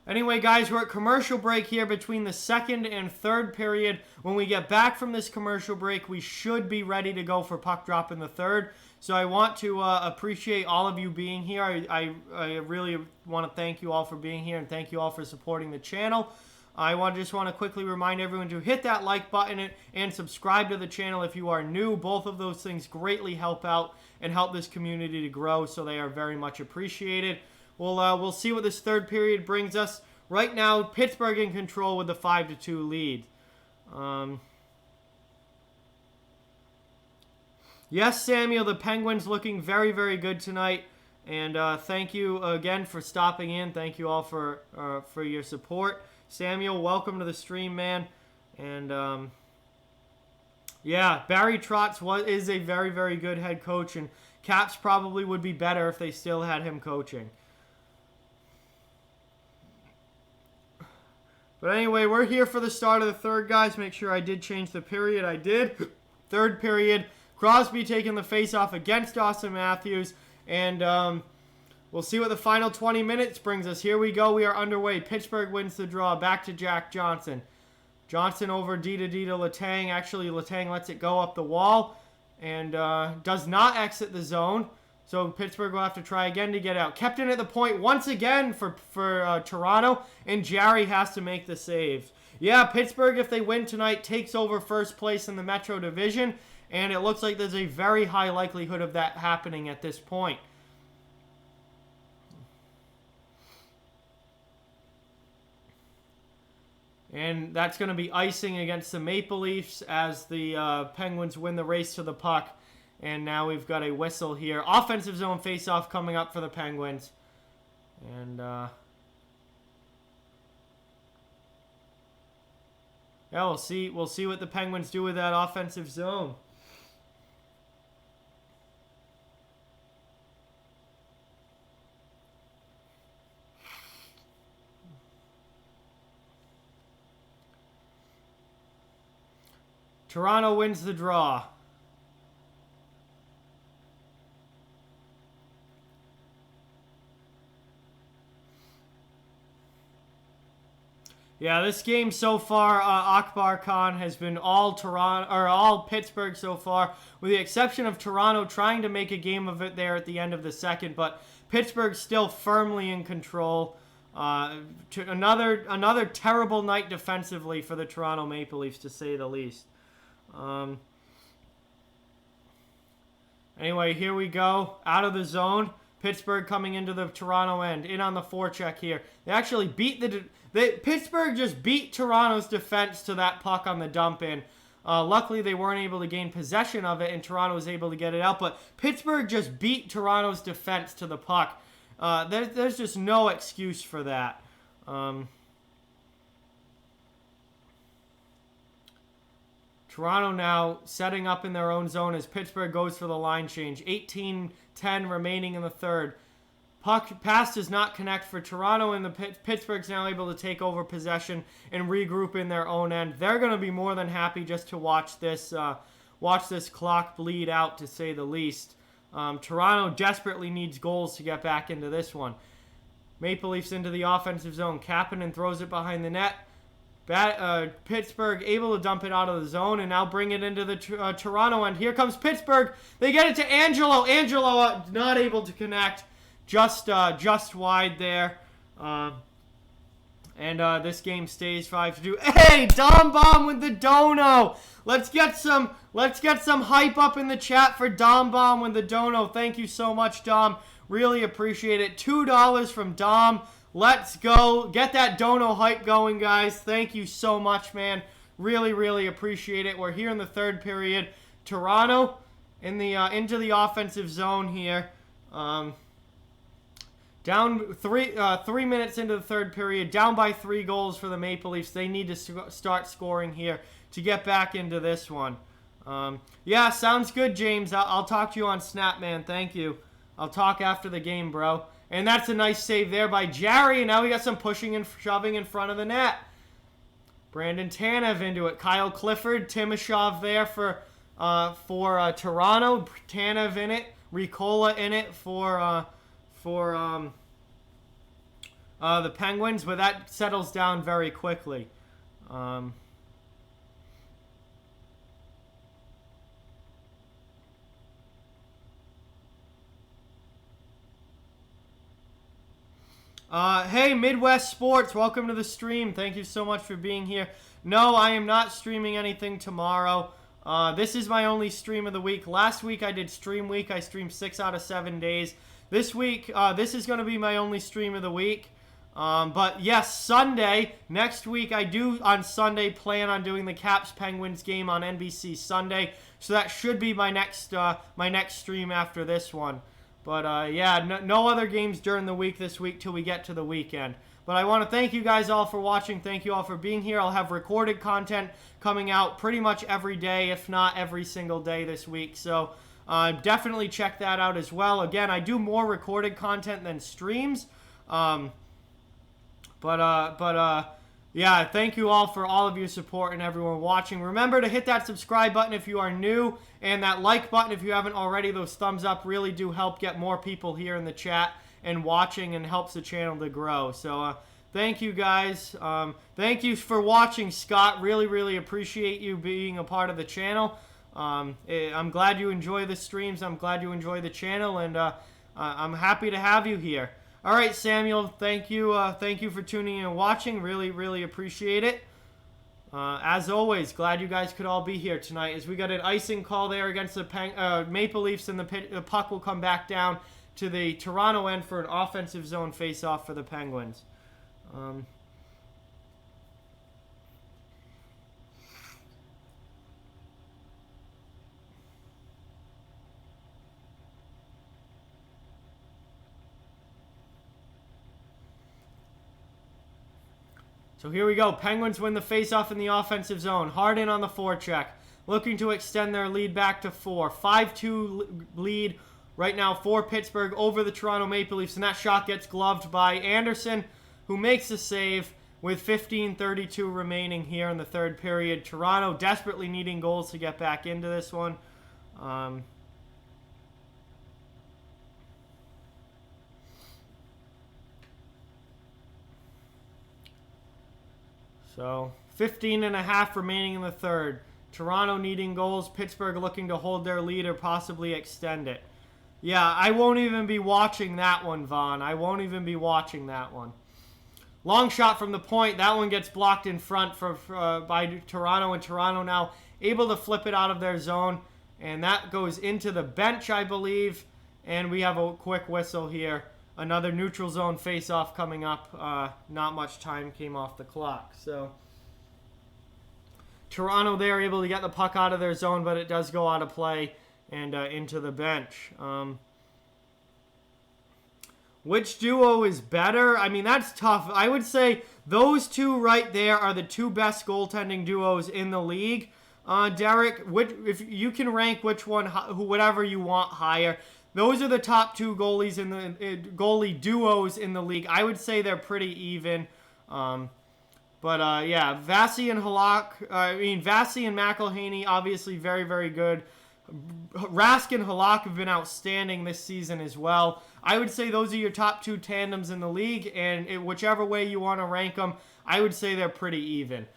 Anyway, guys, we're at commercial break here between the second and third period. When we get back from this commercial break, we should be ready to go for puck drop in the third. So I want to appreciate all of you being here. I really want to thank you all for being here and thank you all for supporting the channel. I just want to quickly remind everyone to hit that like button and subscribe to the channel if you are new. Both of those things greatly help out and help this community to grow, so they are very much appreciated. We'll see what this third period brings us. Right now, Pittsburgh in control with the 5-2 lead. Yes, Samuel, the Penguins looking very, very good tonight. And thank you again for stopping in. Thank you all for your support. Samuel, welcome to the stream, man. And Yeah, Barry Trotz is a very, very good head coach, and Caps probably would be better if they still had him coaching. But anyway, we're here for the start of the third, guys. Make sure I did change the period. I did. Third period, Crosby taking the face-off against Austin Matthews, and we'll see what the final 20 minutes brings us. Here we go. We are underway. Pittsburgh wins the draw. Back to Jack Johnson. Johnson over D to Letang. Actually, Letang lets it go up the wall and does not exit the zone. So Pittsburgh will have to try again to get out. Kept in at the point once again for Toronto, and Jarry has to make the save. Yeah, Pittsburgh, if they win tonight, takes over first place in the Metro Division, and it looks like there's a very high likelihood of that happening at this point. And that's going to be icing against the Maple Leafs as the Penguins win the race to the puck. And now we've got a whistle here. Offensive zone face-off coming up for the Penguins. And, yeah, we'll see what the Penguins do with that offensive zone. Toronto wins the draw. Yeah, this game so far, Akbar Khan has been all Pittsburgh so far, with the exception of Toronto trying to make a game of it there at the end of the second. But Pittsburgh's still firmly in control. Another terrible night defensively for the Toronto Maple Leafs, to say the least. Anyway, here we go. Out of the zone. Pittsburgh coming into the Toronto end. In on the forecheck here. They actually beat Pittsburgh just beat Toronto's defense to that puck on the dump in. Luckily, they weren't able to gain possession of it, and Toronto was able to get it out. But Pittsburgh just beat Toronto's defense to the puck. There's just no excuse for that. Toronto now setting up in their own zone as Pittsburgh goes for the line change. 18-10 remaining in the third. Puck pass does not connect for Toronto, and Pittsburgh's now able to take over possession and regroup in their own end. They're going to be more than happy just to watch this clock bleed out, to say the least. Toronto desperately needs goals to get back into this one. Maple Leafs into the offensive zone. Kapanen throws it behind the net. Pittsburgh able to dump it out of the zone and now bring it into the Toronto end. Here comes Pittsburgh. They get it to Angelo. Angelo not able to connect. Just wide there. And this game stays 5-2. Hey, Dom Bomb with the dono. Let's get some hype up in the chat for Dom Bomb with the dono. Thank you so much, Dom. Really appreciate it. $2 from Dom. Let's go. Get that dono hype going, guys. Thank you so much, man. Really, really appreciate it. We're here in the third period. Toronto in the into the offensive zone here. Down 3 minutes into the third period. Down by 3 goals for the Maple Leafs. They need to start scoring here to get back into this one. Yeah, sounds good, James. I'll talk to you on Snap, man. Thank you. I'll talk after the game, bro. And that's a nice save there by Jarry. And now we got some pushing and shoving in front of the net. Brandon Tanev into it. Kyle Clifford, Timashov there for Toronto. Tanev in it. Ricola in it for the Penguins. But that settles down very quickly. Hey, Midwest Sports, welcome to the stream. Thank you so much for being here. No, I am not streaming anything tomorrow. This is my only stream of the week. Last week I did stream week. I streamed 6 out of 7 days. This week, this is going to be my only stream of the week. But yes, Sunday, next week, I do on Sunday plan on doing the Caps-Penguins game on NBC Sunday. So that should be my next stream after this one. But yeah, no other games during the week this week till we get to the weekend. But I want to thank you guys all for watching. Thank you all for being here. I'll have recorded content coming out pretty much every day, if not every single day this week. So definitely check that out as well. Again, I do more recorded content than streams. Yeah, thank you all for all of your support and everyone watching. Remember to hit that subscribe button if you are new, and that like button if you haven't already. Those thumbs up really do help get more people here in the chat and watching, and helps the channel to grow. So thank you guys. Thank you for watching, Scott. Really appreciate you being a part of the channel. I'm glad you enjoy the streams. I'm glad you enjoy the channel, and I'm happy to have you here. All right, Samuel, thank you for tuning in and watching. Really appreciate it. As always, glad you guys could all be here tonight, as we got an icing call there against the Maple Leafs, and the puck will come back down to the Toronto end for an offensive zone face-off for the Penguins. So here we go. Penguins win the face-off in the offensive zone. Harden on the forecheck, looking to extend their lead back to 4. 5-2 lead right now for Pittsburgh over the Toronto Maple Leafs, and that shot gets gloved by Anderson, who makes the save with 15:32 remaining here in the third period. Toronto desperately needing goals to get back into this one. So 15.5 remaining in the third. Toronto needing goals. Pittsburgh looking to hold their lead or possibly extend it. Yeah, I won't even be watching that one, Vaughn. I won't even be watching that one. Long shot from the point. That one gets blocked in front by Toronto, and Toronto now able to flip it out of their zone. And that goes into the bench, I believe. And we have a quick whistle here. Another neutral zone face-off coming up. Not much time came off the clock. So Toronto there able to get the puck out of their zone, but it does go out of play and into the bench. Which duo is better? I mean, that's tough. I would say those two right there are the two best goaltending duos in the league. Derek, if you can rank which one, whatever you want higher. Those are the top two goalies in the goalie duos in the league. I would say they're pretty even. Yeah, Vasi and Vasi and McElhaney, obviously very good. Rask and Halak have been outstanding this season as well. I would say those are your top two tandems in the league, and whichever way you want to rank them, I would say they're pretty even.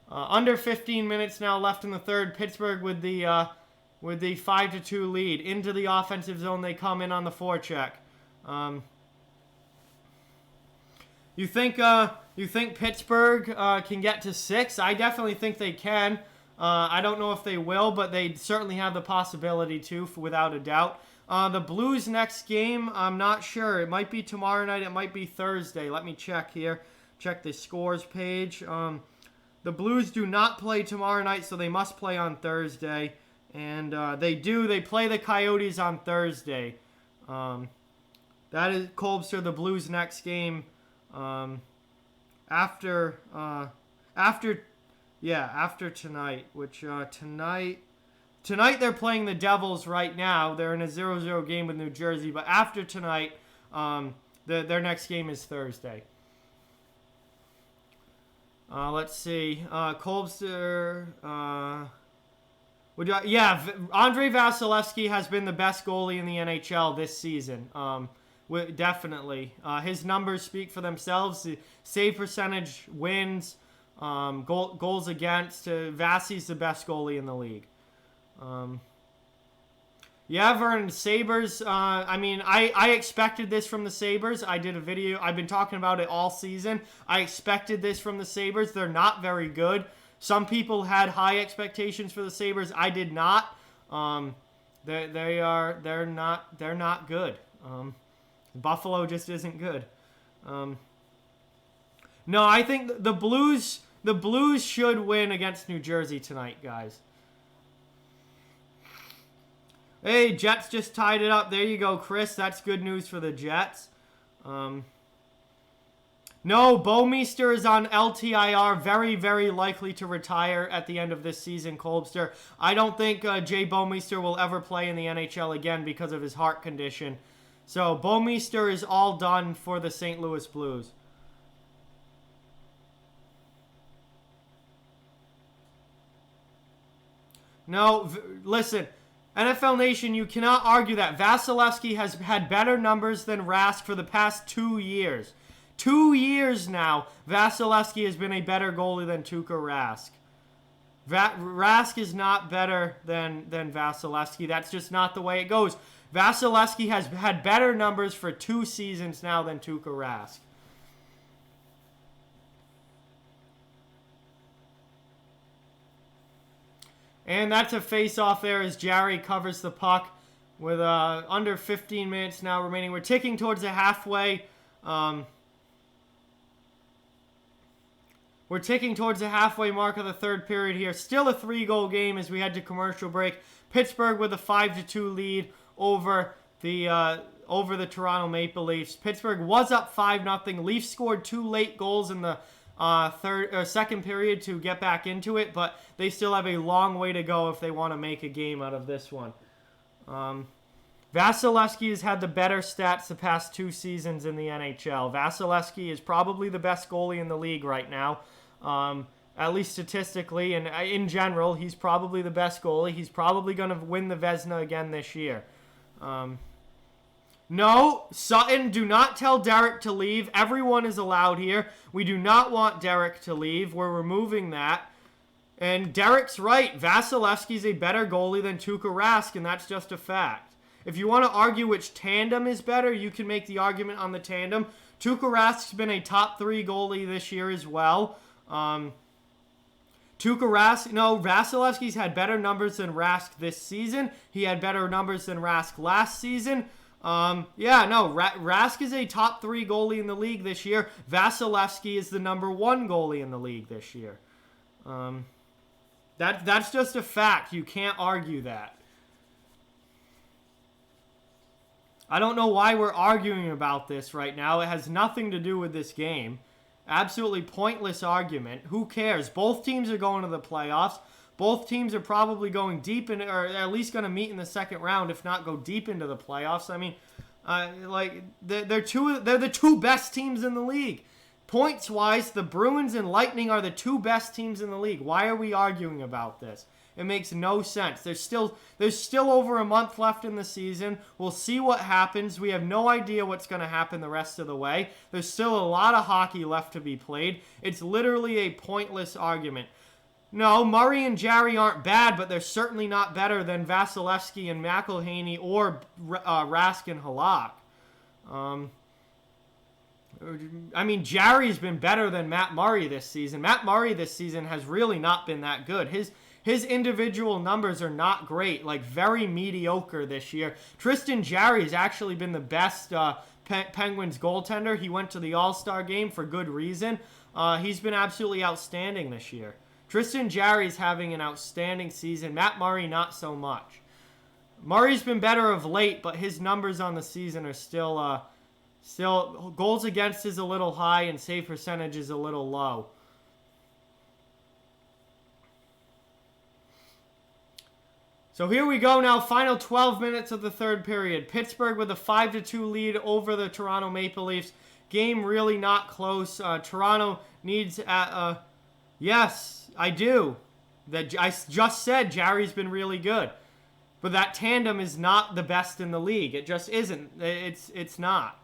Under 15 minutes now left in the third. Pittsburgh with the 5-2 lead. Into the offensive zone they come in on the forecheck. You think Pittsburgh can get to 6? I definitely think they can. I don't know if they will, but they certainly have the possibility to, without a doubt. The Blues' next game, I'm not sure. It might be tomorrow night. It might be Thursday. Let me check here. Check the scores page. The Blues do not play tomorrow night, so they must play on Thursday. And they play the Coyotes on Thursday. That is Colbster, the Blues' next game. After tonight, which tonight they're playing the Devils right now. They're in a 0-0 game with New Jersey, but after tonight, their next game is Thursday. Let's see. Colbster, Andrei Vasilevsky has been the best goalie in the NHL this season. Definitely. His numbers speak for themselves. Save percentage, wins, goals against. Vasi's the best goalie in the league. Vernon, Sabres. I expected this from the Sabres. I did a video. I've been talking about it all season. I expected this from the Sabres. They're not very good. Some people had high expectations for the Sabres. I did not. They're not good. Buffalo just isn't good. No, I think the Blues should win against New Jersey tonight, guys. Hey, Jets just tied it up. There you go, Chris. That's good news for the Jets. No, Bouwmeester is on LTIR, very, very likely to retire at the end of this season, Kolbster. I don't think Jay Bouwmeester will ever play in the NHL again because of his heart condition. So Bouwmeester is all done for the St. Louis Blues. No, listen, NFL Nation, you cannot argue that. Vasilevsky has had better numbers than Rask for the past 2 years. 2 years now, Vasilevsky has been a better goalie than Tuukka Rask. Rask is not better than Vasilevsky. That's just not the way it goes. Vasilevsky has had better numbers for 2 seasons now than Tuukka Rask. And that's a face-off there as Jarry covers the puck with under 15 minutes now remaining. We're ticking towards the halfway. We're ticking towards the halfway mark of the third period here. Still a 3-goal game as we head to commercial break. Pittsburgh with a 5-2 lead over the Toronto Maple Leafs. Pittsburgh was up 5-0. Leafs scored 2 late goals in the second period to get back into it, but they still have a long way to go if they want to make a game out of this one. Vasilevsky has had the better stats the past 2 seasons in the NHL. Vasilevsky is probably the best goalie in the league right now, at least statistically, and in general, he's probably the best goalie. He's probably going to win the Vezina again this year. No, Sutton, do not tell Derek to leave. Everyone is allowed here. We do not want Derek to leave. We're removing that. And Derek's right. Vasilevsky's a better goalie than Tuukka Rask, and that's just a fact. If you want to argue which tandem is better, you can make the argument on the tandem. Tuukka Rask's been a top 3 goalie this year as well. Vasilevsky's had better numbers than Rask this season. He had better numbers than Rask last season. Rask is a top 3 goalie in the league this year. Vasilevsky is the number 1 goalie in the league this year. That's just a fact. You can't argue that. I don't know why we're arguing about this right now. It has nothing to do with this game. Absolutely pointless argument. Who cares? Both teams are going to the playoffs. Both teams are probably going deep in, or at least going to meet in the second round, if not go deep into the playoffs. I mean, they're the 2 best teams in the league. Points-wise, the Bruins and Lightning are the 2 best teams in the league. Why are we arguing about this? It makes no sense. There's still over a month left in the season. We'll see what happens. We have no idea what's going to happen the rest of the way. There's still a lot of hockey left to be played. It's literally a pointless argument. No, Murray and Jarry aren't bad, but they're certainly not better than Vasilevsky and McElhaney or Rask and Halak. Jarry's been better than Matt Murray this season. Matt Murray this season has really not been that good. His individual numbers are not great, very mediocre this year. Tristan Jarry's actually been the best Penguins goaltender. He went to the All-Star game for good reason. He's been absolutely outstanding this year. Tristan Jarry's having an outstanding season. Matt Murray, not so much. Murray's been better of late, but his numbers on the season are still goals against is a little high and save percentage is a little low. So here we go now, final 12 minutes of the third period. Pittsburgh with a 5-2 lead over the Toronto Maple Leafs. Game really not close. Toronto needs... yes, I do. I just said Jarry's been really good. But that tandem is not the best in the league. It just isn't. It's not.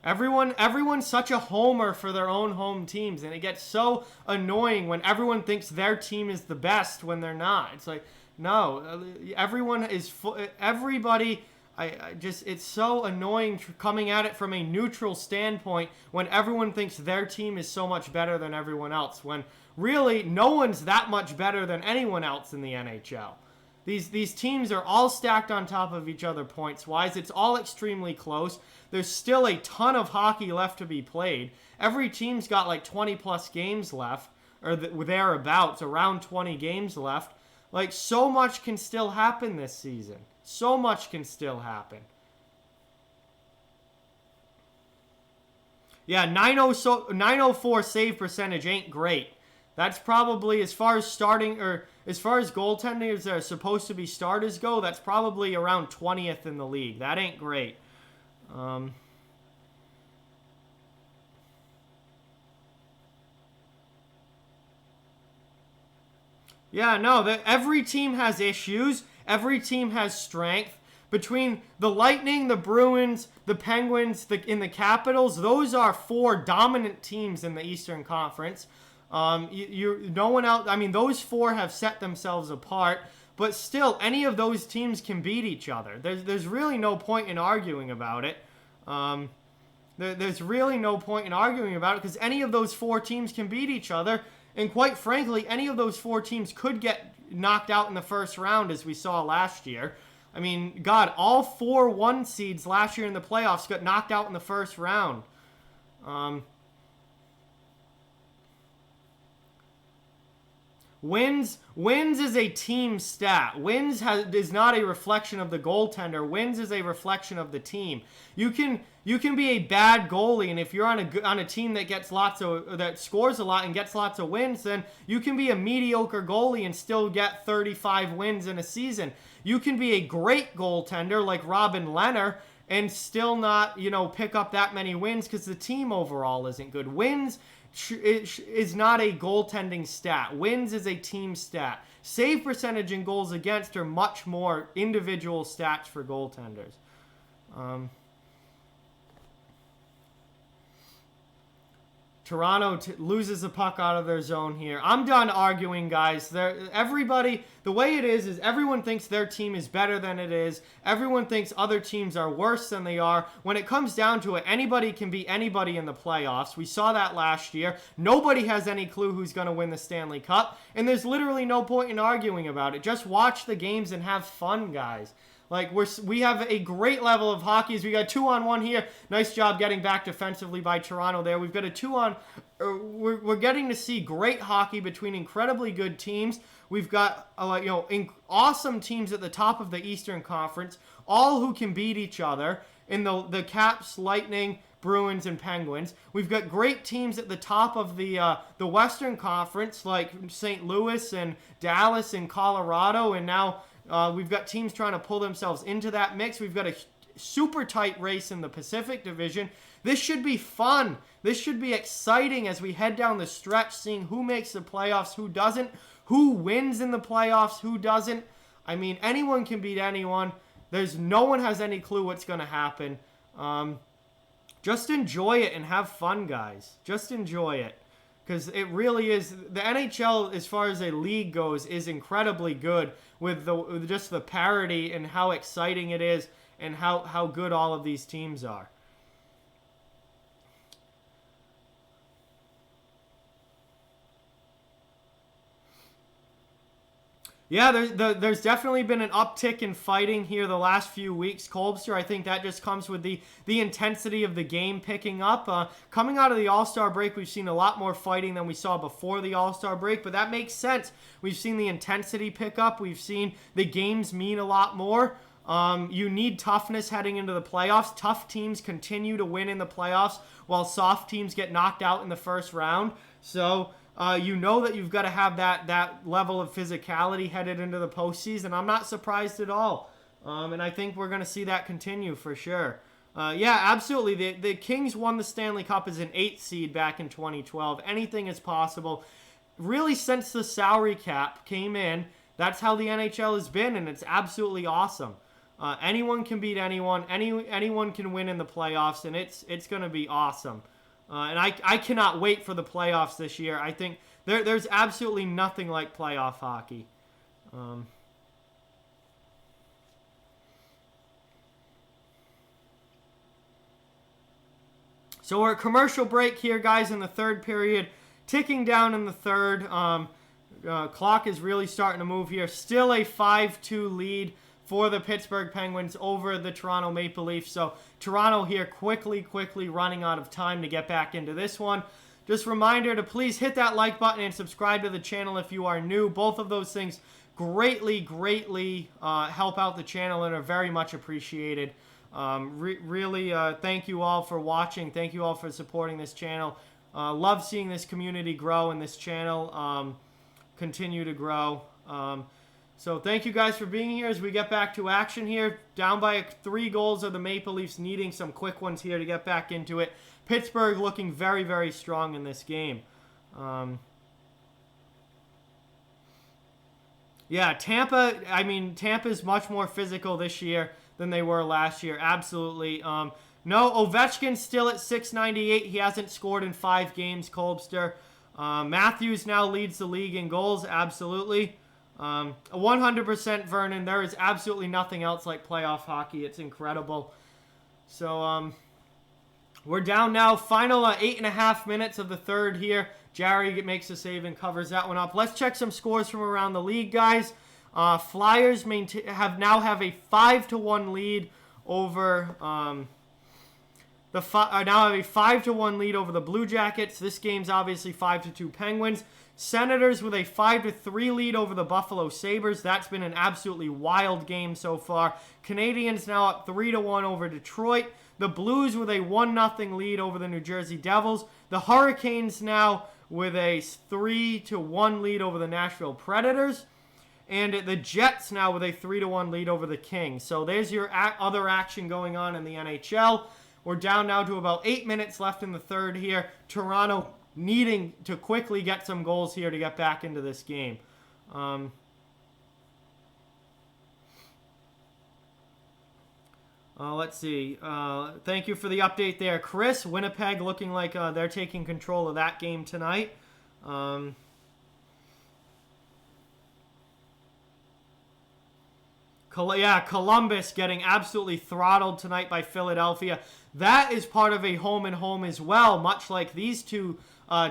Everyone's such a homer for their own home teams, and it gets so annoying when everyone thinks their team is the best when they're not. It's like, no, everybody. It's so annoying coming at it from a neutral standpoint when everyone thinks their team is so much better than everyone else, when really no one's that much better than anyone else in the NHL. These teams are all stacked on top of each other points-wise. It's all extremely close. There's still a ton of hockey left to be played. Every team's got 20-plus games left, or thereabouts, around 20 games left. So much can still happen this season. So much can still happen. Yeah, 904 save percentage ain't great. That's probably, as far as starting, or as far as goaltenders that are supposed to be starters go, that's probably around 20th in the league. That ain't great. Yeah, no, every team has issues. Every team has strength. Between the Lightning, the Bruins, the Penguins, in the Capitals, those are 4 dominant teams in the Eastern Conference. No one else. I mean, those 4 have set themselves apart. But still, any of those teams can beat each other. There's really no point in arguing about it. There's really no point in arguing about it because any of those 4 teams can beat each other. And quite frankly, any of those 4 teams could get knocked out in the first round, as we saw last year. I mean, God, all 4 1 seeds last year in the playoffs got knocked out in the first round. Wins is a team stat. Wins is not a reflection of the goaltender. Wins is a reflection of the team. You can be a bad goalie, and if you're on a team that scores a lot and gets lots of wins, then you can be a mediocre goalie and still get 35 wins in a season. You can be a great goaltender like Robin Lehner and still not, pick up that many wins because the team overall isn't good. Wins is not a goaltending stat. Wins is a team stat. Save percentage and goals against are much more individual stats for goaltenders. Toronto loses the puck out of their zone here. I'm done arguing, guys. Everybody, the way it is everyone thinks their team is better than it is. Everyone thinks other teams are worse than they are. When it comes down to it, anybody can beat anybody in the playoffs. We saw that last year. Nobody has any clue who's going to win the Stanley Cup, and there's literally no point in arguing about it. Just watch the games and have fun, guys. Like, we have a great level of hockey. We got 2-on-1 here. Nice job getting back defensively by Toronto there. We've got a 2-on. We're getting to see great hockey between incredibly good teams. We've got awesome teams at the top of the Eastern Conference, all who can beat each other in the Caps, Lightning, Bruins, and Penguins. We've got great teams at the top of the Western Conference like St. Louis and Dallas and Colorado, and now we've got teams trying to pull themselves into that mix. We've got a super tight race in the Pacific Division. This should be fun. This should be exciting as we head down the stretch, seeing who makes the playoffs, who doesn't, who wins in the playoffs, who doesn't. I mean, anyone can beat anyone. No one has any clue what's going to happen. Just enjoy it and have fun, guys. Just enjoy it. Because it really is, the NHL, as far as a league goes, is incredibly good with just the parity and how exciting it is and how good all of these teams are. Yeah, there's definitely been an uptick in fighting here the last few weeks, Colbster. I think that just comes with the intensity of the game picking up. Coming out of the All-Star break, we've seen a lot more fighting than we saw before the All-Star break, but that makes sense. We've seen the intensity pick up. We've seen the games mean a lot more. You need toughness heading into the playoffs. Tough teams continue to win in the playoffs while soft teams get knocked out in the first round. So you know that you've got to have that level of physicality headed into the postseason. I'm not surprised at all. And I think we're going to see that continue for sure. Yeah, absolutely. The Kings won the Stanley Cup as an 8th seed back in 2012. Anything is possible. Really, since the salary cap came in, that's how the NHL has been, and it's absolutely awesome. Anyone can beat anyone. Anyone can win in the playoffs, and it's going to be awesome. And I cannot wait for the playoffs this year. I think there's absolutely nothing like playoff hockey. So we're at commercial break here, guys, in the third period. Ticking down in the third. Clock is really starting to move here. Still a 5-2 lead for the Pittsburgh Penguins over the Toronto Maple Leafs. So Toronto here quickly running out of time to get back into this one. Just a reminder to please hit that like button and subscribe to the channel if you are new. Both of those things greatly help out the channel and are very much appreciated. Really, thank you all for watching. Thank you all for supporting this channel. Love seeing this community grow and this channel continue to grow. So thank you guys for being here as we get back to action here. Down by 3 goals are the Maple Leafs, needing some quick ones here to get back into it. Pittsburgh looking very strong in this game. Yeah, Tampa, I mean, Tampa's much more physical this year than they were last year. Absolutely. No, Ovechkin's still at .698. He hasn't scored in 5 games, Kolbster. Matthews now leads the league in goals. Absolutely. 100% Vernon. There is absolutely nothing else like playoff hockey. It's incredible. So, we're down now. Final 8.5 minutes of the third here. Jarry makes a save and covers that one up. Let's check some scores from around the league, guys. Flyers now have a 5-1 lead over now have a 5-1 lead over the Blue Jackets. This game's obviously 5-2 Penguins. Senators with a 5-3 lead over the Buffalo Sabres. That's been an absolutely wild game so far. Canadians now up 3-1 over Detroit. The Blues with a 1-0 lead over the New Jersey Devils. The Hurricanes now with a 3-1 lead over the Nashville Predators. And the Jets now with a 3-1 lead over the Kings. So there's your other action going on in the NHL. We're down now to about 8 minutes left in the third here. Toronto needing to quickly get some goals here to get back into this game. Let's see. Thank you for the update there, Chris. Winnipeg looking like they're taking control of that game tonight. Columbus getting absolutely throttled tonight by Philadelphia. That is part of a home and home as well, much like these two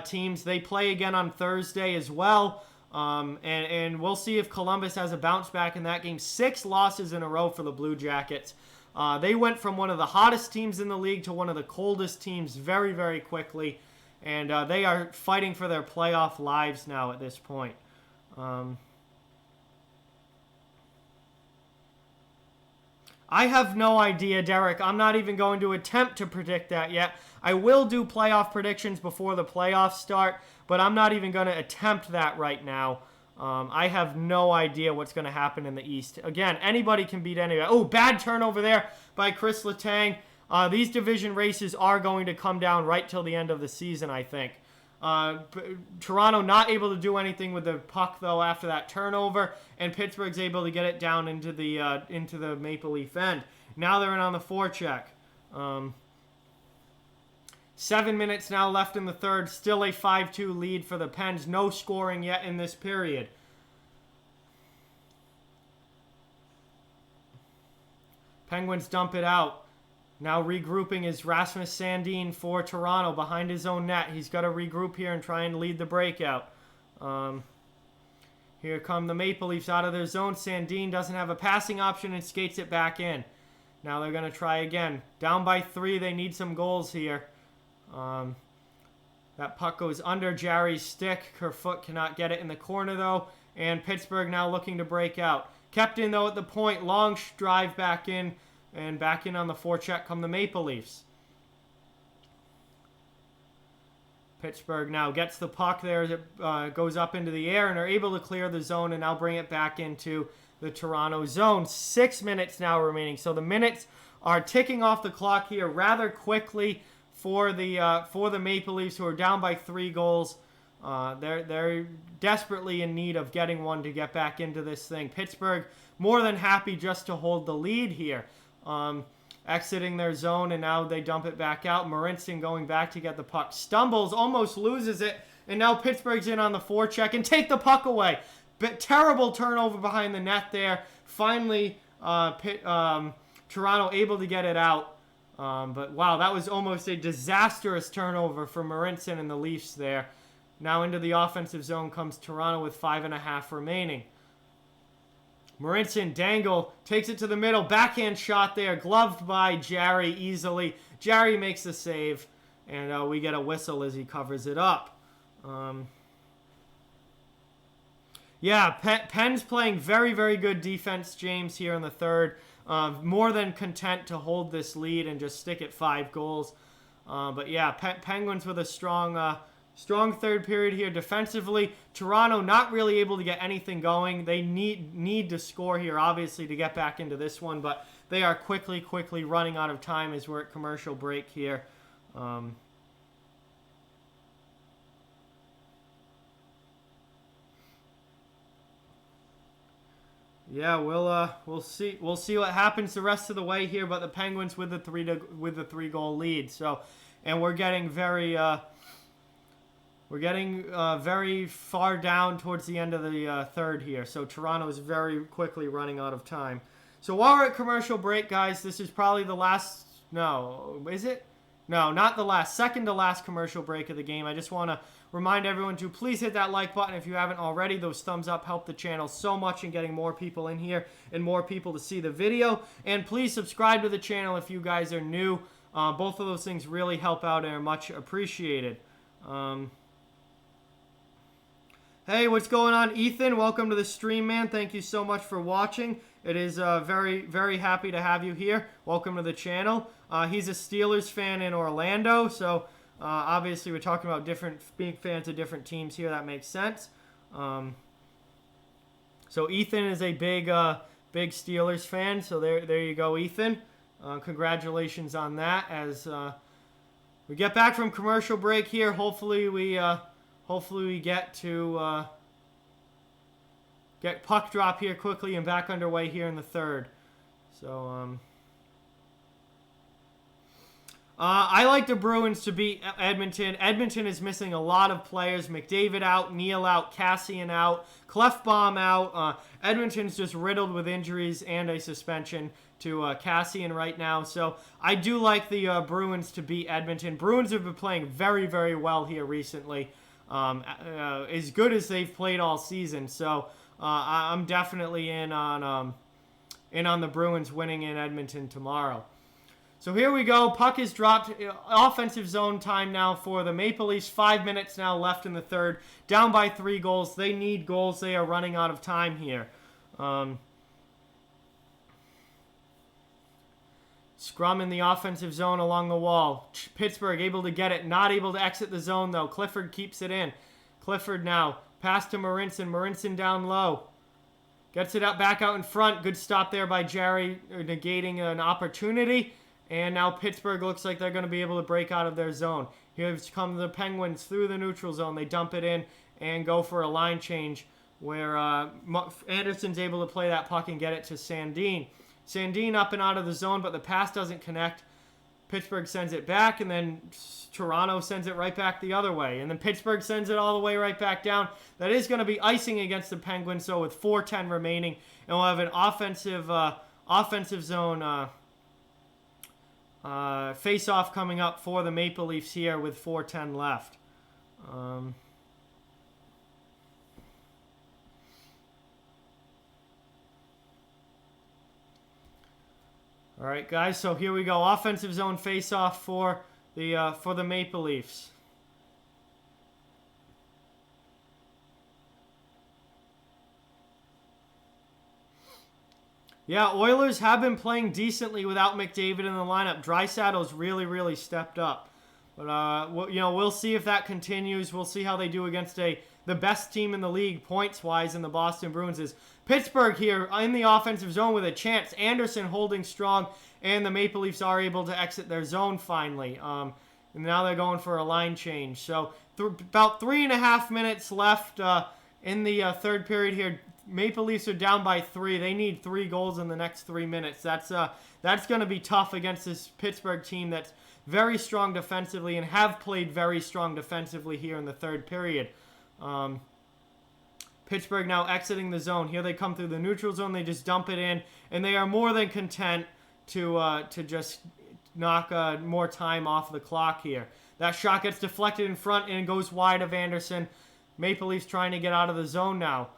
teams. They play again on Thursday as well. And we'll see if Columbus has a bounce back in that game. 6 losses in a row for the Blue Jackets. They went from one of the hottest teams in the league to one of the coldest teams very quickly. And they are fighting for their playoff lives now at this point. I have no idea, Derek. I'm not even going to attempt to predict that yet. I will do playoff predictions before the playoffs start, but I'm not even going to attempt that right now. I have no idea what's going to happen in the East. Again, anybody can beat anybody. Oh, bad turnover there by Chris Letang. These division races are going to come down right till the end of the season, I think. Toronto not able to do anything with the puck, though, after that turnover, and Pittsburgh's able to get it down into the Maple Leaf end. Now they're in on the forecheck. 7 minutes now left in the third. Still a 5-2 lead for the Pens. No scoring yet in this period. Penguins dump it out. Now regrouping is Rasmus Sandin for Toronto behind his own net. He's got to regroup here and try and lead the breakout. Here come the Maple Leafs out of their zone. Sandin doesn't have a passing option and skates it back in. Now they're going to try again. Down by 3. They need some goals here. That puck goes under Jarry's stick. Kerfoot cannot get it in the corner, though. And Pittsburgh now looking to break out. Kept in, though, at the point. Long drive back in. And back in on the forecheck come the Maple Leafs. Pittsburgh now gets the puck there as it goes up into the air and are able to clear the zone and now bring it back into the Toronto zone. 6 minutes now remaining. So the minutes are ticking off the clock here rather quickly for the Maple Leafs, who are down by 3 goals. They're desperately in need of getting one to get back into this thing. Pittsburgh more than happy just to hold the lead here. Exiting their zone, and now they dump it back out. Marincin going back to get the puck. Stumbles, almost loses it, and now Pittsburgh's in on the forecheck and take the puck away. But terrible turnover behind the net there. Finally, Toronto able to get it out. But wow, that was almost a disastrous turnover for Marincin and the Leafs there. Now into the offensive zone comes Toronto with 5.5 remaining. Marincin, Dangle, takes it to the middle. Backhand shot there. Gloved by Jarry easily. Jarry makes the save. And we get a whistle as he covers it up. Yeah, Penn's playing very, very good defense, James, here in the third. More than content to hold this lead and just stick at 5 goals. But yeah, Penguins with a strong third period here defensively. Toronto not really able to get anything going. They need to score here, obviously, to get back into this one. But they are quickly running out of time as we're at commercial break here. Yeah, we'll see what happens the rest of the way here. But the Penguins with the 3-goal lead. So, and we're getting very far down towards the end of the third here. So Toronto is very quickly running out of time. So while we're at commercial break, guys, this is probably the last. No, is it? No, not the last. Second to last commercial break of the game. I just want to remind everyone to please hit that like button if you haven't already. Those thumbs up help the channel so much in getting more people in here and more people to see the video. And please subscribe to the channel if you guys are new. Both of those things really help out and are much appreciated. Hey, what's going on, Ethan? Welcome to the stream, man. Thank you so much for watching. It is very, very happy to have you here. Welcome to the channel. He's a Steelers fan in Orlando, so obviously we're talking about being fans of different teams here. That makes sense. So Ethan is a big Steelers fan. So there you go, Ethan. Congratulations on that. As we get back from commercial break here, hopefully we get to get puck drop here quickly and back underway here in the third. So I like the Bruins to beat Edmonton. Edmonton is missing a lot of players. McDavid out, Neal out, Cassian out, Clefbaum out. Edmonton's just riddled with injuries and a suspension to Cassian right now. So I do like the Bruins to beat Edmonton. Bruins have been playing very, very well here recently. As good as they've played all season. So I'm definitely in on the Bruins winning in Edmonton tomorrow. So here we go. Puck is dropped. Offensive zone time now for the Maple Leafs. 5 minutes now left in the third. Down by 3 goals. They need goals. They are running out of time here. Scrum in the offensive zone along the wall. Pittsburgh able to get it. Not able to exit the zone, though. Clifford keeps it in. Clifford now. Pass to Marinson. Marinson down low. Gets it up back out in front. Good stop there by Jarry, negating an opportunity. And now Pittsburgh looks like they're going to be able to break out of their zone. Here come the Penguins through the neutral zone. They dump it in and go for a line change where Anderson's able to play that puck and get it to Sandin. Sandin up and out of the zone, but the pass doesn't connect. Pittsburgh sends it back, and then Toronto sends it right back the other way. And then Pittsburgh sends it all the way right back down. That is going to be icing against the Penguins, so with 4:10 remaining. And we'll have an offensive zone face-off coming up for the Maple Leafs here with 4:10 left. All right, guys, so here we go. Offensive zone face-off for the Maple Leafs. Yeah, Oilers have been playing decently without McDavid in the lineup. Draisaitl's really, really stepped up. But, we'll see if that continues. We'll see how they do against the best team in the league points-wise in the Boston Bruins is Pittsburgh here in the offensive zone with a chance. Anderson holding strong, and the Maple Leafs are able to exit their zone finally. And now they're going for a line change. So about 3.5 minutes left in the third period here. Maple Leafs are down by 3. They need 3 goals in the next 3 minutes. That's going to be tough against this Pittsburgh team that's very strong defensively and have played very strong defensively here in the third period. Pittsburgh now exiting the zone. Here they come through the neutral zone. They just dump it in, and they are more than content to just knock more time off the clock here. That shot gets deflected in front and goes wide of Anderson. Maple Leafs trying to get out of the zone now.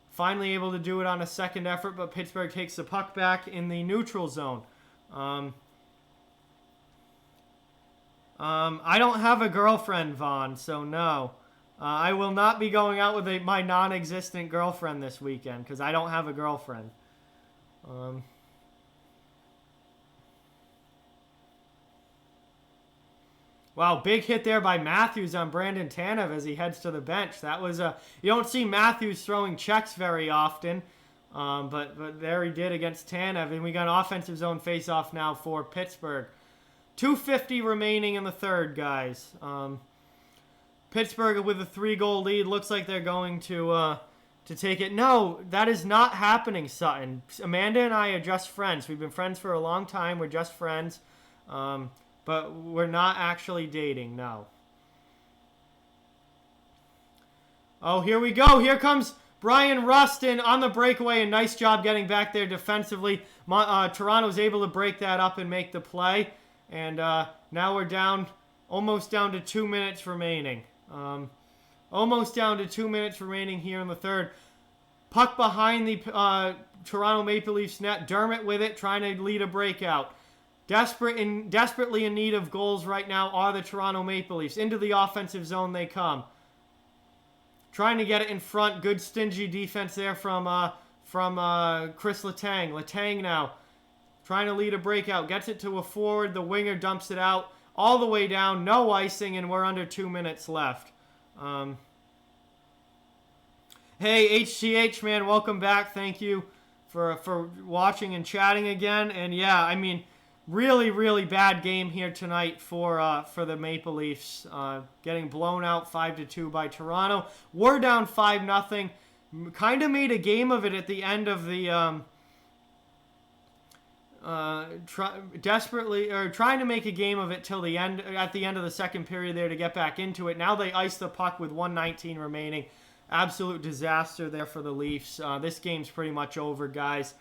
Finally able to do it on a second effort, but Pittsburgh takes the puck back in the neutral zone. I don't have a girlfriend, Vaughn, so no. I will not be going out with my non-existent girlfriend this weekend because I don't have a girlfriend. Wow, big hit there by Matthews on Brandon Tanev as he heads to the bench. That was a... You don't see Matthews throwing checks very often, but there he did against Tanev. And we got an offensive zone face-off now for Pittsburgh. 2:50 remaining in the third, guys. Pittsburgh with a 3-goal lead. Looks like they're going to take it. No, that is not happening, Sutton. Amanda and I are just friends. We've been friends for a long time. We're just friends. But we're not actually dating, no. Oh, here we go. Here comes Brian Rustin on the breakaway. A nice job getting back there defensively. Toronto's able to break that up and make the play. And now we're down, almost down to 2 minutes remaining. Almost down to 2 minutes remaining here in the third. Puck behind the Toronto Maple Leafs net. Dermott with it, trying to lead a breakout. Desperately in need of goals right now are the Toronto Maple Leafs. Into the offensive zone they come. Trying to get it in front. Good stingy defense there from Chris Letang. Letang now trying to lead a breakout. Gets it to a forward. The winger dumps it out all the way down. No icing, and we're under 2 minutes left. Hey, HCH, man, welcome back. Thank you for watching and chatting again. And yeah, I mean... Really, really bad game here tonight for the Maple Leafs. Getting blown out 5-2 by Toronto. We're down 5-0. Kind of made a game of it at the end of the trying to make a game of it till the end at the end of the second period there to get back into it. Now they ice the puck with 1:19 remaining. Absolute disaster there for the Leafs. This game's pretty much over, guys.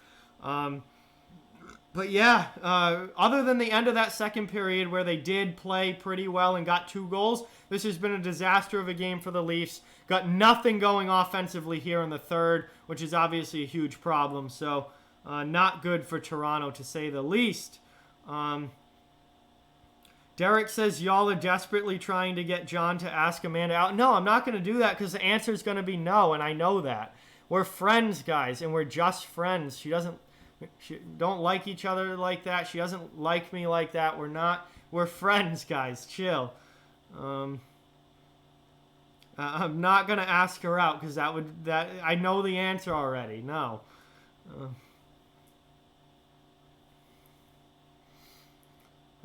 But yeah, other than the end of that second period where they did play pretty well and got 2 goals, this has been a disaster of a game for the Leafs. Got nothing going offensively here in the third, which is obviously a huge problem. So not good for Toronto, to say the least. Derek says y'all are desperately trying to get John to ask Amanda out. No, I'm not going to do that because the answer is going to be no, and I know that. We're friends, guys, and we're just friends. She don't like each other like that. She doesn't like me like that. We're friends, guys. Chill. I'm not going to ask her out because I know the answer already. No.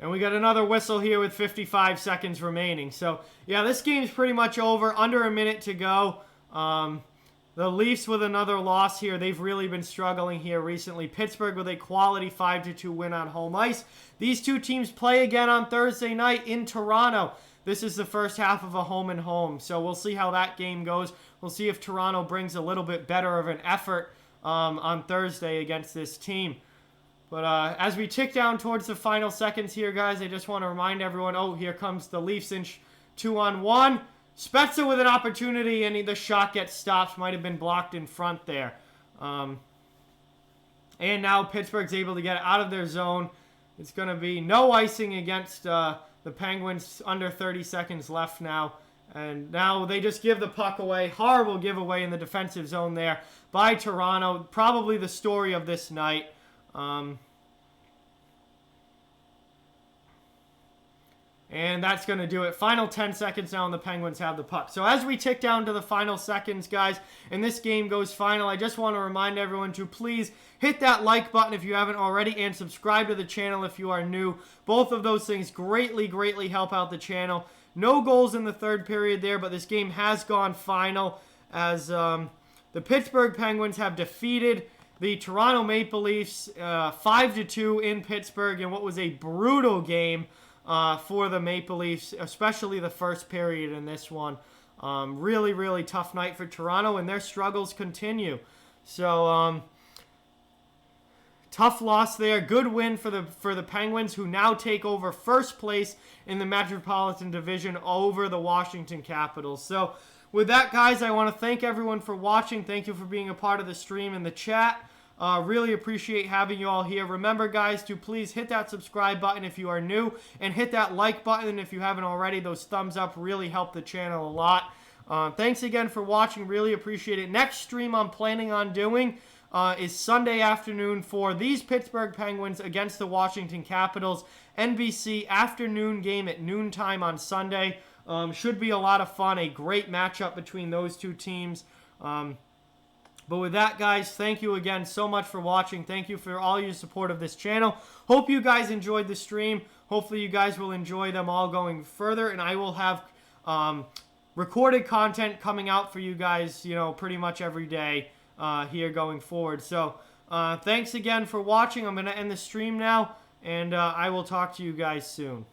And we got another whistle here with 55 seconds remaining. So, yeah, this game's pretty much over. Under a minute to go. The Leafs with another loss here. They've really been struggling here recently. Pittsburgh with a quality 5-2 win on home ice. These two teams play again on Thursday night in Toronto. This is the first half of a home and home. So we'll see how that game goes. We'll see if Toronto brings a little bit better of an effort on Thursday against this team. But as we tick down towards the final seconds here, guys, I just want to remind everyone, oh, here comes the Leafs in 2-on-1. Spezza with an opportunity, and the shot gets stopped. Might have been blocked in front there. And now Pittsburgh's able to get it out of their zone. It's going to be no icing against the Penguins. Under 30 seconds left now. And now they just give the puck away. Horrible giveaway in the defensive zone there by Toronto. Probably the story of this night. And that's going to do it. Final 10 seconds now, and the Penguins have the puck. So as we tick down to the final seconds, guys, and this game goes final, I just want to remind everyone to please hit that like button if you haven't already, and subscribe to the channel if you are new. Both of those things greatly, greatly help out the channel. No goals in the third period there, but this game has gone final as the Pittsburgh Penguins have defeated the Toronto Maple Leafs 5-2 in Pittsburgh in what was a brutal game for the Maple Leafs, especially the first period in this one. Really, really tough night for Toronto, and their struggles continue. So, tough loss there. Good win for the Penguins, who now take over first place in the Metropolitan Division over the Washington Capitals. So, with that, guys, I want to thank everyone for watching. Thank you for being a part of the stream and the chat. Really appreciate having you all here. Remember, guys, to please hit that subscribe button if you are new, and hit that like button if you haven't already. Those thumbs up really help the channel a lot. Thanks again for watching. Really appreciate it. Next stream I'm planning on doing is Sunday afternoon for these Pittsburgh Penguins against the Washington Capitals. NBC afternoon game at noontime on Sunday. Should be a lot of fun. A great matchup between those two teams. But with that, guys, thank you again so much for watching. Thank you for all your support of this channel. Hope you guys enjoyed the stream. Hopefully you guys will enjoy them all going further. And I will have recorded content coming out for you guys, pretty much every day here going forward. So thanks again for watching. I'm going to end the stream now. And I will talk to you guys soon.